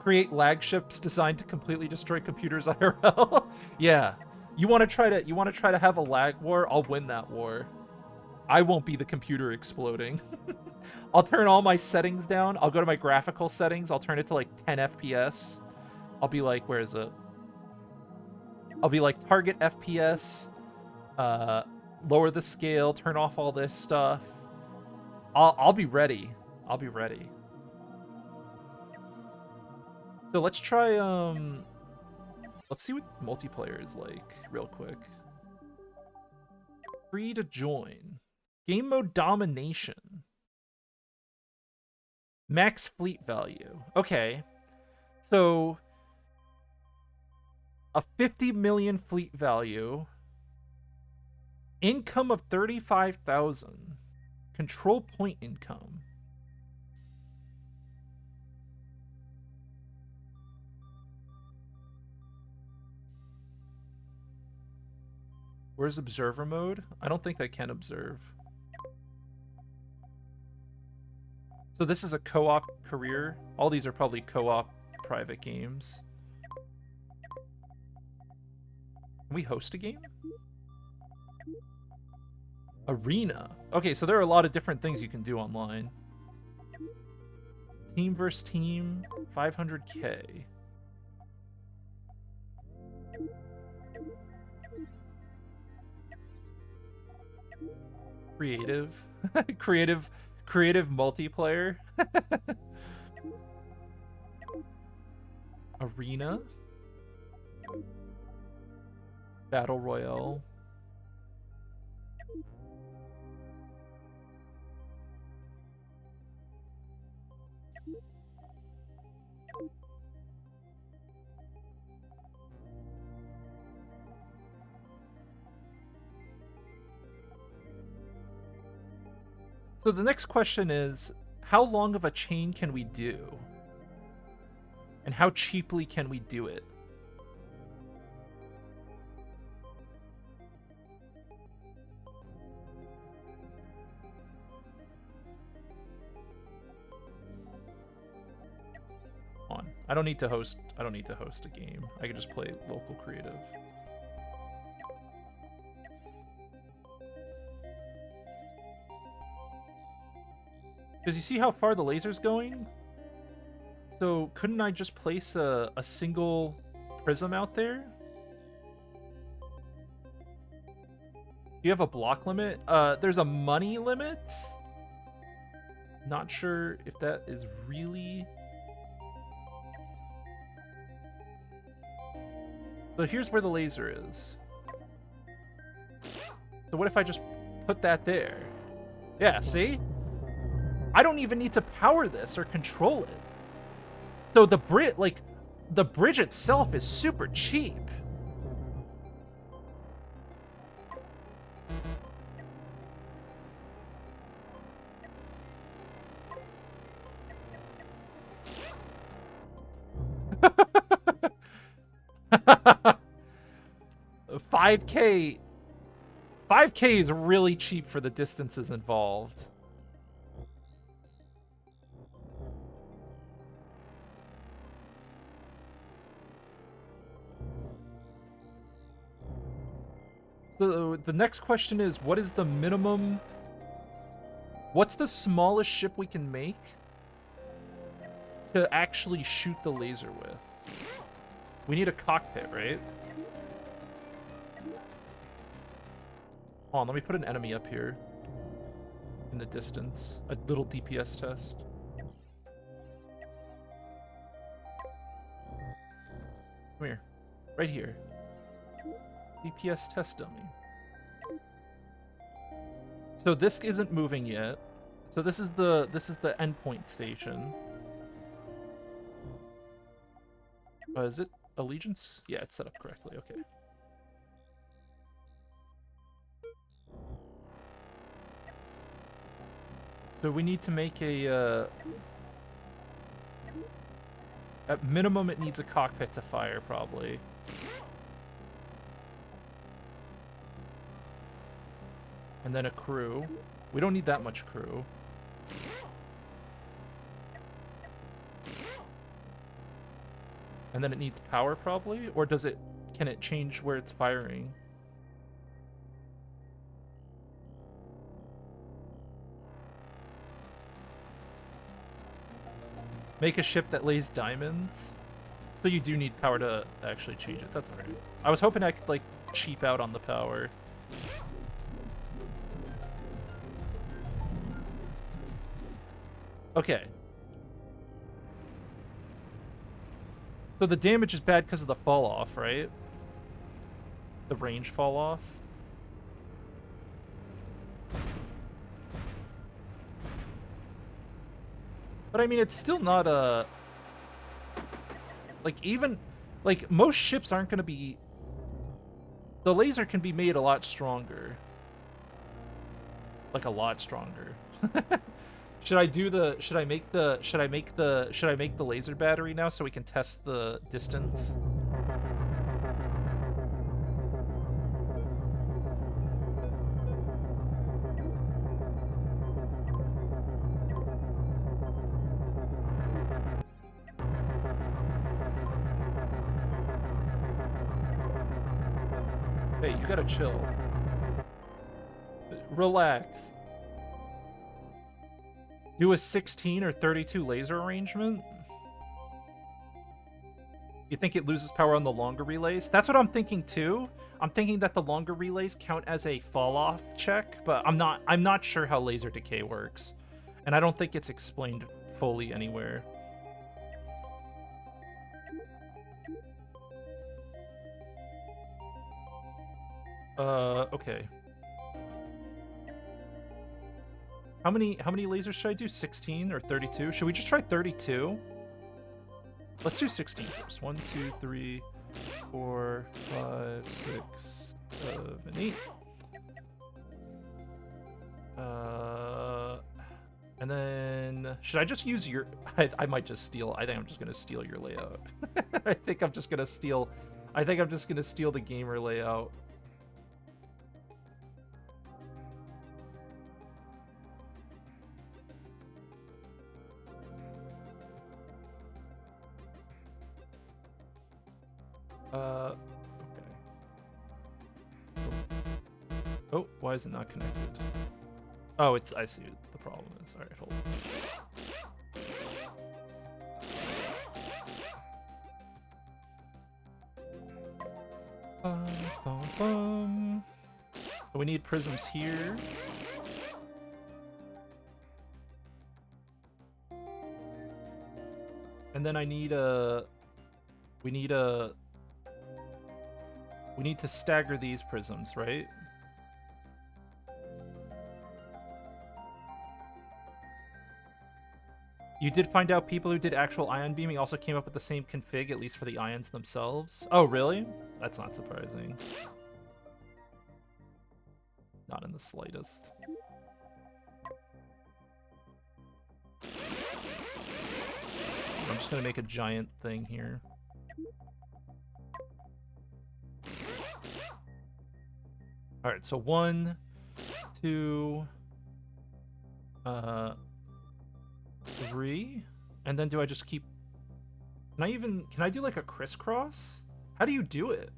Create lag ships designed to completely destroy computers IRL. Yeah. You want to try to have a lag war? I'll win that war. I won't be the computer exploding. I'll turn all my settings down. I'll go to my graphical settings. I'll turn it to like 10 FPS. I'll be like, where is it? I'll be like target FPS, lower the scale, turn off all this stuff. I'll be ready. I'll be ready. So let's try, let's see what multiplayer is like real quick. Free to join. Game mode domination. Max fleet value. Okay. So a 50 million fleet value. Income of 35,000. Control point income. Where's observer mode? I don't think I can observe. So this is a co-op career. All these are probably co-op private games. Can we host a game? Arena. Okay, so there are a lot of different things you can do online. Team versus team, 500K. Creative. creative multiplayer. Arena. Battle Royale. So the next question is, how long of a chain can we do? And how cheaply can we do it? I don't need to host a game. I can just play local creative. Because you see how far the laser's going? So couldn't I just place a single prism out there? You have a block limit? There's a money limit? Not sure if that is really... So here's where the laser is. So what if I just put that there? Yeah, see? I don't even need to power this or control it. So the bridge itself is super cheap. $5K is really cheap for the distances involved. So the next question is, what is the minimum... What's the smallest ship we can make to actually shoot the laser with? We need a cockpit, right? Hold on, let me put an enemy up here in the distance. A little DPS test. Come here. Right here. DPS test dummy. So this isn't moving yet. So this is the endpoint station. Is it allegiance? Yeah, it's set up correctly. Okay. So we need to make a... at minimum, it needs a cockpit to fire, probably. And then a crew. We don't need that much crew. And then it needs power, probably? Or does it... can it change where it's firing? Make a ship that lays diamonds? So you do need power to actually change it. That's alright. I was hoping I could, like, cheap out on the power. Okay. So the damage is bad because of the fall off, right? The range fall off. But I mean, it's still not a... like, even... like, most ships aren't going to be... the laser can be made a lot stronger. Like, a lot stronger. Should I do the... should I make the laser battery now so we can test the distance? Hey, you gotta chill. Relax. Do a 16 or 32 laser arrangement? You think it loses power on the longer relays? That's what I'm thinking too. I'm thinking that the longer relays count as a fall-off check, but I'm not sure how laser decay works. And I don't think it's explained fully anywhere. Okay. How many lasers should I do? 16 or 32? Should we just try 32? Let's do 16 first. 1, 2, 3, 4, 5, 6, 7, 8. And then, should I just use your... I might just steal... I think I'm just going to steal your layout. I think I'm just going to steal... I think I'm just going to steal the gamer layout. Okay. Oh, why is it not connected? Oh, it's... I see what the problem is. Alright, hold on. So we need prisms here. And then I need a... We need to stagger these prisms, right? You did find out people who did actual ion beaming also came up with the same config, at least for the ions themselves. Oh, really? That's not surprising. Not in the slightest. I'm just gonna make a giant thing here. Alright, so 1, 2, 3, and then do I just keep... Can I do like a crisscross? How do you do it?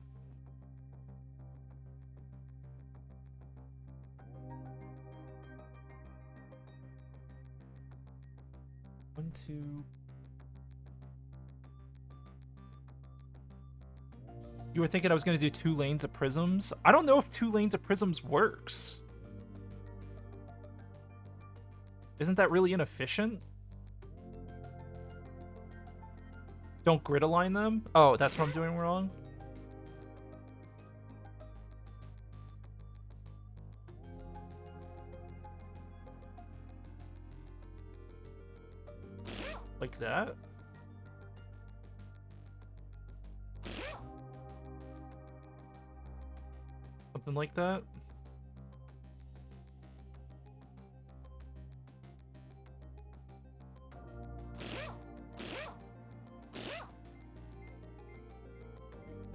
One, two... You were thinking I was going to do 2 lanes of prisms? I don't know if 2 lanes of prisms works. Isn't that really inefficient? Don't grid align them? Oh, that's what I'm doing wrong? Like that? Something like that?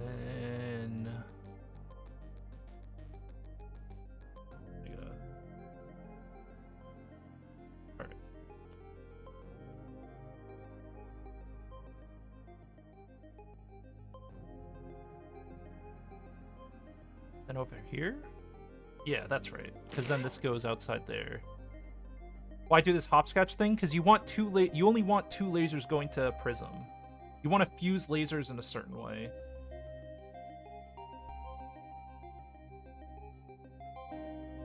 Then... Alright. Then over here? Yeah, that's right. Because then this goes outside there. Why do this hopscotch thing? Because you want you only want 2 lasers going to a prism. You want to fuse lasers in a certain way.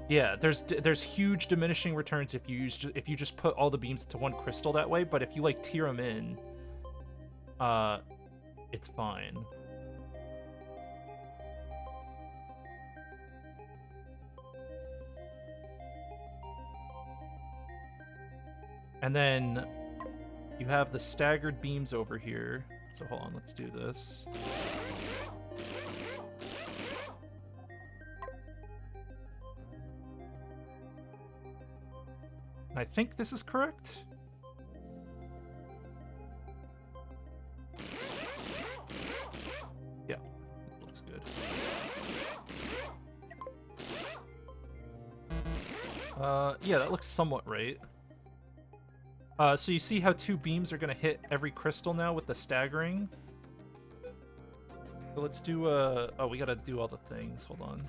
Yeah, there's huge diminishing returns if you just put all the beams to one crystal that way, but if you like tier them in, it's fine. And then you have the staggered beams over here. So hold on, let's do this. And I think this is correct. Yeah, looks good. Yeah, that looks somewhat right. So you see how 2 beams are going to hit every crystal now with the staggering? So let's do, oh, we got to do all the things. Hold on.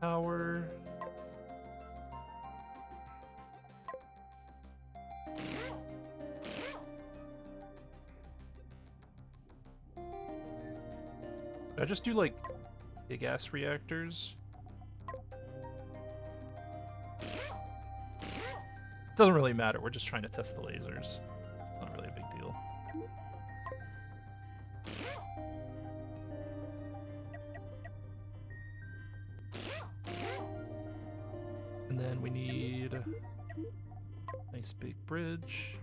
Power... Did I just do, like, big-ass reactors? Doesn't really matter, we're just trying to test the lasers. Not really a big deal. And then we need Nice big bridge.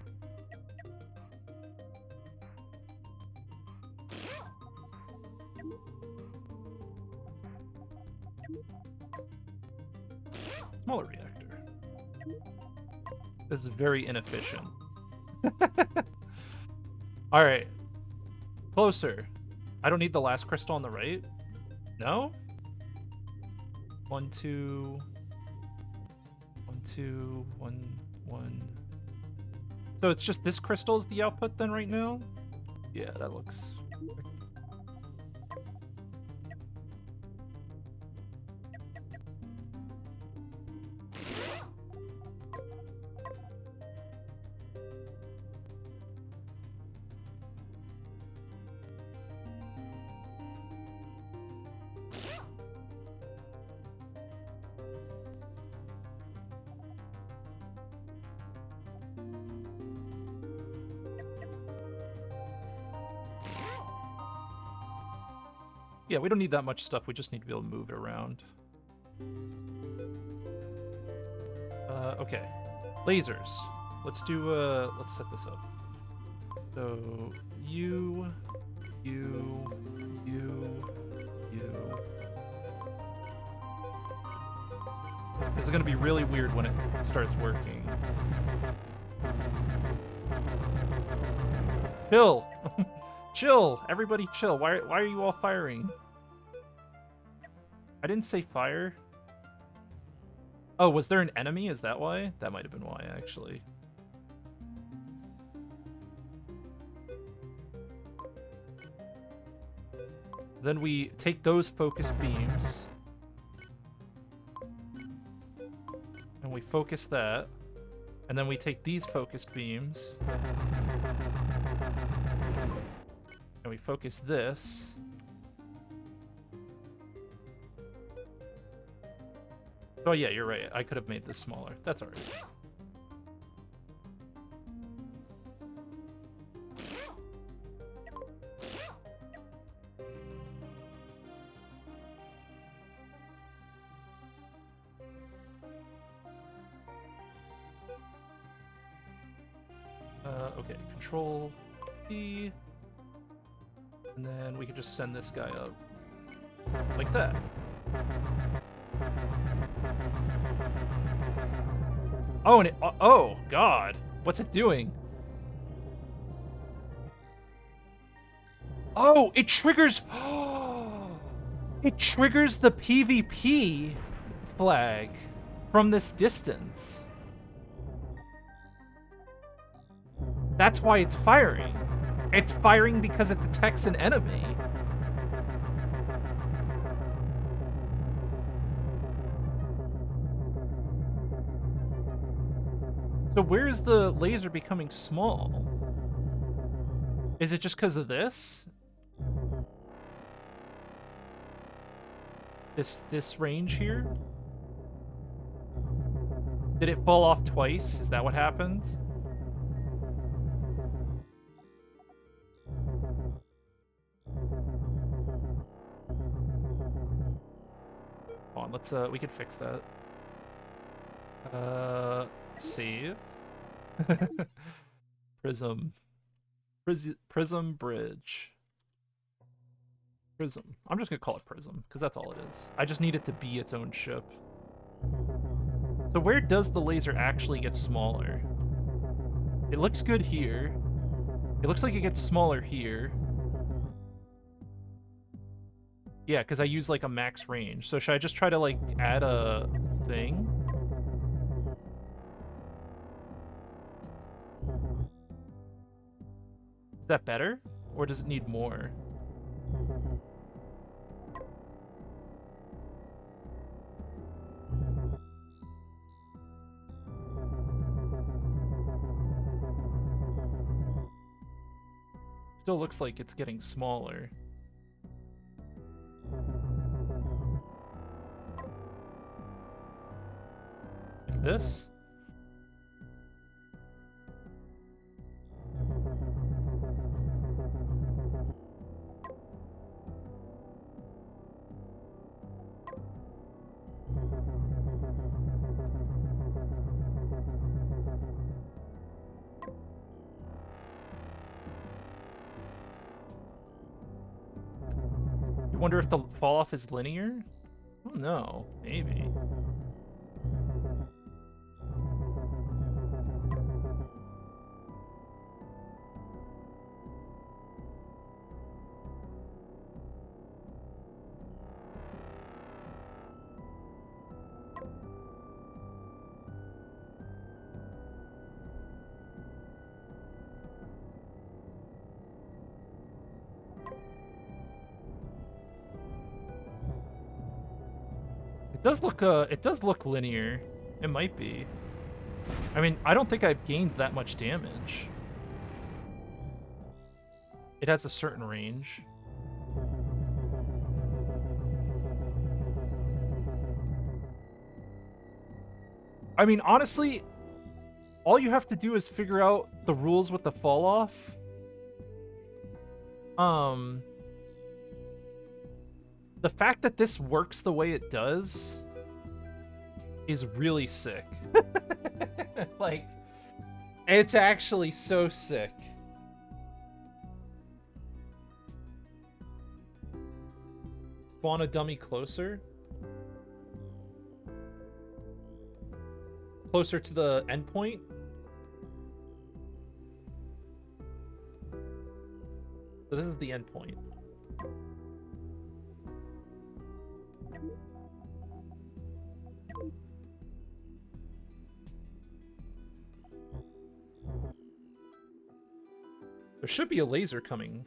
Smaller reactor. This is very inefficient. All right. Closer. I don't need the last crystal on the right. No? 1, 2. 1, 2, 1, 1. So it's just this crystal is the output then right now? Yeah, that looks... Yeah, we don't need that much stuff. We just need to be able to move it around. Okay. Lasers. Let's do, let's set this up. So, you. This is gonna be really weird when it starts working. Chill! Chill! Everybody chill. Why are you all firing? I didn't say fire. Oh, was there an enemy? Is that why? That might have been why, actually. Then we take those focused beams. And we focus that. And then we take these focused beams. And we focus this. Oh yeah, you're right. I could have made this smaller. That's alright. Okay, Control P. And then we can just send this guy up. Like that. Oh, and it... Oh, God. What's it doing? Oh, it triggers... It triggers the PvP flag from this distance. That's why it's firing. It's firing because it detects an enemy. So where is the laser becoming small? Is it just because of this? This range here? Did it fall off twice? Is that what happened? Hold on, let's we could fix that. Save. Prism bridge. Prism. I'm just gonna call it Prism, because that's all it is. I just need it to be its own ship. So where does the laser actually get smaller? It looks good here. It looks like it gets smaller here. Yeah, because I use like a max range. So should I just try to like add a thing? Is that better? Or does it need more? Still looks like it's getting smaller. Like this? wonder if the fall off is linear. I don't know. Maybe. It does look linear. It might be. I mean, I don't think I've gained that much damage. It has a certain range. I mean, honestly, all you have to do is figure out the rules with the fall off. The fact that this works the way it does is really sick. Like, it's actually so sick. Spawn a dummy closer. Closer to the endpoint. So this is the endpoint. There should be a laser coming.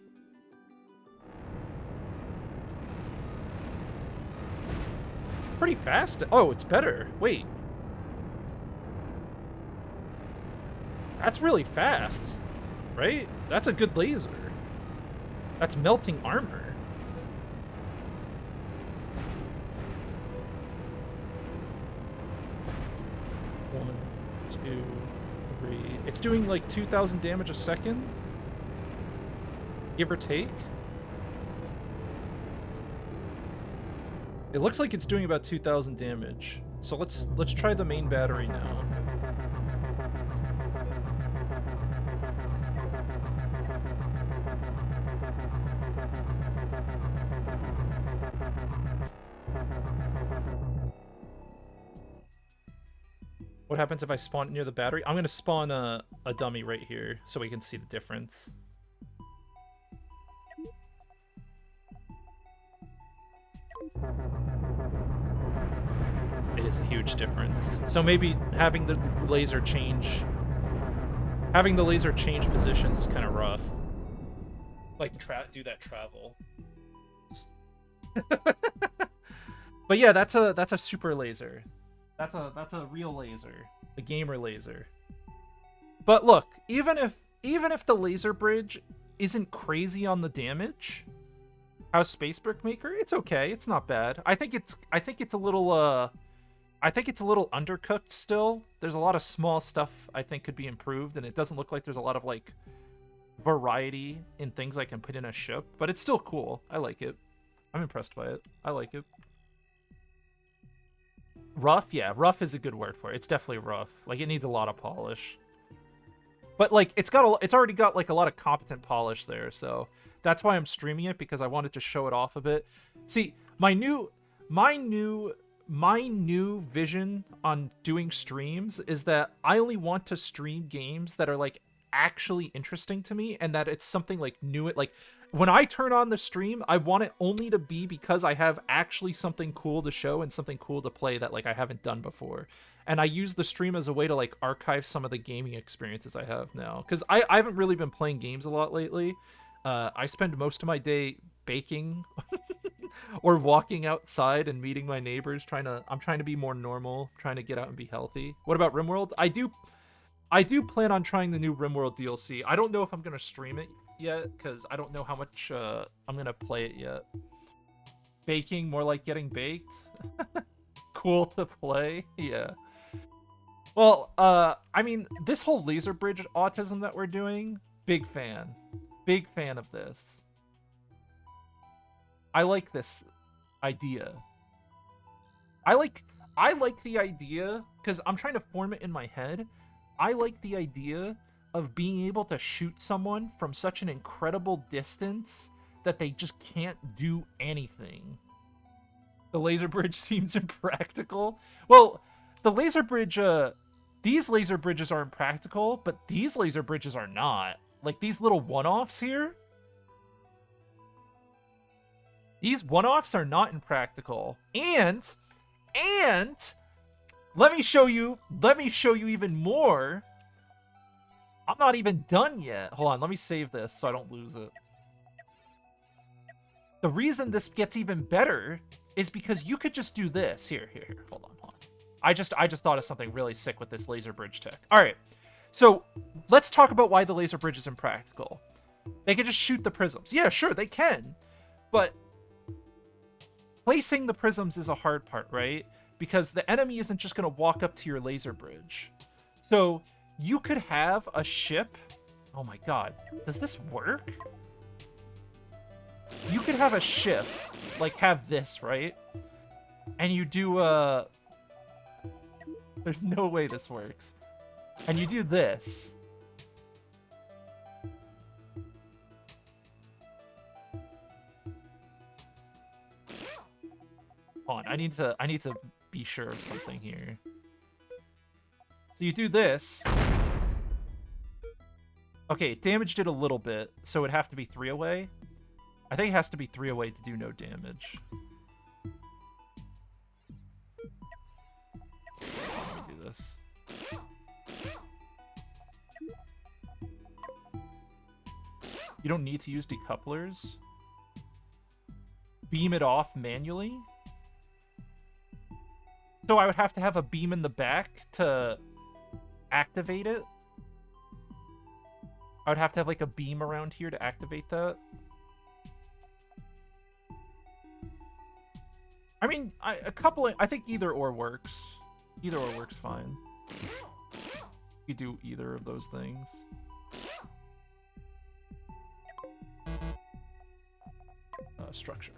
Pretty fast. Oh, it's better. Wait. That's really fast, right? That's a good laser. That's melting armor. One, two, three. It's doing like 2,000 damage a second, give or take. It looks like it's doing about 2,000 damage. So let's try the main battery now. What happens if I spawn near the battery? I'm gonna spawn a dummy right here so we can see the difference. It is a huge difference. So maybe having the laser change positions is kind of rough. Like do that travel. But yeah, that's a super laser. That's a real laser, a gamer laser. But look, even if the laser bridge isn't crazy on the damage, how's Space Brickmaker? It's okay. It's not bad. I think it's a little undercooked still. There's a lot of small stuff I think could be improved, and it doesn't look like there's a lot of like variety in things I can put in a ship, but it's still cool. I like it. I'm impressed by it. I like it. Rough? Yeah, rough is a good word for it. It's definitely rough. Like, it needs a lot of polish. But, like, it's already got, like, a lot of competent polish there, so that's why I'm streaming it, because I wanted to show it off a bit. See, my new vision on doing streams is that I only want to stream games that are, like, actually interesting to me, and that it's something, like, new. Like, when I turn on the stream, I want it only to be because I have actually something cool to show and something cool to play that, like, I haven't done before. And I use the stream as a way to, like, archive some of the gaming experiences I have now. Because I haven't really been playing games a lot lately. I spend most of my day baking or walking outside and meeting my neighbors. I'm trying to be more normal, trying to get out and be healthy. What about RimWorld? I do plan on trying the new RimWorld DLC. I don't know if I'm going to stream it yet, because I don't know how much I'm going to play it yet. Baking, more like getting baked. Cool to play. Yeah. Well, I mean, this whole laser bridge autism that we're doing, big fan. Big fan of this. I like this idea. I like the idea, because I'm trying to form it in my head. I like the idea of being able to shoot someone from such an incredible distance that they just can't do anything. The laser bridge seems impractical. Well, the laser bridge, these laser bridges are impractical, but these laser bridges are not. Like, these little one-offs here, these one-offs are not impractical. And let me show you even more. I'm not even done yet. Hold on, let me save this so I don't lose it. The reason this gets even better is because you could just do this. Here. Hold on. I just thought of something really sick with this laser bridge tech. All right, so let's talk about why the laser bridge is impractical. They can just shoot the prisms. Yeah, sure, they can. But placing the prisms is a hard part, right? Because the enemy isn't just going to walk up to your laser bridge. So you could have a ship. Oh my god, does this work? You could have a ship, like have this, right? And you do there's no way this works. And you do this. Hold on, I need to be sure of something here. So you do this. Okay, it damaged it a little bit, so it'd have to be 3 away. I think it has to be 3 away to do no damage. Let me do this. You don't need to use decouplers. Beam it off manually. So I would have to have a beam in the back to activate it. I would have to have like a beam around here to activate that. I mean, I think either or works. Either or works fine. You do either of those things. Structure.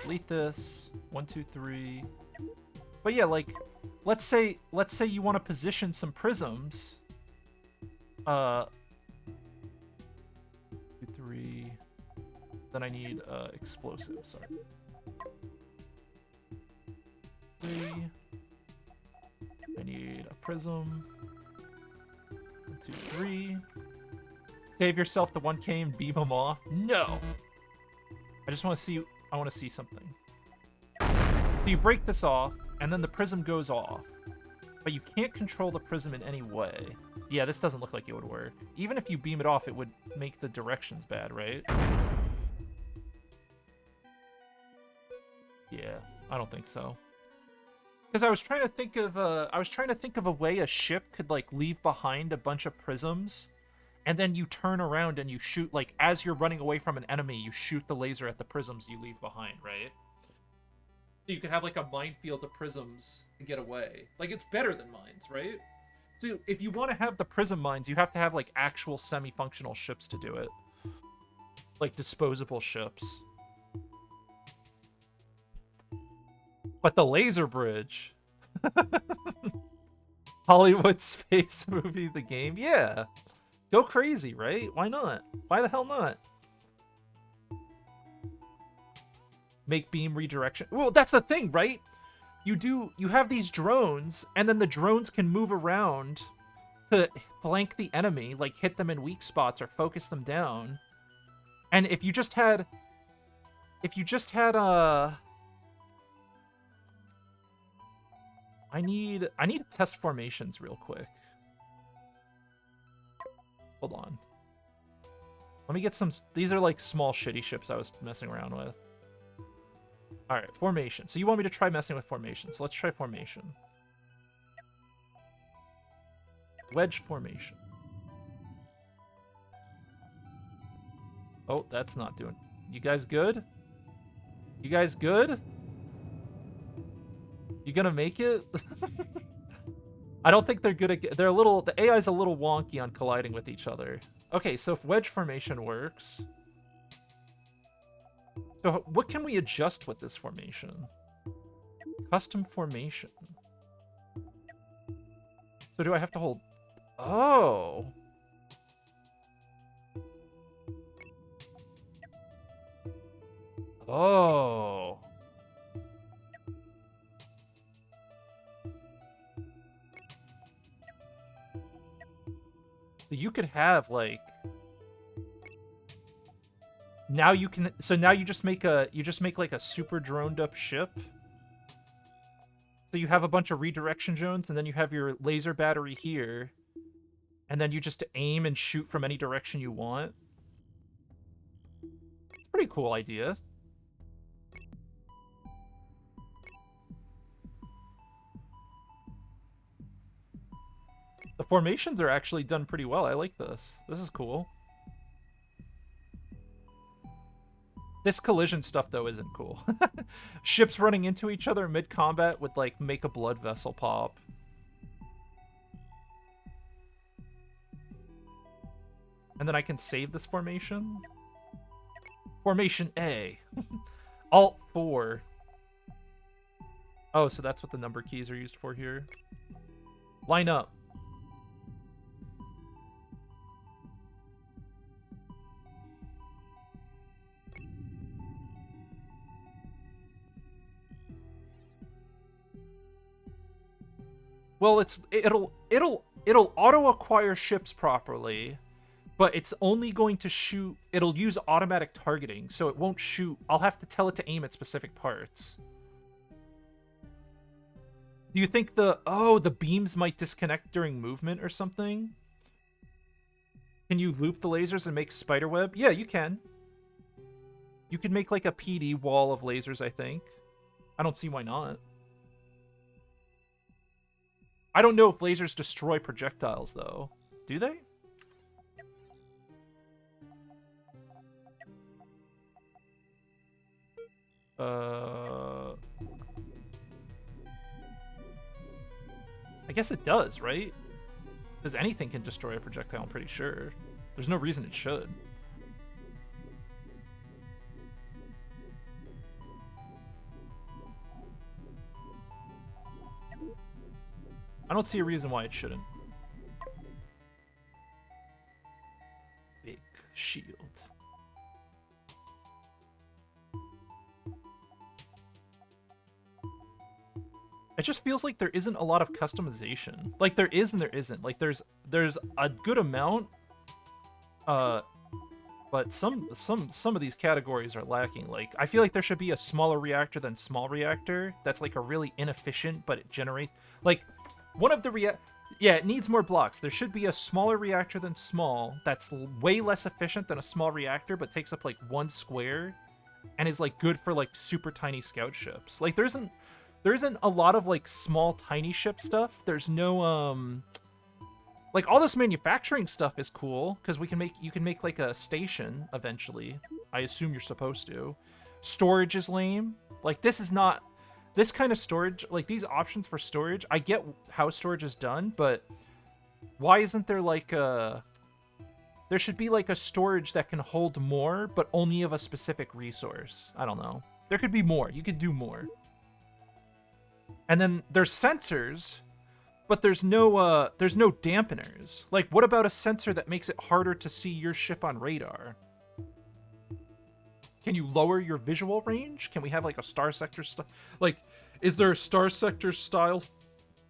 Delete this. 1, 2, 3. But yeah, like, let's say you want to position some prisms. 2, 3. Then I need explosives. Sorry. 3. I need a prism. 1, 2, 3. Save yourself the 1K and beam them off. No. I just want to see. I want to see something. So you break this off, and then the prism goes off, but you can't control the prism in any way. Yeah, this doesn't look like it would work. Even if you beam it off, it would make the directions bad, right? Yeah, I don't think so. Because I was trying to think of a way a ship could like leave behind a bunch of prisms, and then you turn around and you shoot, like, as you're running away from an enemy, you shoot the laser at the prisms you leave behind, right? So you could have like a minefield of prisms to get away. Like, it's better than mines, right? So if you want to have the prism mines, you have to have like actual semi-functional ships to do it. Like disposable ships. But the laser bridge. Hollywood space movie, the game. Yeah. Go crazy, right? Why not? Why the hell not? Make beam redirection. Well, that's the thing, right? You have these drones, and then the drones can move around to flank the enemy, like hit them in weak spots or focus them down. And if you just had I need to test formations real quick. Hold on. Let me get some. These are like small shitty ships I was messing around with. All right, formation. So you want me to try messing with formation? So let's try formation. Wedge formation. Oh, that's not doing. You guys good? You guys good? You gonna make it? I don't think they're good at. They're a little. The AI's a little wonky on colliding with each other. Okay, so if wedge formation works. So what can we adjust with this formation? Custom formation. So do I have to hold? Oh. Oh. So you could have like now you can so now you just make like a super droned up ship. So you have a bunch of redirection zones and then you have your laser battery here. And then you just aim and shoot from any direction you want. Pretty cool idea. The formations are actually done pretty well. I like this. This is cool. This collision stuff, though, isn't cool. Ships running into each other mid-combat would, like, make a blood vessel pop. And then I can save this formation. Formation A. Alt 4. Oh, so that's what the number keys are used for here. Line up. Well, it'll auto acquire ships properly, but it's only going to shoot. It'll use automatic targeting, so it won't shoot. I'll have to tell it to aim at specific parts. Do you think the beams might disconnect during movement or something? Can you loop the lasers and make spiderweb? Yeah, you can. You could make like a PD wall of lasers, I think. I don't see why not. I don't know if lasers destroy projectiles, though. Do they? I guess it does, right? Because anything can destroy a projectile, I'm pretty sure. There's no reason it should. I don't see a reason why it shouldn't. Big shield. It just feels like there isn't a lot of customization. Like there is and there isn't. Like there's a good amount, but some of these categories are lacking. Like I feel like there should be a smaller reactor than small reactor. That's like a really inefficient, but it generates like one of the yeah, it needs more blocks. There should be a smaller reactor than small that's way less efficient than a small reactor, but takes up like 1 square and is like good for like super tiny scout ships. Like there isn't a lot of like small tiny ship stuff. There's no like all this manufacturing stuff is cool because you can make like a station eventually. I assume you're supposed to. Storage is lame. Like this kind of storage, like these options for storage, I get how storage is done, but why isn't there like there should be like a storage that can hold more, but only of a specific resource. I don't know. There could be more. You could do more. And then there's sensors, but there's no dampeners. Like, what about a sensor that makes it harder to see your ship on radar? Can you lower your visual range? Can we have like a star sector stuff? Like, is there a star sector style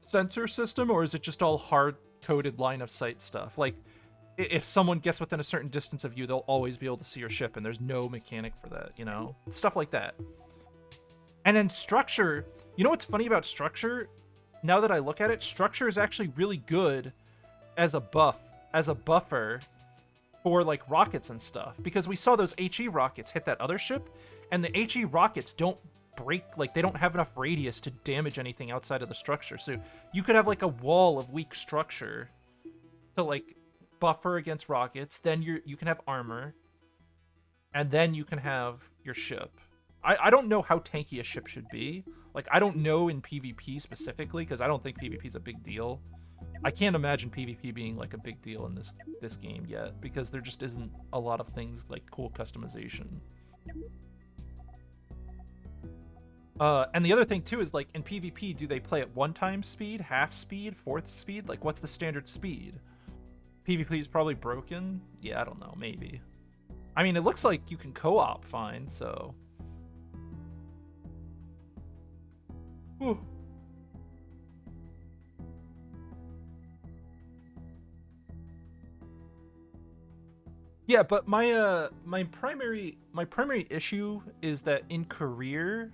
sensor system, or is it just all hard-coded line of sight stuff? Like, if someone gets within a certain distance of you, they'll always be able to see your ship, and there's no mechanic for that, you know? Stuff like that. And then structure, you know what's funny about structure? Now that I look at it, structure is actually really good as a buffer for like rockets and stuff, because we saw those HE rockets hit that other ship, and the HE rockets don't break, like they don't have enough radius to damage anything outside of the structure. So you could have like a wall of weak structure to like buffer against rockets, then you can have armor, and then you can have your ship. I don't know how tanky a ship should be. Like, I don't know in PvP specifically, because I don't think PvP is a big deal. I can't imagine PvP being, like, a big deal in this game yet, because there just isn't a lot of things, like, cool customization. And the other thing, too, is, like, in PvP, do they play at 1x speed, half speed, fourth speed? Like, what's the standard speed? PvP is probably broken? Yeah, I don't know, maybe. I mean, it looks like you can co-op fine, so... Whew. Yeah, but my primary issue is that in career,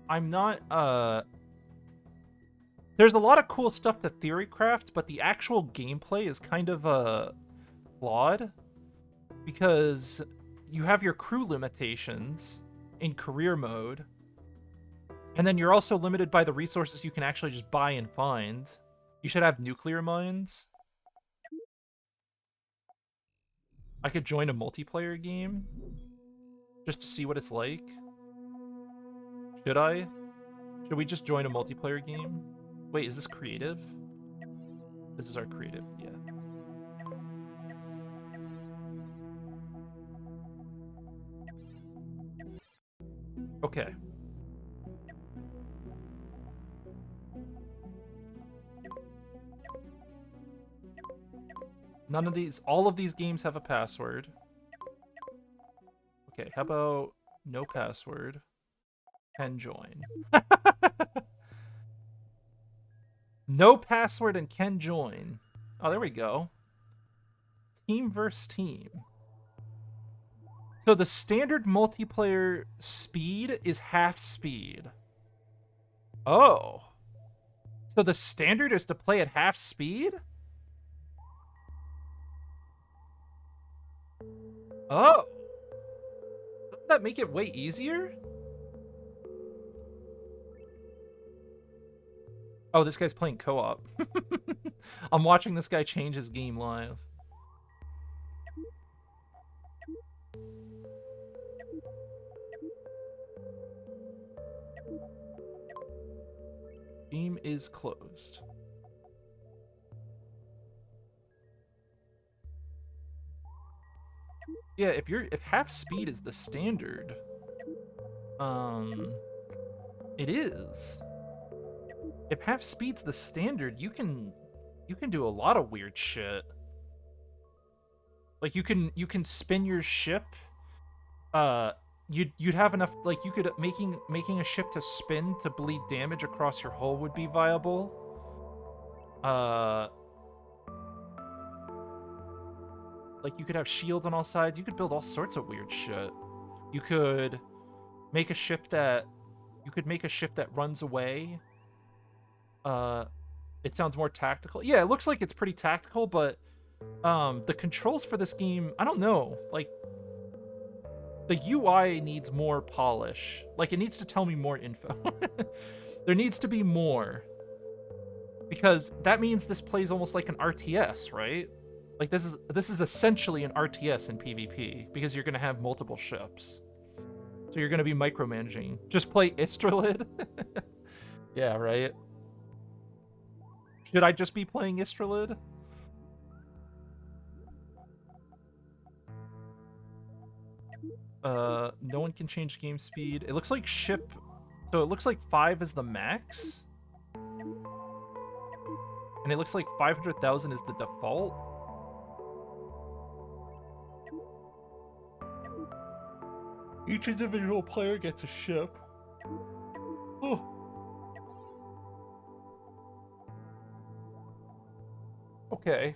I'm not there's a lot of cool stuff to theorycraft, but the actual gameplay is kind of flawed because you have your crew limitations in career mode, and then you're also limited by the resources you can actually just buy and find. You should have nuclear mines. I could join a multiplayer game just to see what it's like. Should I? Should we just join a multiplayer game? Wait, is this creative? This is our creative, yeah. Okay. None of these, all of these games have a password. Okay, how about no password? Can join. No password and can join. Oh, there we go. Team versus team. So the standard multiplayer speed is half speed. Oh. So the standard is to play at half speed? Oh. Doesn't that make it way easier? Oh, this guy's playing co-op. I'm watching this guy change his game live. Game is closed. Yeah, if half speed is the standard, it is. If half speed's the standard, you can do a lot of weird shit. Like you can spin your ship. You'd have enough, like you could making a ship to spin to bleed damage across your hull would be viable. Like you could have shields on all sides. You could build all sorts of weird shit. You could make a ship that runs away. It sounds more tactical. Yeah, it looks like it's pretty tactical, but the controls for this game, I don't know. Like the UI needs more polish. Like it needs to tell me more info. There needs to be more. Because that means this plays almost like an RTS, right? Like this is essentially an RTS in PvP because you're going to have multiple ships. So you're going to be micromanaging. Just play Istralid? Yeah, right. Should I just be playing Istralid? No one can change game speed. It looks like ship... So it looks like 5 is the max. And it looks like 500,000 is the default. Each individual player gets a ship. Oh. Okay.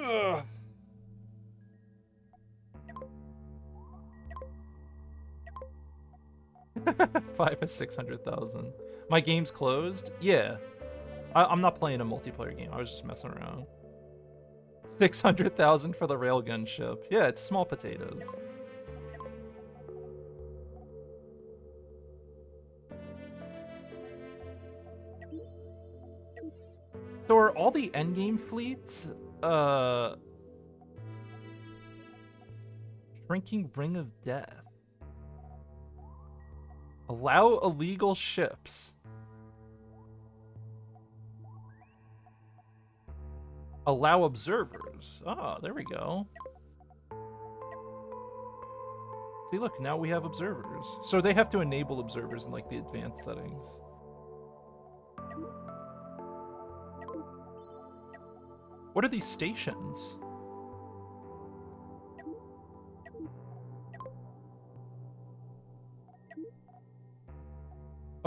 Ugh. Five is 600,000. My game's closed? Yeah. I'm not playing a multiplayer game. I was just messing around. 600,000 for the Railgun ship. Yeah, it's small potatoes. So are all the endgame fleets, Shrinking Ring of Death. Allow illegal ships. Allow observers. Ah, there we go. See, look, now we have observers. So they have to enable observers in, like, the advanced settings. What are these stations?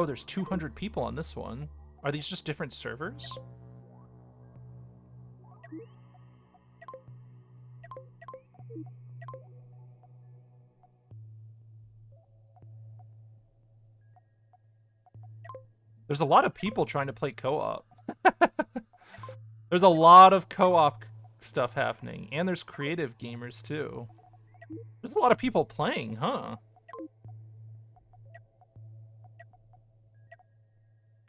Oh, there's 200 people on this one. Are these just different servers? There's a lot of people trying to play co-op. There's a lot of co-op stuff happening, and there's creative gamers too. There's a lot of people playing, huh?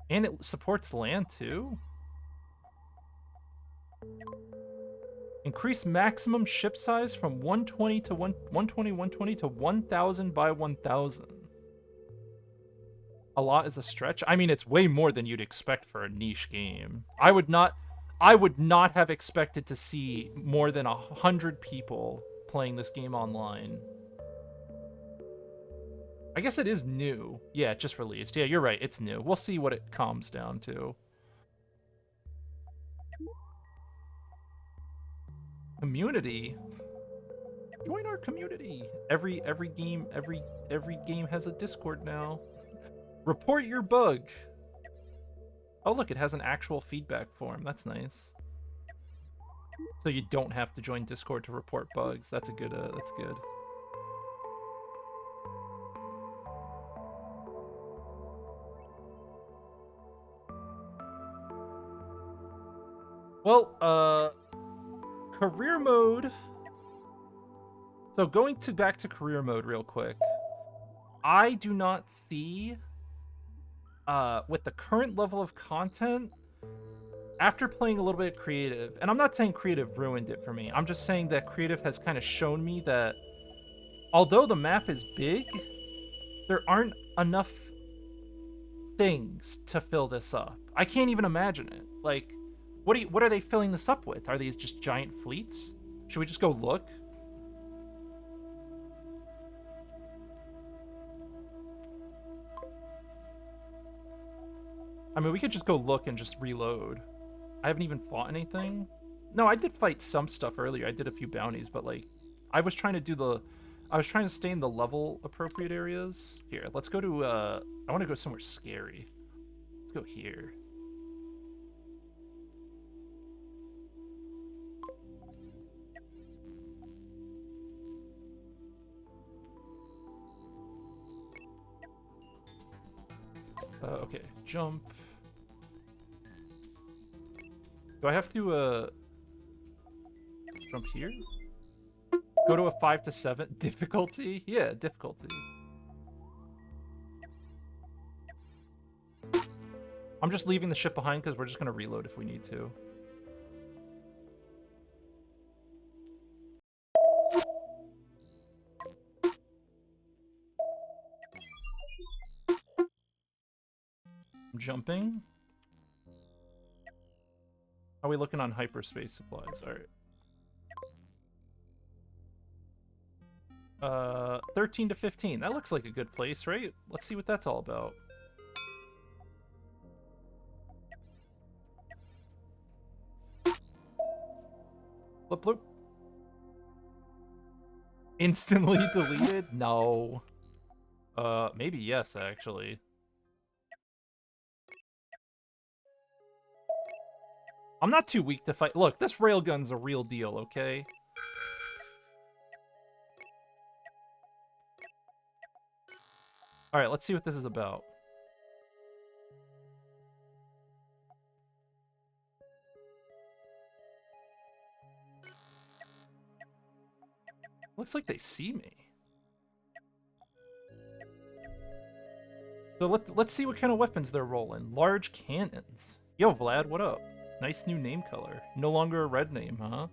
And it supports land too. Increase maximum ship size from 120 to 120 to 1,000 by 1,000. A lot is a stretch. I mean, it's way more than you'd expect for a niche game. I would not have expected to see more than 100 people playing this game online. I guess it is new. Yeah, it just released. Yeah, you're right. It's new. We'll see what it calms down to. Community. Join our community. Every game has a Discord now. Report your bug. Oh, look, it has an actual feedback form. That's nice. So you don't have to join Discord to report bugs. That's a good. That's good. Well, career mode. So going back to career mode real quick. I do not see, with the current level of content, after playing a little bit of creative, and I'm not saying creative ruined it for me, I'm just saying that creative has kind of shown me that although the map is big, there aren't enough things to fill this up. I can't even imagine it. Like, what are they filling this up with? Are these just giant fleets? Should we just go look? I mean, we could just go look and just reload. I haven't even fought anything. No, I did fight some stuff earlier. I did a few bounties, but like, I was trying to stay in the level appropriate areas. Here, let's go to, I want to go somewhere scary. Let's go here. Okay, jump. Do I have to, jump here? Go to a 5 to 7 difficulty? Yeah, difficulty. I'm just leaving the ship behind because we're just going to reload if we need to. I'm jumping. How are we looking on hyperspace supplies? Alright. 13 to 15. That looks like a good place, right? Let's see what that's all about. Bloop, bloop. Instantly deleted? No. Maybe yes, actually. I'm not too weak to fight. Look, this railgun's a real deal, okay? Alright, let's see what this is about. Looks like they see me. So let's see what kind of weapons they're rolling. Large cannons. Yo, Vlad, what up? Nice new name color. No longer a red name, huh?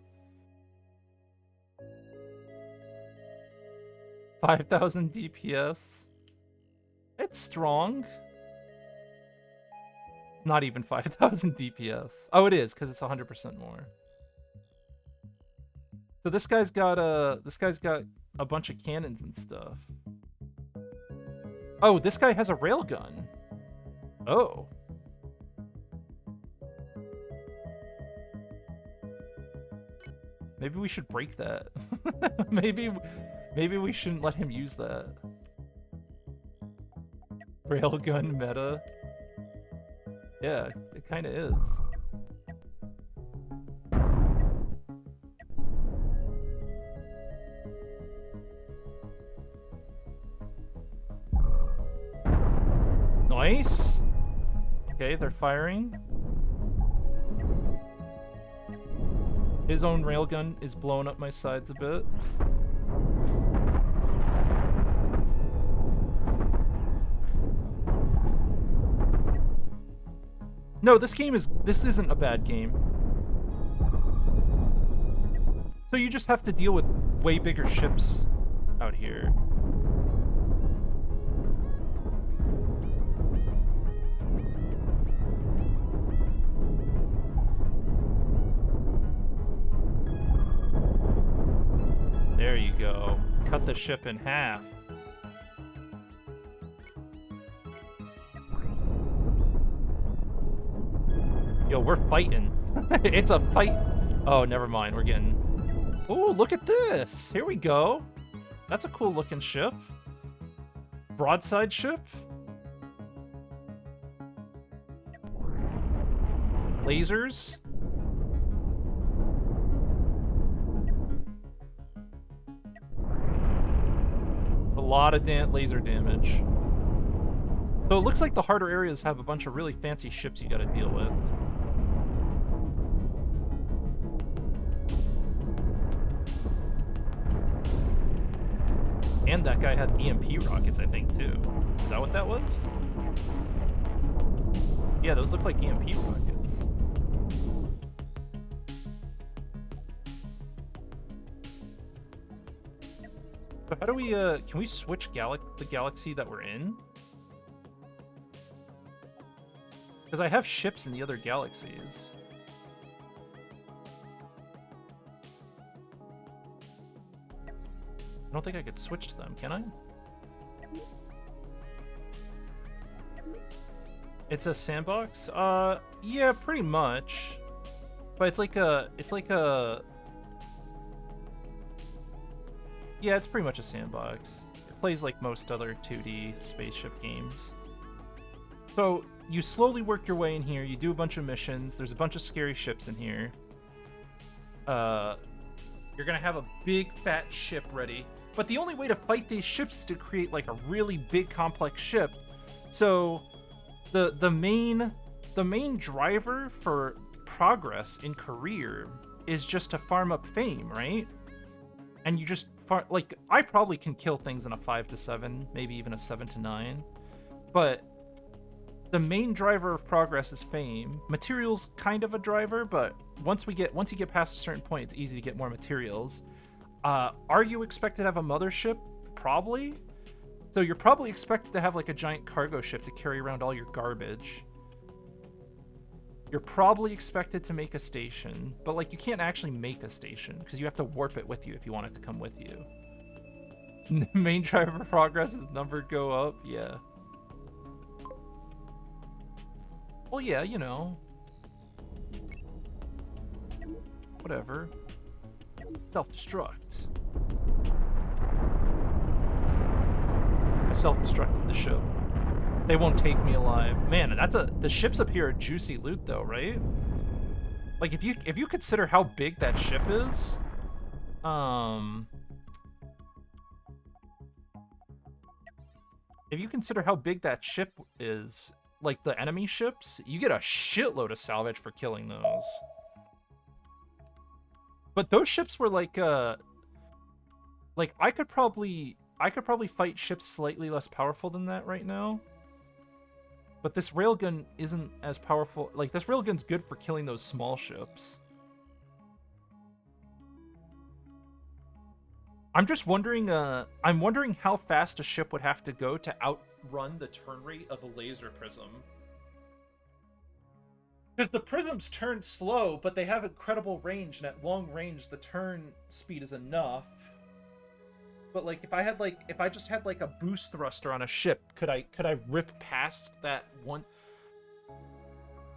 5,000 DPS. It's strong. It's not even 5,000 DPS. Oh, it is, because it's 100% more. So this guy's got a bunch of cannons and stuff. Oh, this guy has a railgun. Oh. Maybe we should break that. maybe we shouldn't let him use that. Railgun meta. Yeah, it kind of is. Nice. Okay, they're firing. His own railgun is blowing up my sides a bit. No, this isn't a bad game. So you just have to deal with way bigger ships out here. There you go. Cut the ship in half. Yo, we're fighting. It's a fight. Oh, never mind. We're getting... Oh, look at this. Here we go. That's a cool looking ship. Broadside ship. Lasers. A lot of laser damage. So it looks like the harder areas have a bunch of really fancy ships you gotta deal with. And that guy had EMP rockets, I think, too. Is that what that was? Yeah, those look like EMP rockets. So how do we, can we switch the galaxy that we're in? Because I have ships in the other galaxies. I don't think I could switch to them, can I? It's a sandbox? Yeah, pretty much. But it's like a... Yeah, it's pretty much a sandbox. It plays like most other 2D spaceship games. So, you slowly work your way in here, you do a bunch of missions, there's a bunch of scary ships in here. You're gonna have a big fat ship ready. But the only way to fight these ships is to create like a really big complex ship. So the main driver for progress in career is just to farm up fame, right? And you just like I probably can kill things in a 5 to 7, maybe even a 7 to 9. But the main driver of progress is fame. Materials kind of a driver, but once you get past a certain point, it's easy to get more materials. Are you expected to have a mothership? Probably. So you're probably expected to have like a giant cargo ship to carry around all your garbage. You're probably expected to make a station, but like you can't actually make a station because you have to warp it with you if you want it to come with you. Main driver progress is numbered go up, yeah. Well, yeah, you know. Whatever. Self-destruct. I self-destructed the ship. They won't take me alive. Man, the ships up here are juicy loot though, right? Like if you consider how big that ship is, if you consider how big that ship is, like the enemy ships, you get a shitload of salvage for killing those. But those ships were like I could probably fight ships slightly less powerful than that right now. But this railgun isn't as powerful. Like this railgun's good for killing those small ships. I'm just wondering I'm wondering how fast a ship would have to go to outrun the turn rate of a laser prism. Because the prisms turn slow, but they have incredible range, and at long range, the turn speed is enough. But like, if I just had like a boost thruster on a ship, could I rip past that one?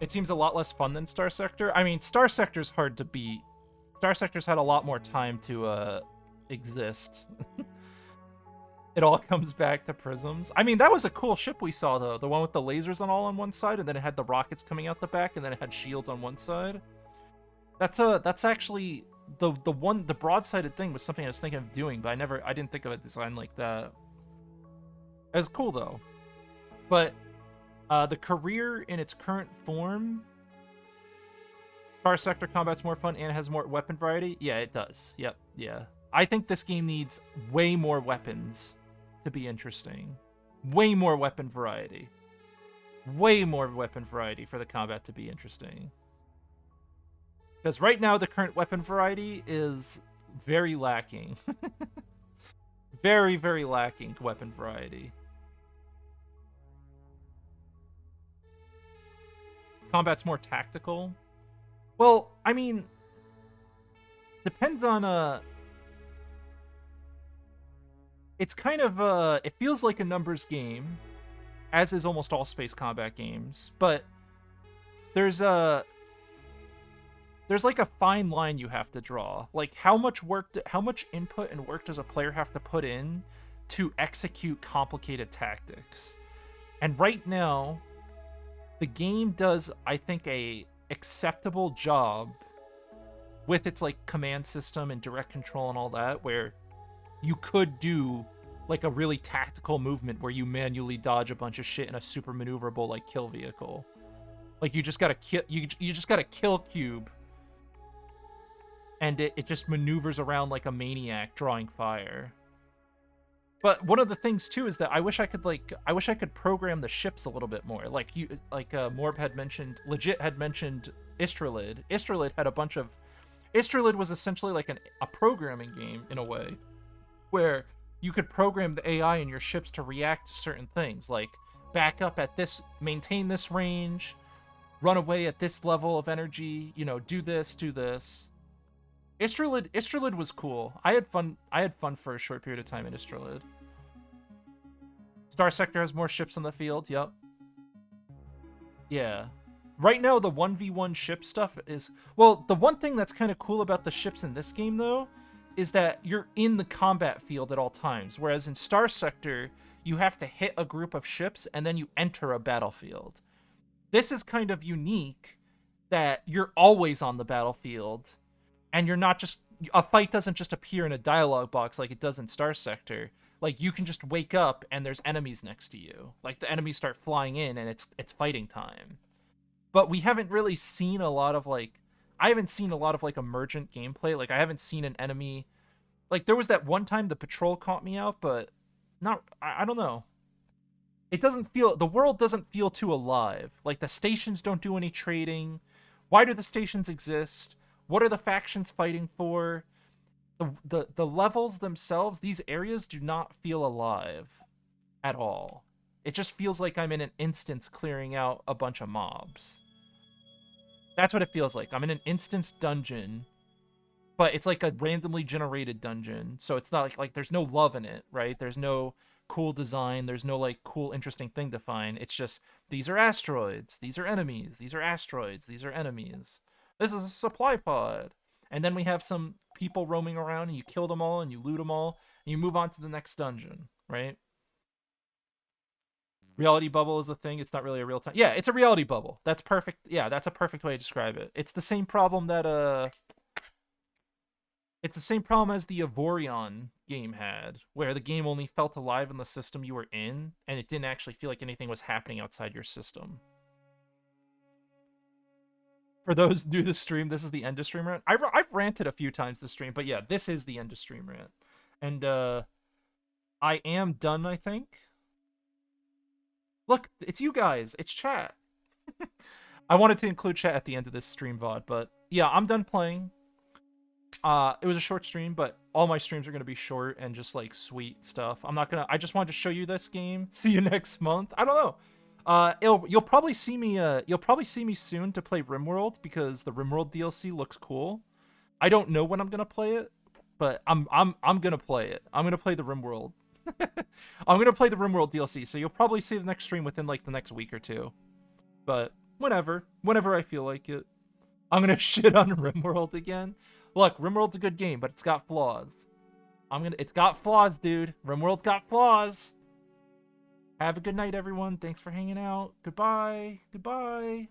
It seems a lot less fun than Star Sector. I mean, Star Sector's hard to beat. Star Sector's had a lot more time to exist. It all comes back to prisms. I mean, that was a cool ship we saw though. The one with the lasers on one side, and then it had the rockets coming out the back, and then it had shields on one side. That's actually the broadsided thing was something I was thinking of doing, but I didn't think of a design like that. It was cool though. But the career in its current form, Star Sector combat's more fun and has more weapon variety. Yeah, it does. Yep, yeah. I think this game needs way more weapons to be interesting. Way more weapon variety. Way more weapon variety for the combat to be interesting. Because right now, the current weapon variety is very lacking. Very, very lacking weapon variety. Combat's more tactical. Well, I mean, depends on it's kind of it feels like a numbers game, as is almost all space combat games, but there's like a fine line you have to draw. Like how much input and work does a player have to put in to execute complicated tactics? And right now, the game does, I think, a acceptable job with its like command system and direct control and all that, where you could do like a really tactical movement where you manually dodge a bunch of shit in a super maneuverable like kill vehicle. Like you just gotta kill cube, and it just maneuvers around like a maniac drawing fire. But one of the things too is that I wish I could program the ships a little bit more. Morb had mentioned, legit had mentioned Istralid. Istralid had a bunch of. Istralid was essentially like a programming game in a way, where you could program the AI in your ships to react to certain things, like back up at this, maintain this range, run away at this level of energy, do this, do this. Istralid was cool. I had fun for a short period of time in Istralid. Star Sector has more ships on the field, yep. Yeah. Right now, the 1v1 ship stuff is... Well, the one thing that's kind of cool about the ships in this game, though, is that you're in the combat field at all times, whereas in Star Sector, you have to hit a group of ships and then you enter a battlefield. This is kind of unique that you're always on the battlefield, and you're not just... A fight doesn't just appear in a dialogue box like it does in Star Sector. Like, you can just wake up and there's enemies next to you. Like, the enemies start flying in and it's fighting time. But we haven't really seen a lot of, like... I haven't seen a lot of, like, emergent gameplay. Like, I haven't seen an enemy... Like, there was that one time the patrol caught me out, but... I don't know. It doesn't feel... The world doesn't feel too alive. Like, the stations don't do any trading. Why do the stations exist? What are the factions fighting for? The levels themselves, these areas do not feel alive at all. It just feels like I'm in an instance clearing out a bunch of mobs. That's what it feels like. I'm in an instance dungeon, but it's like a randomly generated dungeon. So it's not like there's no love in it, right? There's no cool design. There's no like cool, interesting thing to find. It's just, these are asteroids. These are enemies. These are asteroids. These are enemies. This is a supply pod. And then we have some people roaming around, and you kill them all, and you loot them all, and you move on to the next dungeon, right? Reality bubble is a thing. It's not really a real time. Yeah, it's a reality bubble. That's perfect. Yeah, that's a perfect way to describe it. It's the same problem that it's the same problem as the Avorion game had, where the game only felt alive in the system you were in, and it didn't actually feel like anything was happening outside your system. For those new to the stream, this is the end of stream rant. I've ranted a few times this stream, but yeah, this is the end of stream rant. And I am done, I think. Look, it's you guys. It's chat. I wanted to include chat at the end of this stream VOD, but yeah, I'm done playing. It was a short stream, but all my streams are going to be short and just like sweet stuff. I just wanted to show you this game. See you next month. I don't know. You'll probably see me soon to play RimWorld, because the RimWorld DLC looks cool. I don't know when I'm gonna play it, but I'm gonna play it. I'm gonna play the RimWorld. I'm gonna play the RimWorld DLC, so you'll probably see the next stream within like the next week or two. But whenever I feel like it. I'm gonna shit on RimWorld again. Look, RimWorld's a good game, but it's got flaws. It's got flaws, dude. RimWorld's got flaws. Have a good night, everyone. Thanks for hanging out. Goodbye. Goodbye.